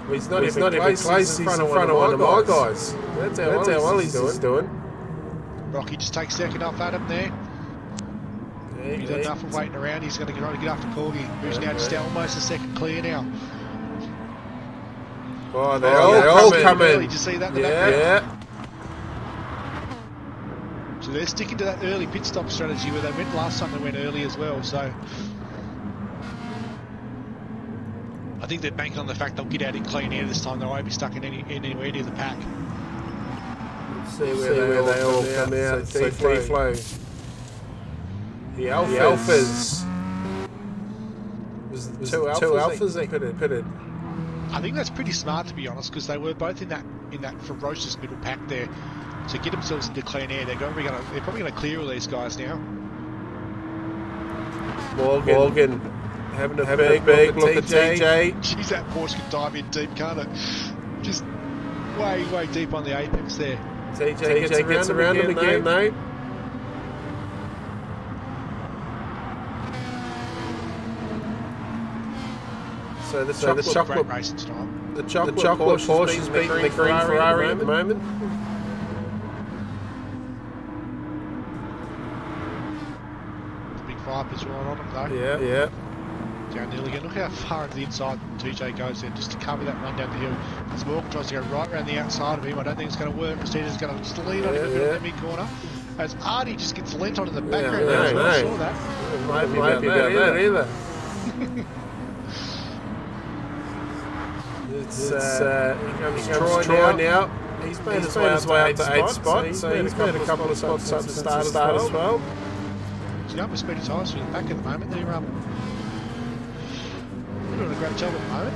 Well, he's not even close. He's in front of one of my guys. That's how well he's doing. Rocky just takes second off Adam there. He's had enough of waiting around. He's going to get after Corgi, who's now just almost a second clear now. Oh, they all come in. Did you see that? Yeah. So they're sticking to that early pit stop strategy where they went last time. They went early as well. So I think they're banking on the fact they'll get out in clean air this time. They won't be stuck in anywhere near the pack. See where they all come out. T-Flow. The Alphas. Was two Alphas they pitted. I think that's pretty smart, to be honest, because they were both in that ferocious middle pack there. To get themselves into clean air, they're probably going to clear all these guys now. Morgan having a big look at TJ. Jeez, that Porsche can dive in deep, can't it? Just way deep on the apex there. TJ gets around him again, though. So the chocolate racing style. The chocolate Porsche's beating the green Ferrari at the moment. The big Viper's right on him though. Yeah. Down the hill again. Look how far into the inside TJ goes there just to cover that run down the hill. As Morgan tries to go right around the outside of him, I don't think it's going to work. Instead, he's going to just lean on him in that mid corner. As Artie just gets lent on in the background. I saw that. Might be about that either. It's Troy now. He's made his way up to 8 spots, so he's made a couple of spots up to start as well. He's going with Speedy Tyres through the back at the moment. They're doing a great job at the moment.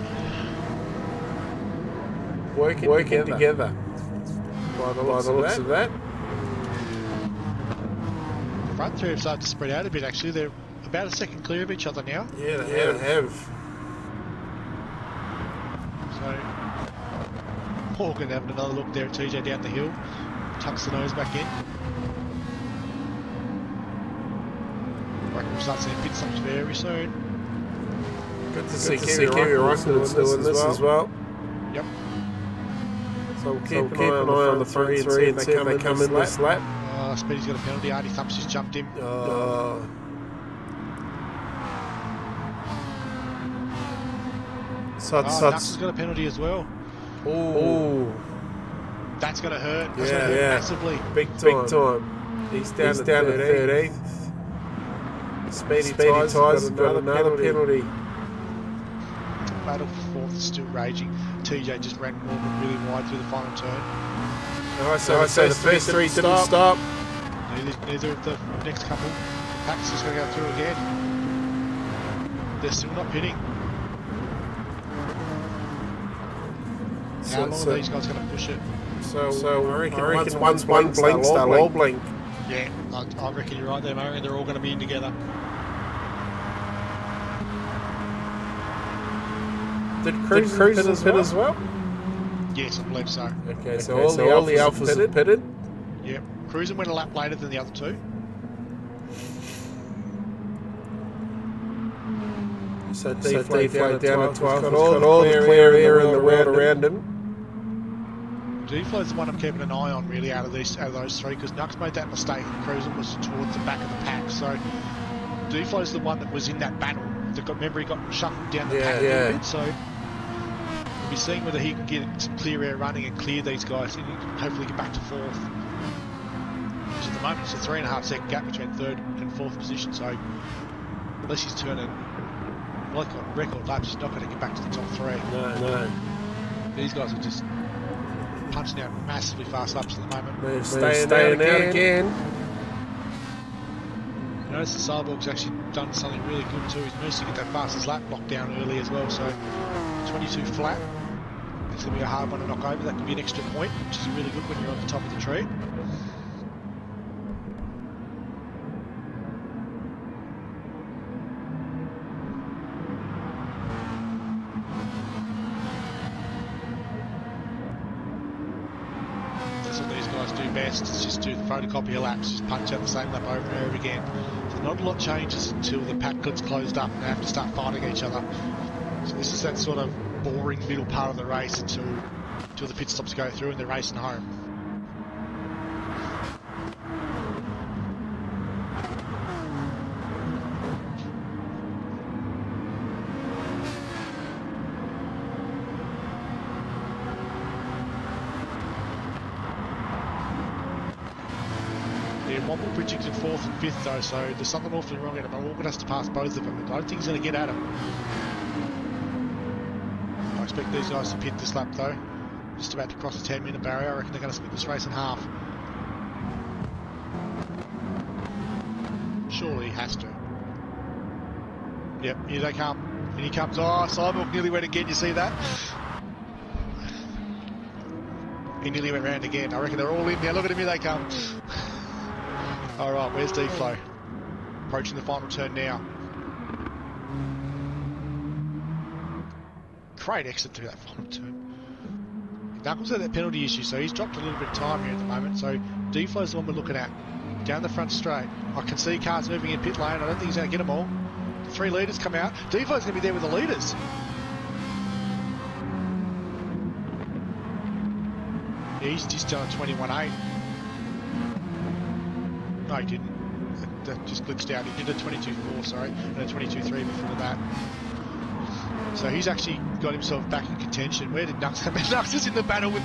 Working together. By the looks of that. The front three have started to spread out a bit actually. They're about a second clear of each other now. Yeah, they have. So Morgan having another look there at TJ down the hill, tucks the nose back in. I reckon we'll start seeing pit stops very soon. Good to see Kiwi Rockland's doing this as well. Yep. So we'll keep an eye on the front three and see if they come in this lap. Speedy's got a penalty. Artie Thumps just jumped him. Nux's got a penalty as well. Ooh. That's going to hurt. That's going to hurt massively. Big time. He's down to 13th. Speedy Tyres got another penalty. Battle for 4th is still raging. TJ just ran Morgan really wide through the final turn. So the first three didn't stop. Neither of the next couple. Pack's just going to go through again. They're still not pitting. How long are these guys going to push it? So I reckon once one blinks, they'll all blink. Yeah, I reckon you're right there, Murray. They're all going to be in together. Did Cruisers pit as well? Yes, I believe so. Okay, so all the Alphas have pitted? Yep. Cruiser went a lap later than the other two. So deflate down at 12. He's got all the clear air in the world around him. Deflo's the one I'm keeping an eye on really out of those three, because Nux made that mistake and Cruiser was towards the back of the pack. So Deflo's the one that was in that battle. Remember, he got shuffled down the pack a little bit, so we'll be seeing whether he can get some clear air running and clear these guys and hopefully get back to fourth. Because at the moment it's a 3.5 second gap between third and fourth position, so unless he's turning like on record laps, he's not going to get back to the top three. No. These guys are just punching out massively fast laps at the moment. They're staying out again. Notice the Cyborg's actually done something really good too. He's managed to get that fastest lap locked down early as well, so 22 flat. It's going to be a hard one to knock over. That could be an extra point, which is really good when you're on the top of the tree. That's what these guys do best, is just do the photocopy of laps, just punch out the same lap over and over again. So not a lot changes until the pack gets closed up and they have to start fighting each other. So this is that sort of boring middle part of the race until the pit stops go through and they're racing home. Wobble predicted fourth and fifth though, so there's something awfully wrong in it. Morgan has to pass both of them. I don't think he's going to get at him. I expect these guys to pit this lap though. Just about to cross the 10-minute barrier. I reckon they're going to split this race in half. Surely he has to. Yep, here they come. And he comes. Oh, Cyborg nearly went again. You see that? He nearly went round again. I reckon they're all in now. Look at him, here they come. Alright, where's D-Flow? Approaching the final turn now. Great exit through that final turn. Knuckles had that penalty issue, so he's dropped a little bit of time here at the moment. So D-Flow's the one we're looking at. Down the front straight. I can see cars moving in pit lane. I don't think he's going to get them all. 3 leaders come out. D-Flow's going to be there with the leaders. Yeah, he's just done a 21.8. No, he didn't. That just glitched out. He did a 22.4, sorry, and a 22.3 before that. So he's actually got himself back in contention. Where did Nux come in? Nux is in the battle with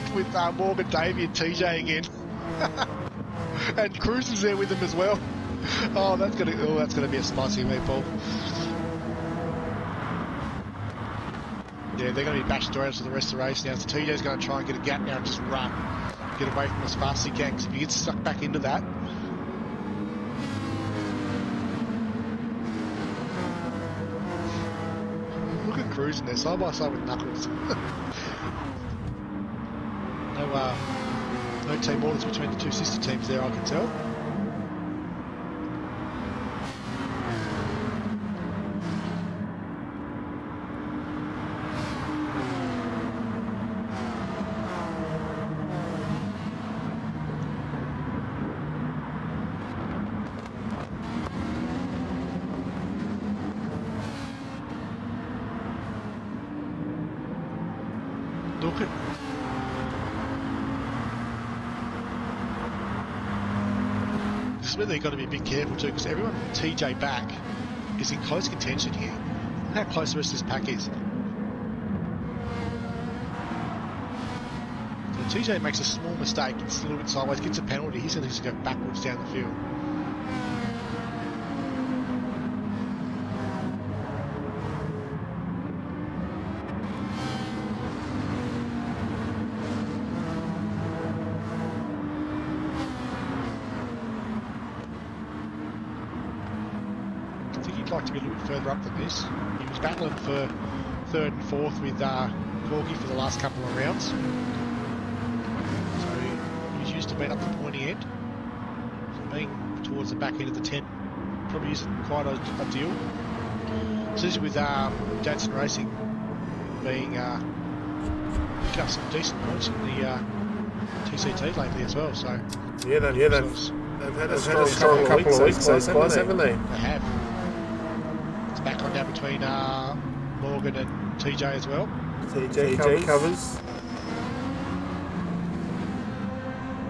Morgan, Davey and TJ again. And Cruz is there with him as well. Oh, that's gonna be a spicy meatball. Yeah, they're going to be bashed around for the rest of the race now. So TJ's going to try and get a gap now and just run. Get away from as fast as he can, because if he gets stuck back into that, cruising there, side by side with Knuckles. No team orders between the two sister teams there, I can tell. Look at this is where they've got to be a bit careful too, because everyone from TJ back is in close contention here. Look how close the rest of this pack is. So TJ makes a small mistake, it's a little bit sideways, gets a penalty, he's going to just go backwards down the field. Like to be a little bit further up than this. He was battling for third and fourth with Corky for the last couple of rounds. So he's used to being up the pointy end. So being towards the back end of the 10 probably isn't quite ideal. Especially with Jansen Racing being picking up some decent points in the TCT lately as well. So yeah, they've had a strong couple of weeks, those guys, haven't they? They have. It's back on down between Morgan and TJ as well. TJ covers.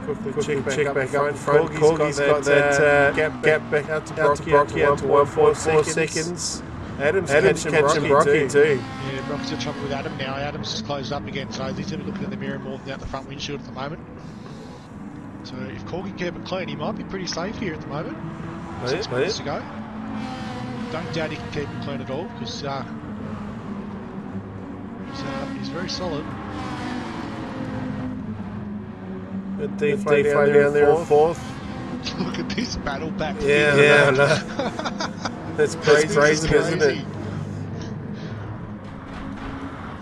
Quickly check back up front. Corgie's got that gap back out to Brocky out to 1.4 seconds. Adam's catching Brocky too. Yeah, Brocky's in trouble with Adam now. Adam's just closed up again, so he's going to be looking in the mirror more than out the front windshield at the moment. So if Corgie can keep it clean, he might be pretty safe here at the moment. 6 minutes to go. Don't doubt he can keep it clean at all, because he's very solid. Deflate down there in fourth. Look at this battle back. Yeah, that's crazy, isn't it?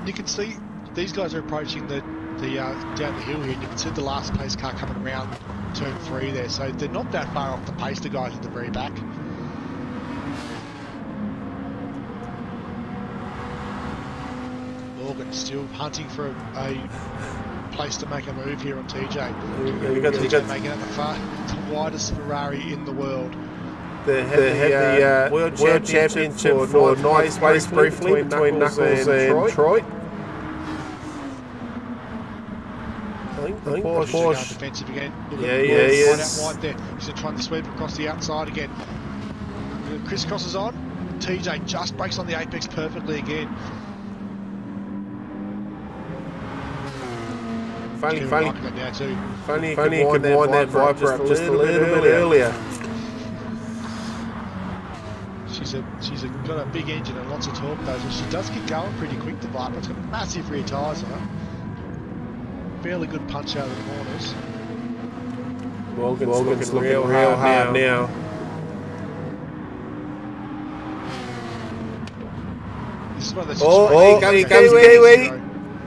You can see these guys are approaching the down the hill here. You can see the last pace car coming around turn 3 there, so they're not that far off the pace, the guys at the very back. Morgan still hunting for a place to make a move here on TJ. We got TJ making it the widest Ferrari in the world. They had the World Championship for ninth place briefly between Knuckles and Troy. I think Porsche defensive again. He is. Out wide there. He's trying to sweep across the outside again. Crisscross is on. TJ just breaks on the apex perfectly again. Funny, he could wind that Viper up just a little bit earlier. She's got a big engine and lots of torque though, so she does get going pretty quick, the Viper. It's got massive rear tyres on it. Fairly good punch out of the corners. Morgan's looking real hard now. This is one of those. Here comes Kiwi.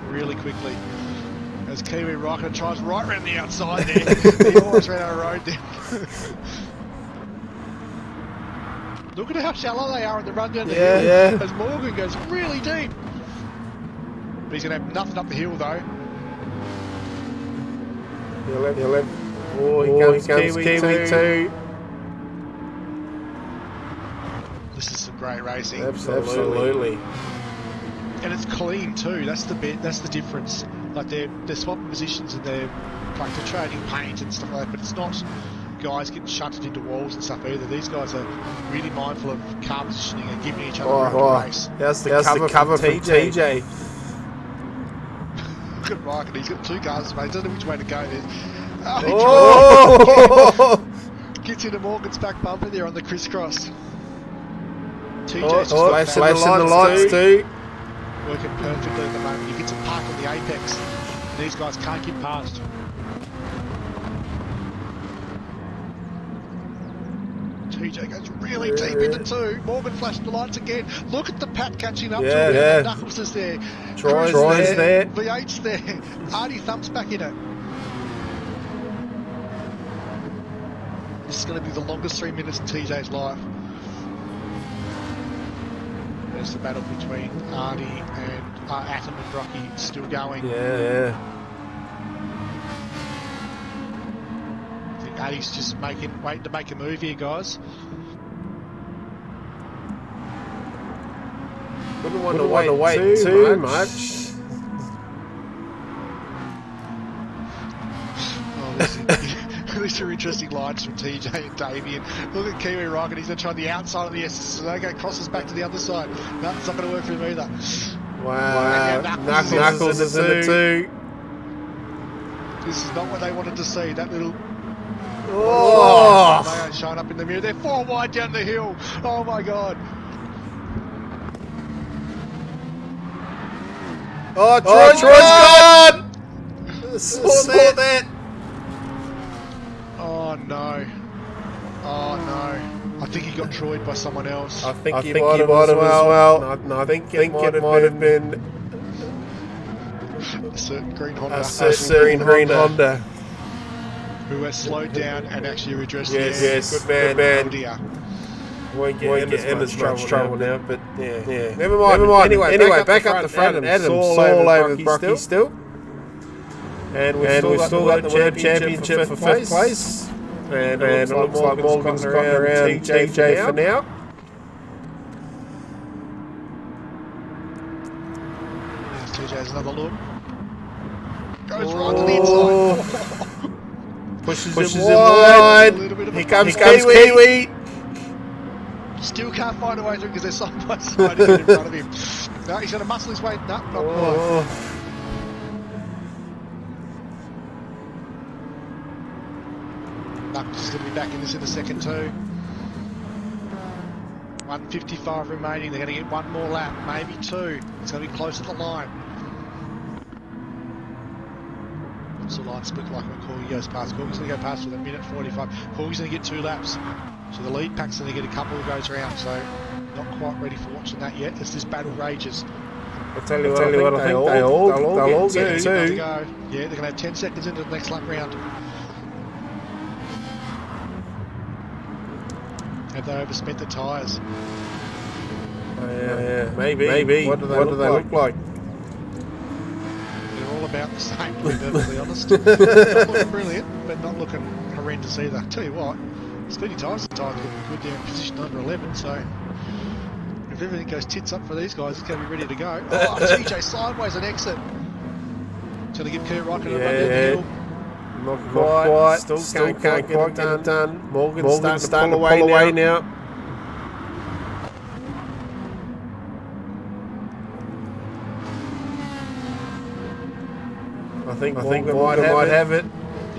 Really quickly. As Kiwi Rocket tries right around the outside there. He almost ran out of road there. Look at how shallow they are in the run down the hill. Yeah. As Morgan goes really deep. But he's going to have nothing up the hill though. He'll have. Oh, here comes Kiwi too. This is some great racing. Absolutely. And it's clean too. That's the difference. Like they're swapping positions and they're trading paint and stuff like that. But it's not guys getting shunted into walls and stuff either. These guys are really mindful of car positioning and giving each other room to race. How's the cover from TJ? Look at Mike, and he's got 2 cars, mate. He doesn't know which way to go. Gets into Morgan's back bumper there on the crisscross. TJ's flashing the lights too. Working perfectly at the moment. You get some park on the apex. These guys can't get past. TJ goes really deep into 2. Morgan flashing the lights again. Look at the Pat catching up to him. Yeah. Knuckles is there. Troy's there. V8's there. Artie Thump's back in it. This is going to be the longest 3 minutes in TJ's life. There's the battle between Artie and Atom and Brocky still going. Yeah. I think Artie's just waiting to make a move here, guys. Wouldn't want to wait too much. These are interesting lines from TJ and Damien. Look at Kiwi Rocket, he's going to try the outside of the SS. Crosses back to the other side. No, it's not going to work for him either. Wow. Knuckles is in the 2. This is not what they wanted to see. That little... Oh! They aren't showing up in the mirror. They're 4 wide down the hill. Oh my God. Oh, Troy's gone! Saw that. Oh no. I think he got Troyed by someone else. I think he might have as well. I think it might have been a certain green Honda. A certain green Honda. Who has slowed down and actually redressed Yes, good man. Won't get in as much trouble now, but yeah. Never mind. Anyway, back up the front. Adam's all over Brocky still. And we've still got the World Championship for 5th place. And it looks like Morgan's gotten around TJ for now. Has another look. Goes right to the inside. Pushes him wide. Here comes Kiwi. Still can't find a way through because they're side by side in front of him. No, he's going to muscle his way. No, not quite. Knuckles is going to be back in this in the second too. 1:55 remaining. They're going to get one more lap, maybe two. It's going to be close to the line. What's the line split like when Corgi goes past? Corgi's going to go past with a minute 45. Corgi's going to get 2 laps. So the lead pack's going to get a couple of goes around. So not quite ready for watching that yet as this battle rages. I'll tell you what, I think they'll all get 2. Yeah, they're going to have 10 seconds into the next lap round. Have they overspent the tyres? Yeah. Maybe. What do they look like? They're all about the same, to be perfectly honest. Not looking brilliant, but not looking horrendous either. Tell you what, Speedy Tyres are looking good there in position number 11, so if everything goes tits up for these guys, it's going to be ready to go. Oh, TJ sideways an exit. It's going to give Kurt Rocket a run down the hill. Not quite. Still can't quite get it done. Morgan's starting to pull away now. I think Morgan might have it.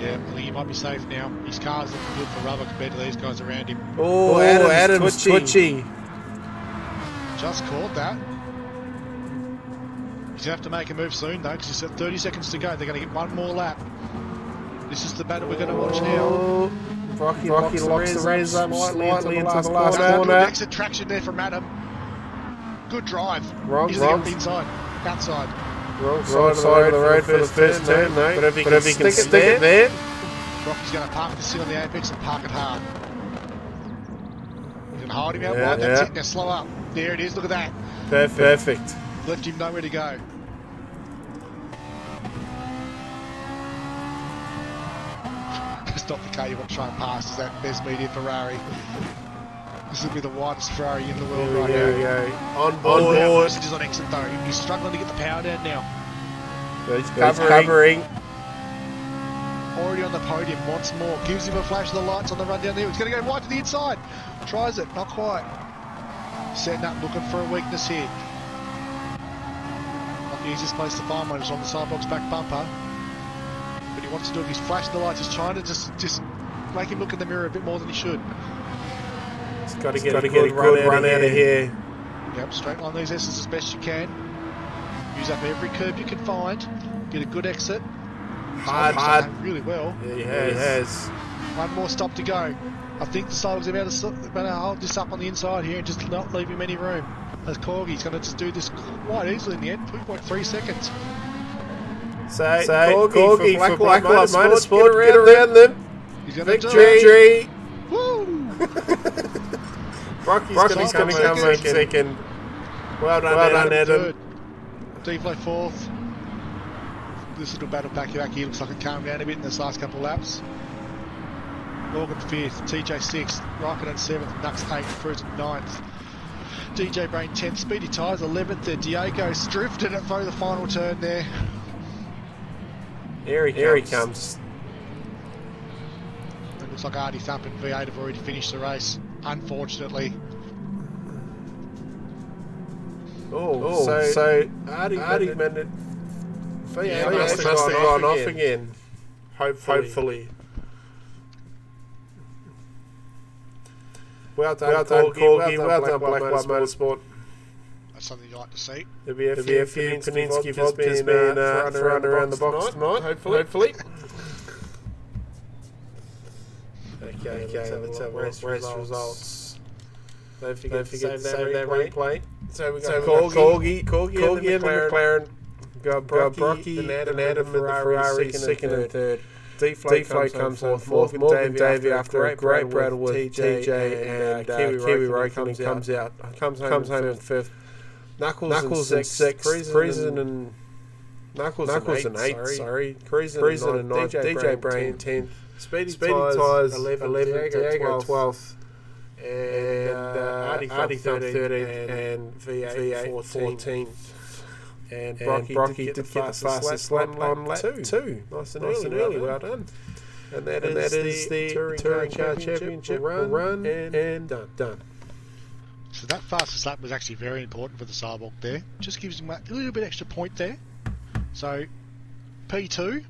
Yeah, I think he might be safe now. His car's looking good for rubber compared to these guys around him. Oh, Adam's twitchy. Just caught that. He's going to have to make a move soon though, because he's got 30 seconds to go. They're going to get one more lap. This is the battle we're going to watch now. Brocky locks the reins up slightly into the last corner. corner. Exit traction there from Adam. Good drive. He's going to get inside. Outside. Wrong side of the road for the first turn, mate. But if he can stick it there. Brocky's going to park this thing on the apex and park it hard. He's going to hold him out wide. That's it. Now slow up. There it is. Look at that. Perfect. Left him nowhere to go. Stop the car you want to try and pass. Is that best media Ferrari? This will be the widest Ferrari in the world right now. On board. Messages on exit though. He's struggling to get the power down now. He's covering. Already on the podium once more. Gives him a flash of the lights on the run down there. He's going to go wide to the inside. Tries it. Not quite. Setting up, looking for a weakness here. Not the easiest place to find one is on the sidebox back bumper. But he wants to do it. He's flashing the lights. He's trying to just make him look in the mirror a bit more than he should. He's got to get a good run out of here. Yep, straight line these S's as best you can. Use up every curb you can find. Get a good exit. Hard. Really well. Yeah, he has. One more stop to go. I think the Cyber's about to hold this up on the inside here and just not leave him any room. As Corgi's going to just do this quite easily in the end. 2.3 seconds. So Corgi for Blacklight Motorsport, get around them. He's going to Victory! Woo! Brocky's going to come in second. Well done, Adam. D-Flow fourth. This little battle back here looks like it calmed down a bit in this last couple of laps. Morgan fifth, TJ sixth, Raikkonen seventh, Nux eighth, Cruiser ninth. DJ Brain 10th, Speedy Tyres 11th there, Diego's drifted it through the final turn there. Here he comes. It looks like Artie Thump and V8 have already finished the race, unfortunately. So Artie managed. V8 must have gone off again. Hopefully. Well done, Corgi. Well done, Blacklight Motorsport. That's something you like to see. There'll be a few Paninsky vodkas being thrown around the box tonight, hopefully. Okay, let's have race results. Don't forget to save that replay. So we've got Corgi and the McLaren. Got Brocky and Adam in the Ferrari, second and third. D-Flow comes on fourth. Morgan Davey after a great battle with TJ and Kiwi Raikkonen comes home in fifth. Knuckles in sixth. Cruisin and Knuckles in eighth. Sorry, Cruisin and ninth. DJ Brain 10th. Speedy Tyres 11th. Diego 12th. And Artie 13th and V8 14th. And Brocky did get the fastest lap on lap 2. Nice and early, well done. And that is the Touring Car Championship run and done. So that fastest lap was actually very important for the Cyborg there. Just gives him a little bit extra point there. So P2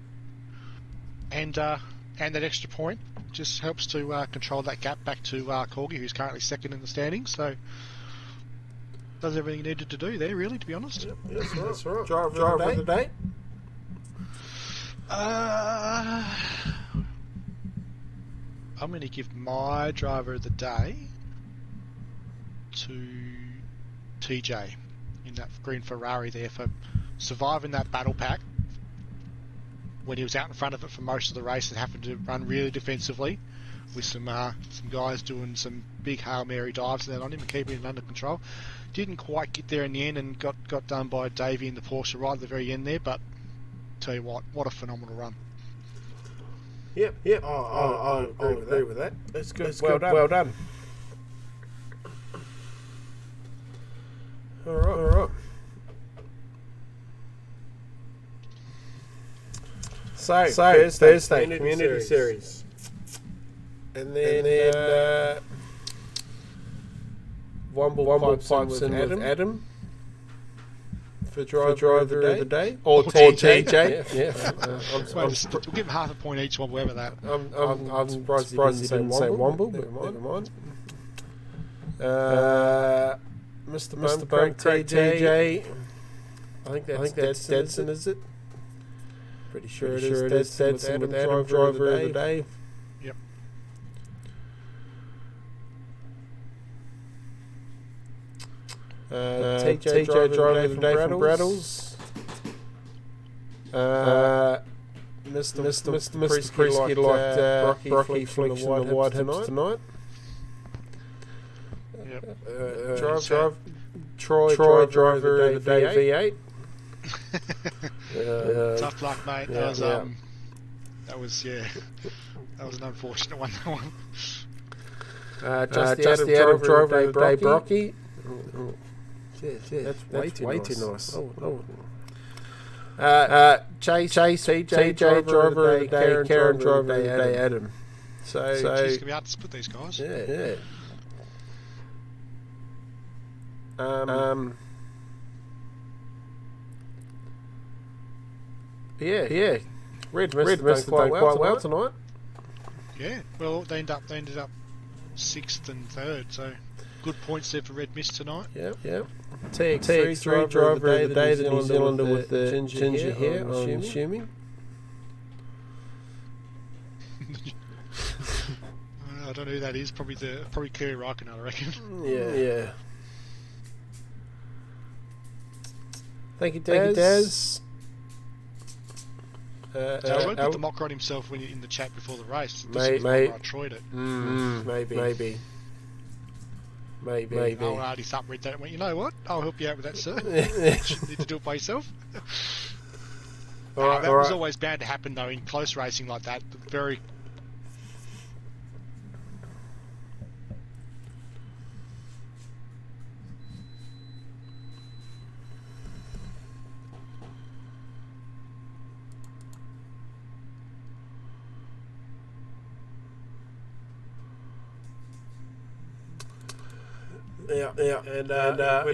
and that extra point just helps to control that gap back to Corgi, who's currently second in the standings. So does everything he needed to do there, really, to be honest. Yep, that's right. Driver of the day. I'm going to give my driver of the day to TJ in that green Ferrari there for surviving that battle pack when he was out in front of it for most of the race and happened to run really defensively with some guys doing some big Hail Mary dives and that on him and keeping him under control. Didn't quite get there in the end and got done by Davey in the Porsche right at the very end there, but tell you what a phenomenal run. Yep. I agree with that. That's good. Well done. All right. So Thursday Community Series. And then Womble pipes in with Adam for driver of the day. Or TJ. Yeah. We'll give him half a point each one, whatever that. I'm surprised he didn't say Womble, but never mind. Mr. Bone TJ. I think that's Dedson, is it? Pretty sure it is Dedson with Adam, driver of the day. Yep. TJ driver of the day from Braddles. Mr. Prisky liked Brocky from the White Hips tonight. Yep. Troy driver of the day V8. Tough luck, mate. That was an unfortunate one. Just the Adam driver of the day Brocky. That's way too nice. Chase TJ driver of the day, Karen driver of the day Adam. So it's going to be hard to split these guys. Yeah. Red missed quite well tonight. Yeah, well, they ended up 6th and 3rd, so good points there for Red Mist tonight. Yep. TX3 driver of the day, the New Zealander with the ginger hair, I'm assuming. I don't know who that is. Probably Kerry Raikkonen, I reckon. Yeah. Thank you, Daz. So I won't put the mocker on himself when in the chat before the race. Maybe. I tried it. Maybe. Oh, Artie Sup read that and went, you know what? I'll help you out with that, sir. You shouldn't need to do it by yourself. That was always bound to happen, though, in close racing like that. Very... Yeah, and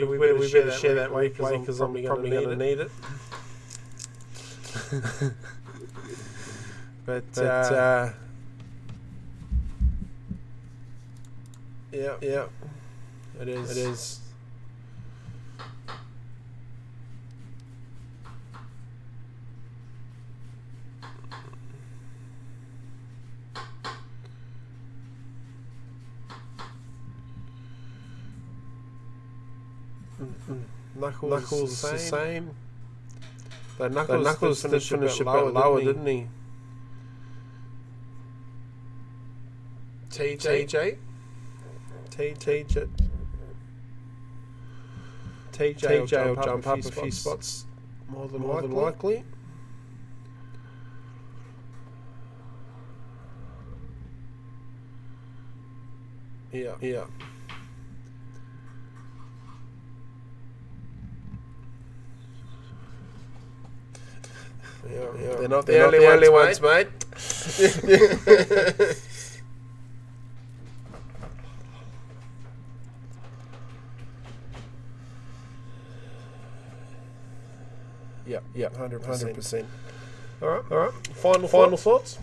we better share that way because I'm probably going to need it. but yeah, it is. Knuckles the same. But Knuckles finished a bit lower, didn't he? TJ will jump up a few spots more than likely. Yeah. They're not the only ones, mate. Yep, 100%. All right. Final thoughts.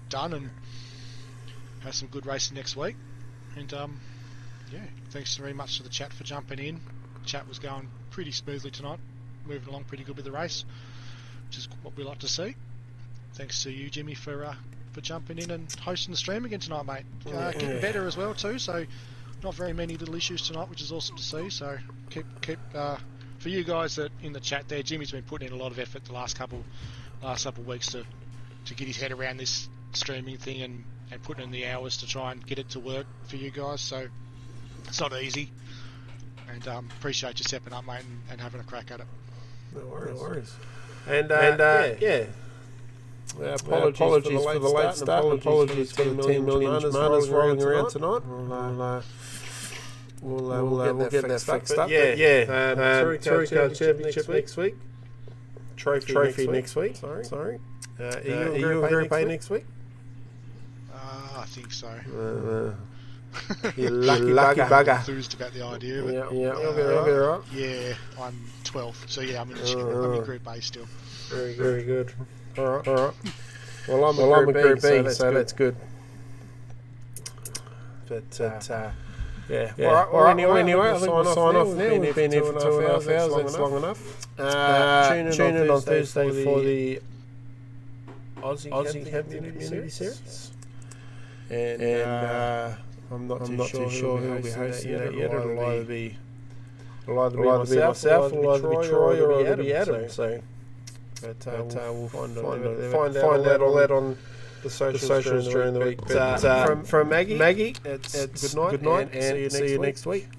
Done, and have some good racing next week. And thanks very much to the chat for jumping in. Chat was going pretty smoothly tonight, moving along pretty good with the race, which is what we like to see. Thanks to you, Jimmy, for jumping in and hosting the stream again tonight, mate. Getting better as well too, so not very many little issues tonight, which is awesome to see. So keep for you guys that in the chat there, Jimmy's been putting in a lot of effort the last couple of weeks to get his head around this streaming thing and putting in the hours to try and get it to work for you guys. So it's not easy, and appreciate you stepping up, mate, and having a crack at it. No worries. And apologies for the late start, and apologies for the 10 million bananas rolling around tonight. We'll get that fixed up. Tourico Championship next week. Trophy next week. Sorry. Are you in Group A next week? I think so. You lucky bugger. Enthused about the idea. But, You'll be right. Yeah, I'm 12th, so yeah, I'm in Group A still. Very good. All right. Well, I'm a Group B, so that's good. But yeah. All right. Anyway, I think we'll sign off now. We've been here for 2.5 hours. That's long enough. Tune in on Thursday for the Aussie Community Series. And I'm not too sure who'll be hosting that yet. It'll either be myself, or either be Troy, or it'll be Adam. So, we'll find out all that on the socials during the week. But from Maggie, it's good night, and see you next week.